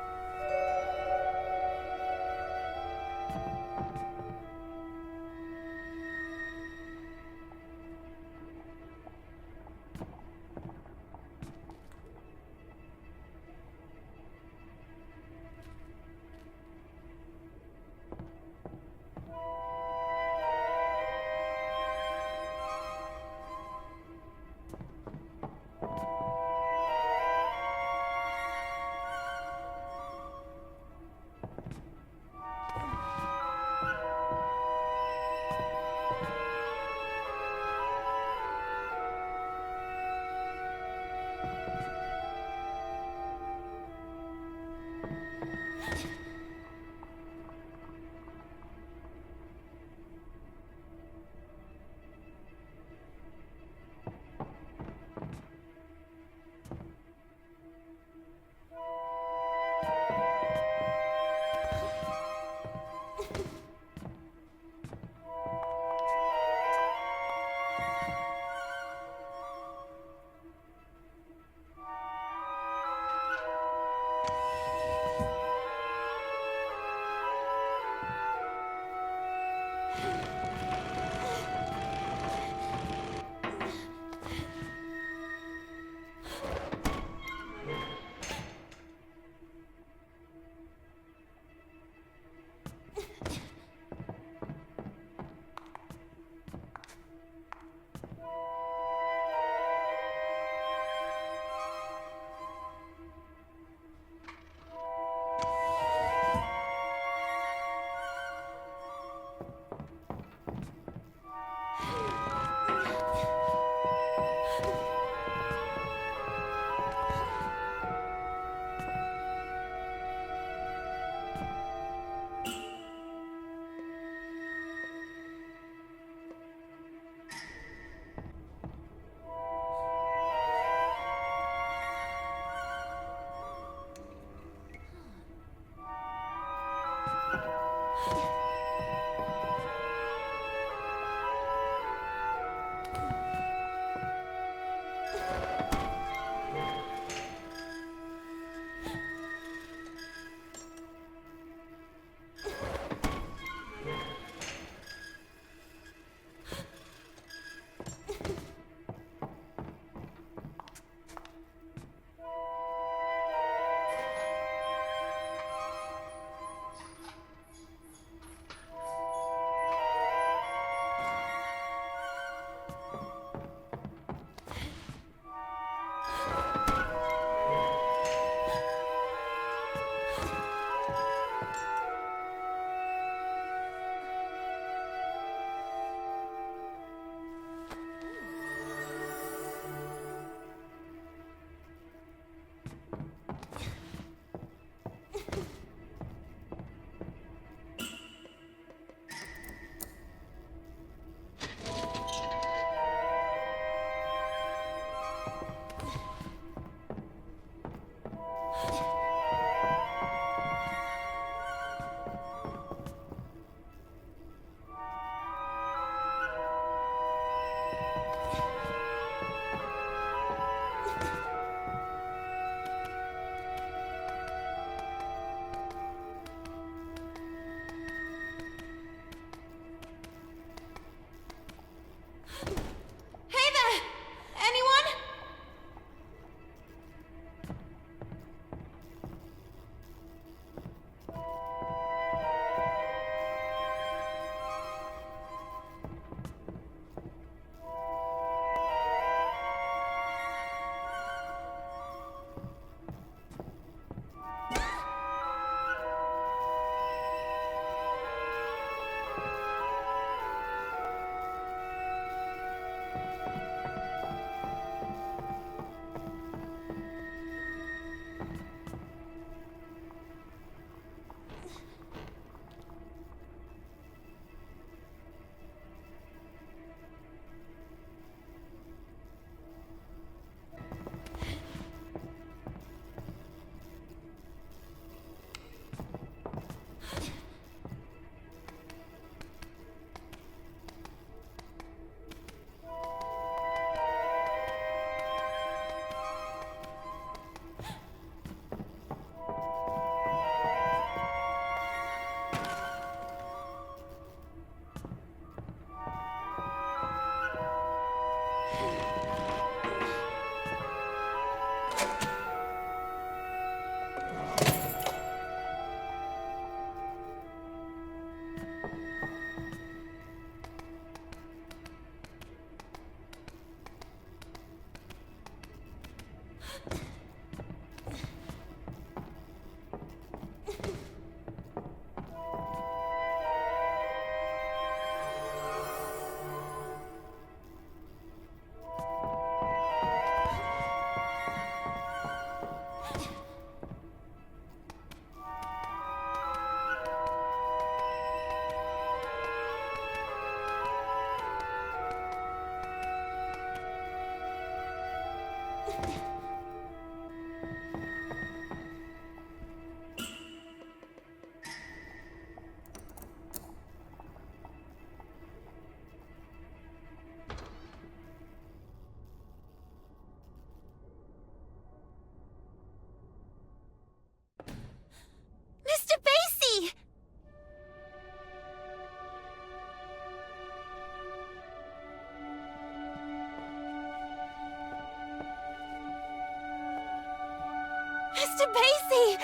Pacey!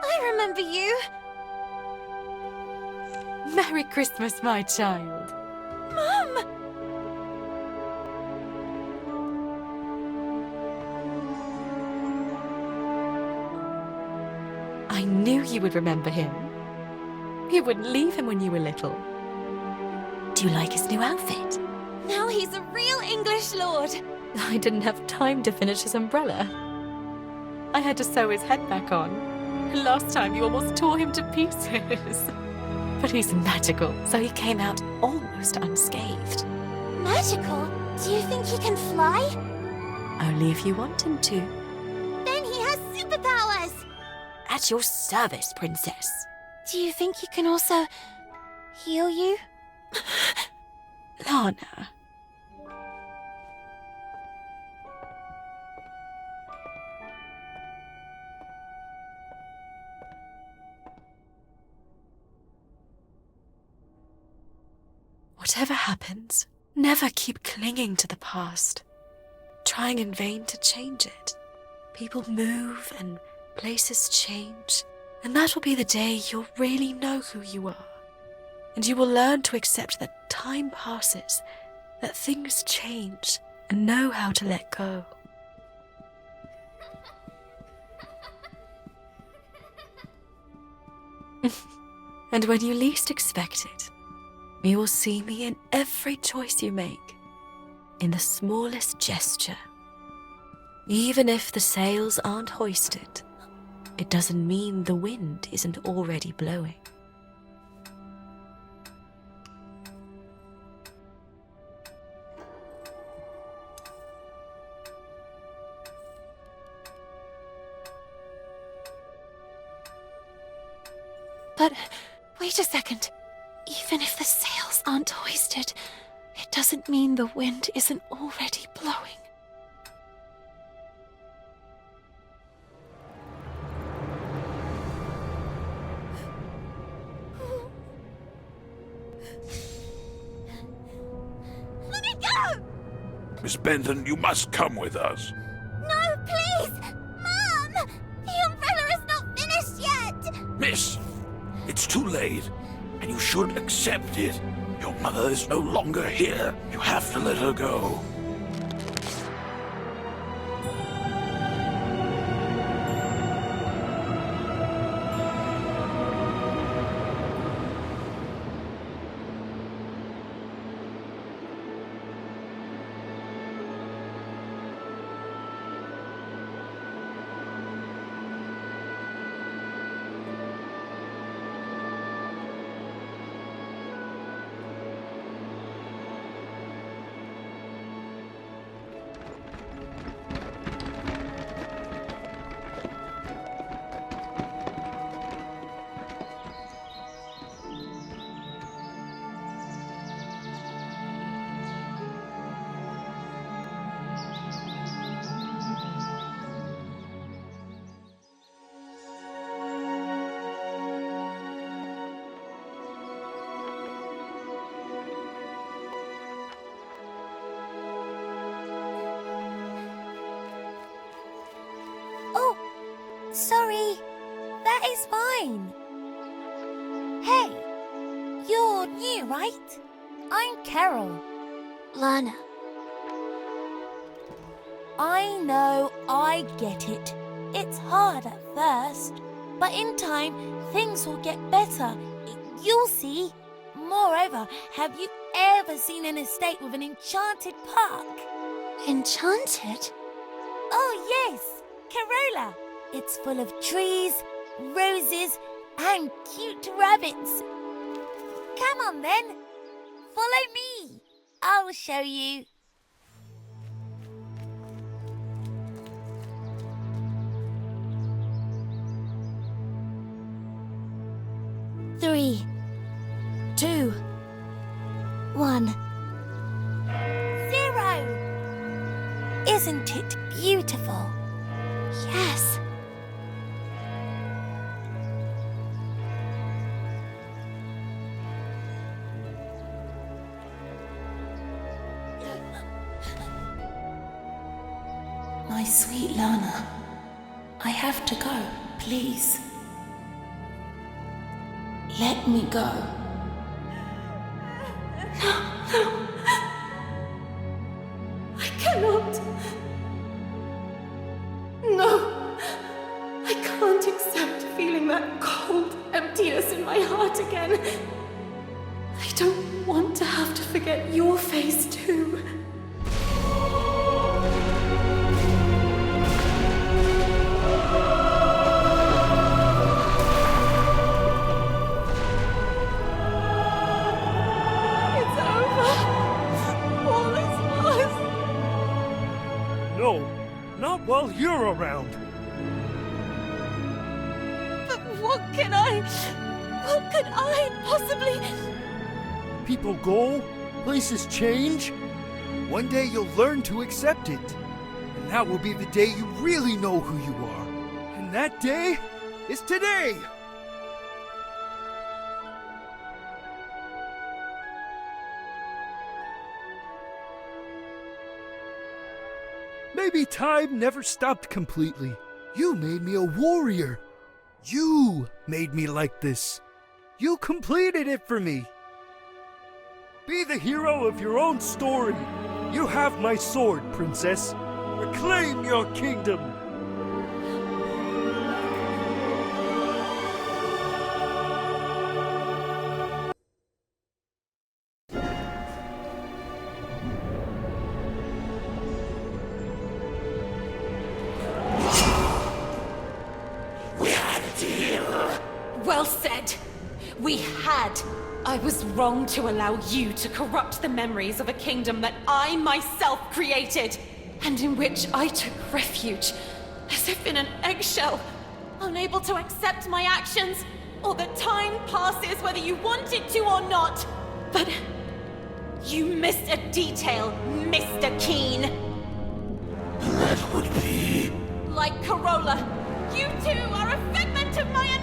I remember you. Merry Christmas, my child. Mum! I knew you would remember him. You wouldn't leave him when you were little. Do you like his new outfit? Now he's a real English lord. I didn't have time to finish his umbrella. I had to sew his head back on. Last time you almost tore him to pieces. But he's magical, so he came out almost unscathed. Magical? Do you think he can fly? Only if you want him to. Then he has superpowers! At your service, princess. Do you think he can also heal you? Lana. Whatever happens, never keep clinging to the past, trying in vain to change it. People move and places change, and that will be the day you'll really know who you are. And you will learn to accept that time passes, that things change, and know how to let go. And when you least expect it, you will see me in every choice you make, in the smallest gesture. Even if the sails aren't hoisted, it doesn't mean the wind isn't already blowing. But wait a second. Even if the sails aren't hoisted, it doesn't mean the wind isn't already blowing. Let me go! Miss Benton, you must come with us. No, please! Mom! The umbrella is not finished yet! Miss, it's too late. And you should accept it. Your mother is no longer here. You have to let her go. Sorry, that is fine. Hey, you're new, right? I'm Carol. Lana. I know, I get it. It's hard at first, but in time, things will get better. You'll see. Moreover, have you ever seen an estate with an enchanted park? Enchanted? Oh, yes, Carola. It's full of trees, roses, and cute rabbits. Come on then, follow me. I'll show you. Three, 2, 1, 0. Isn't it beautiful? Yes. My sweet Lana, I have to go, please. Let me go. No. I cannot. No. I can't accept feeling that cold emptiness in my heart again. I don't want to have to forget your face too. While you're around. But what could I possibly... People go, places change. One day you'll learn to accept it. And that will be the day you really know who you are. And that day is today! Maybe time never stopped completely. You made me a warrior. You made me like this. You completed it for me. Be the hero of your own story. You have my sword, princess. Reclaim your kingdom. Well said. We had. I was wrong to allow you to corrupt the memories of a kingdom that I myself created, and in which I took refuge, as if in an eggshell, unable to accept my actions, or the time passes whether you wanted to or not. But you missed a detail, Mr. Keen. That would be... Like Carola, you too are a figment of my imagination!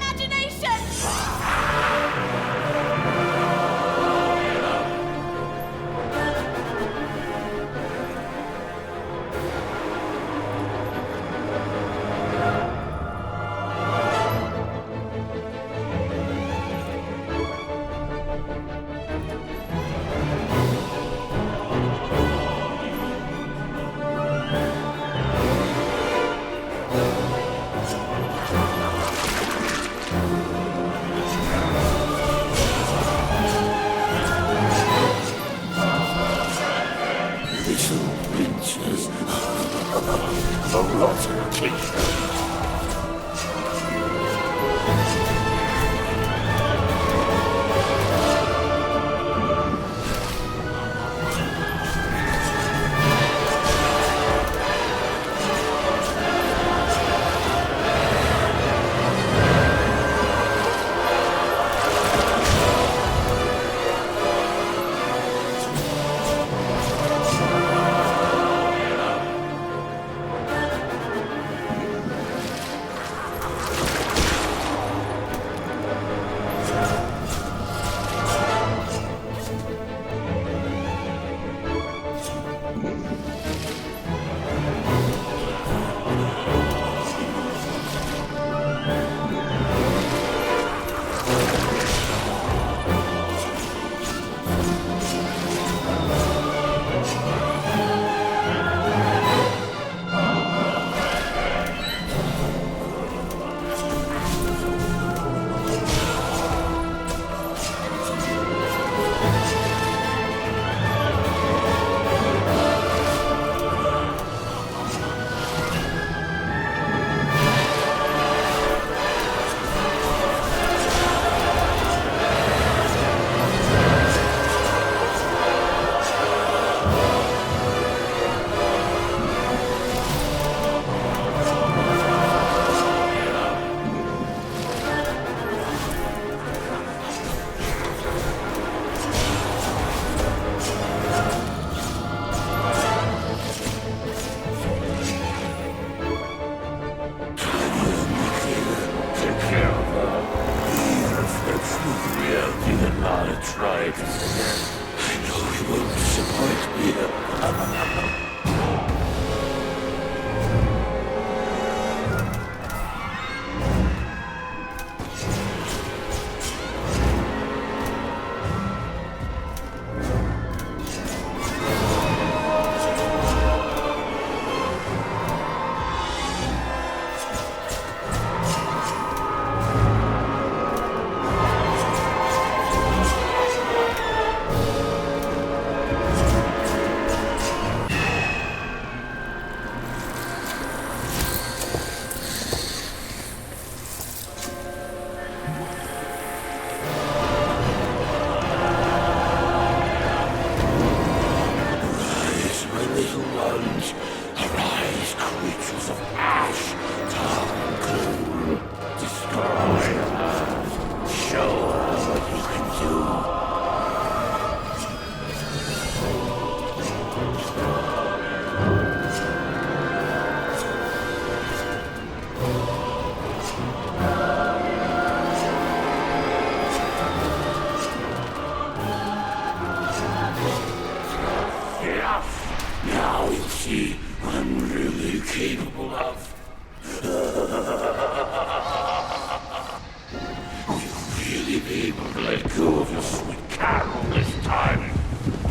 be able to let go of your sweet Carole this time.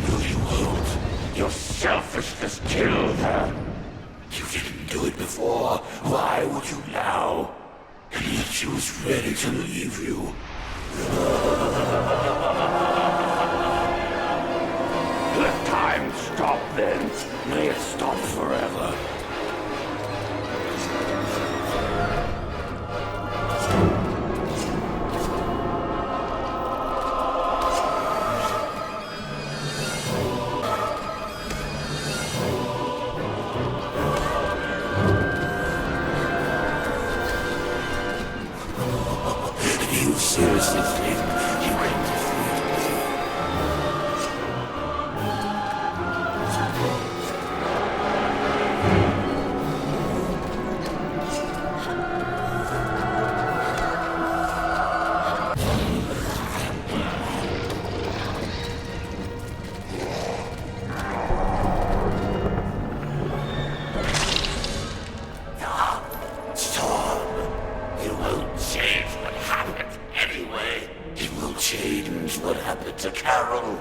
No, you won't. Your selfishness killed her. You didn't do it before. Why would you now? And yet she was ready to leave you. Let time stop then. May it stop forever. You seriously think you can defeat me? Storm, it won't change what happened anyway. It will change what happened to Carole.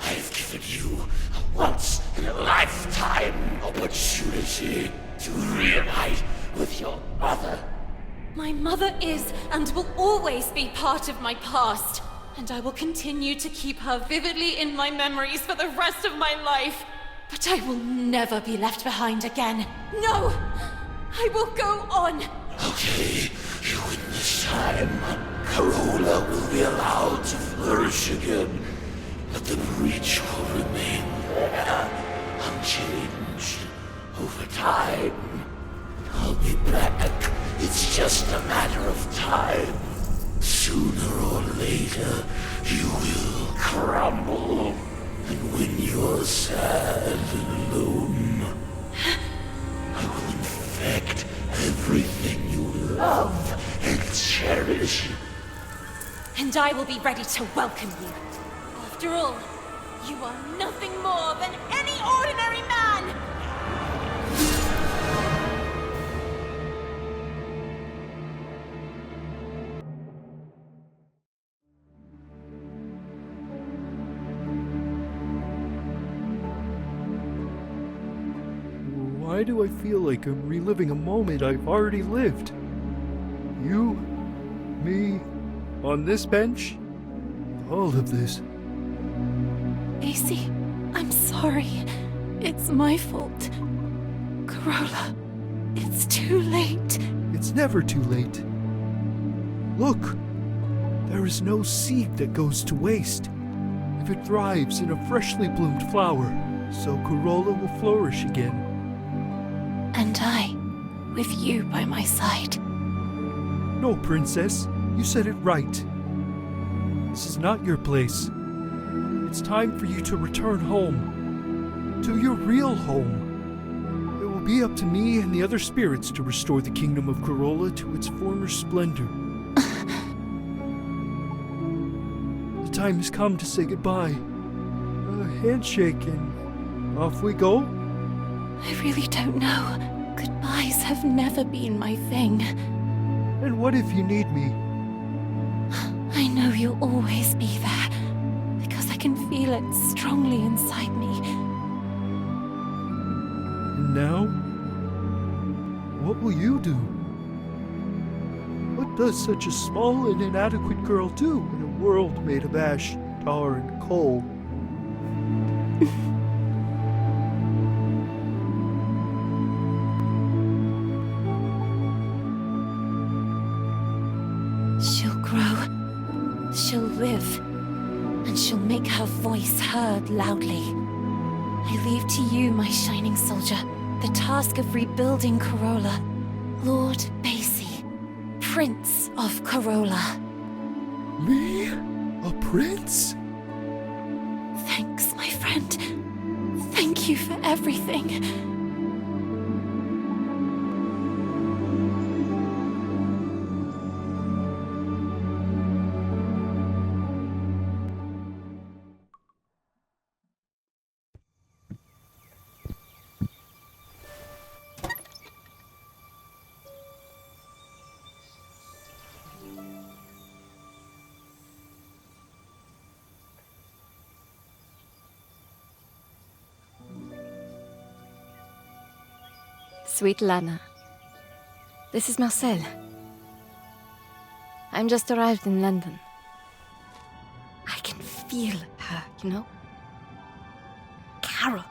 I've given you a once-in-a-lifetime opportunity to reunite with your mother. My mother is and will always be part of my past, and I will continue to keep her vividly in my memories for the rest of my life. But I will never be left behind again. No! I will go on! Okay, you win this time. Carola will be allowed to flourish again, but the breach will remain there, unchanged, over time. I'll be back. It's just a matter of time. Sooner or later, you will crumble. And when you're sad and alone, I will infect everything you love and cherish. And I will be ready to welcome you. After all, you are nothing more than any ordinary man! Why do I feel like I'm reliving a moment I've already lived? You, me, on this bench? All of this. AC, I'm sorry. It's my fault. Carola, it's too late. It's never too late. Look, there is no seed that goes to waste. If it thrives in a freshly bloomed flower, so Carola will flourish again. And I, with you by my side. No, Princess, you said it right. This is not your place. It's time for you to return home. To your real home. It will be up to me and the other spirits to restore the kingdom of Carola to its former splendor. The time has come to say goodbye. A handshake and off we go? I really don't know. Goodbyes have never been my thing. And what if you need me? I know you'll always be there, because I can feel it strongly inside me. And now? What will you do? What does such a small and inadequate girl do in a world made of ash, tar, and coal? She'll grow, she'll live, and she'll make her voice heard loudly. I leave to you, my shining soldier, the task of rebuilding Carola. Lord Basie, Prince of Carola. Me? A prince? Thanks, my friend. Thank you for everything. Sweet Lana. This is Marcel. I'm just arrived in London. I can feel her, you know? Carol.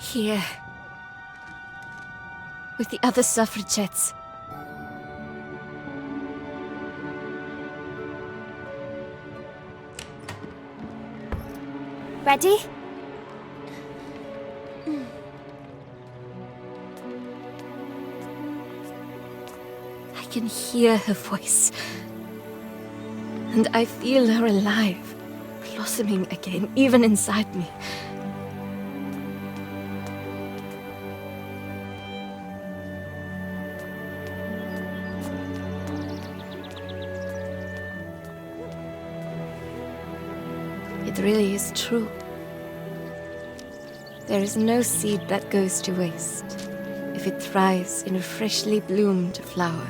Here. With the other suffragettes. Ready? I can hear her voice. And I feel her alive, blossoming again, even inside me. It really is true. There is no seed that goes to waste if it thrives in a freshly bloomed flower.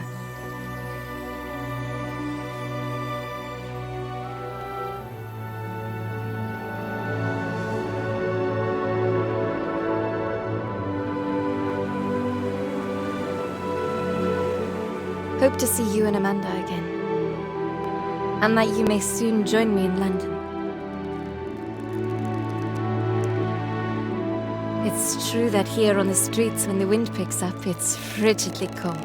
Hope to see you and Amanda again, and that you may soon join me in London. It's true that here on the streets, when the wind picks up, it's frigidly cold.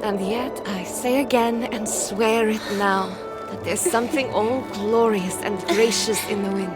And yet, I say again and swear it now, that there's something all glorious and gracious in the wind.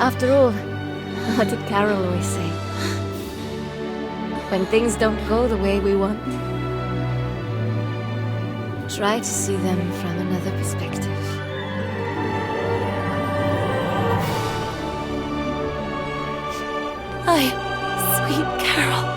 After all, what did Carol always say? When things don't go the way we want, try to see them from another perspective. Bye, Sweet Carole.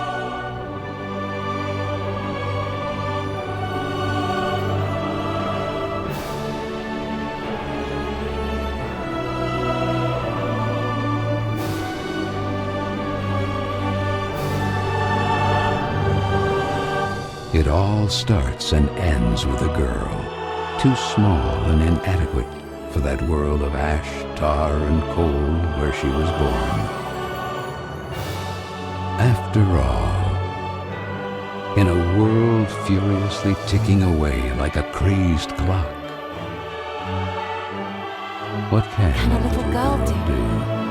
It all starts and ends with a girl, too small and inadequate for that world of ash, tar, and coal where she was born. After all, in a world furiously ticking away like a crazed clock, what can a little girl do?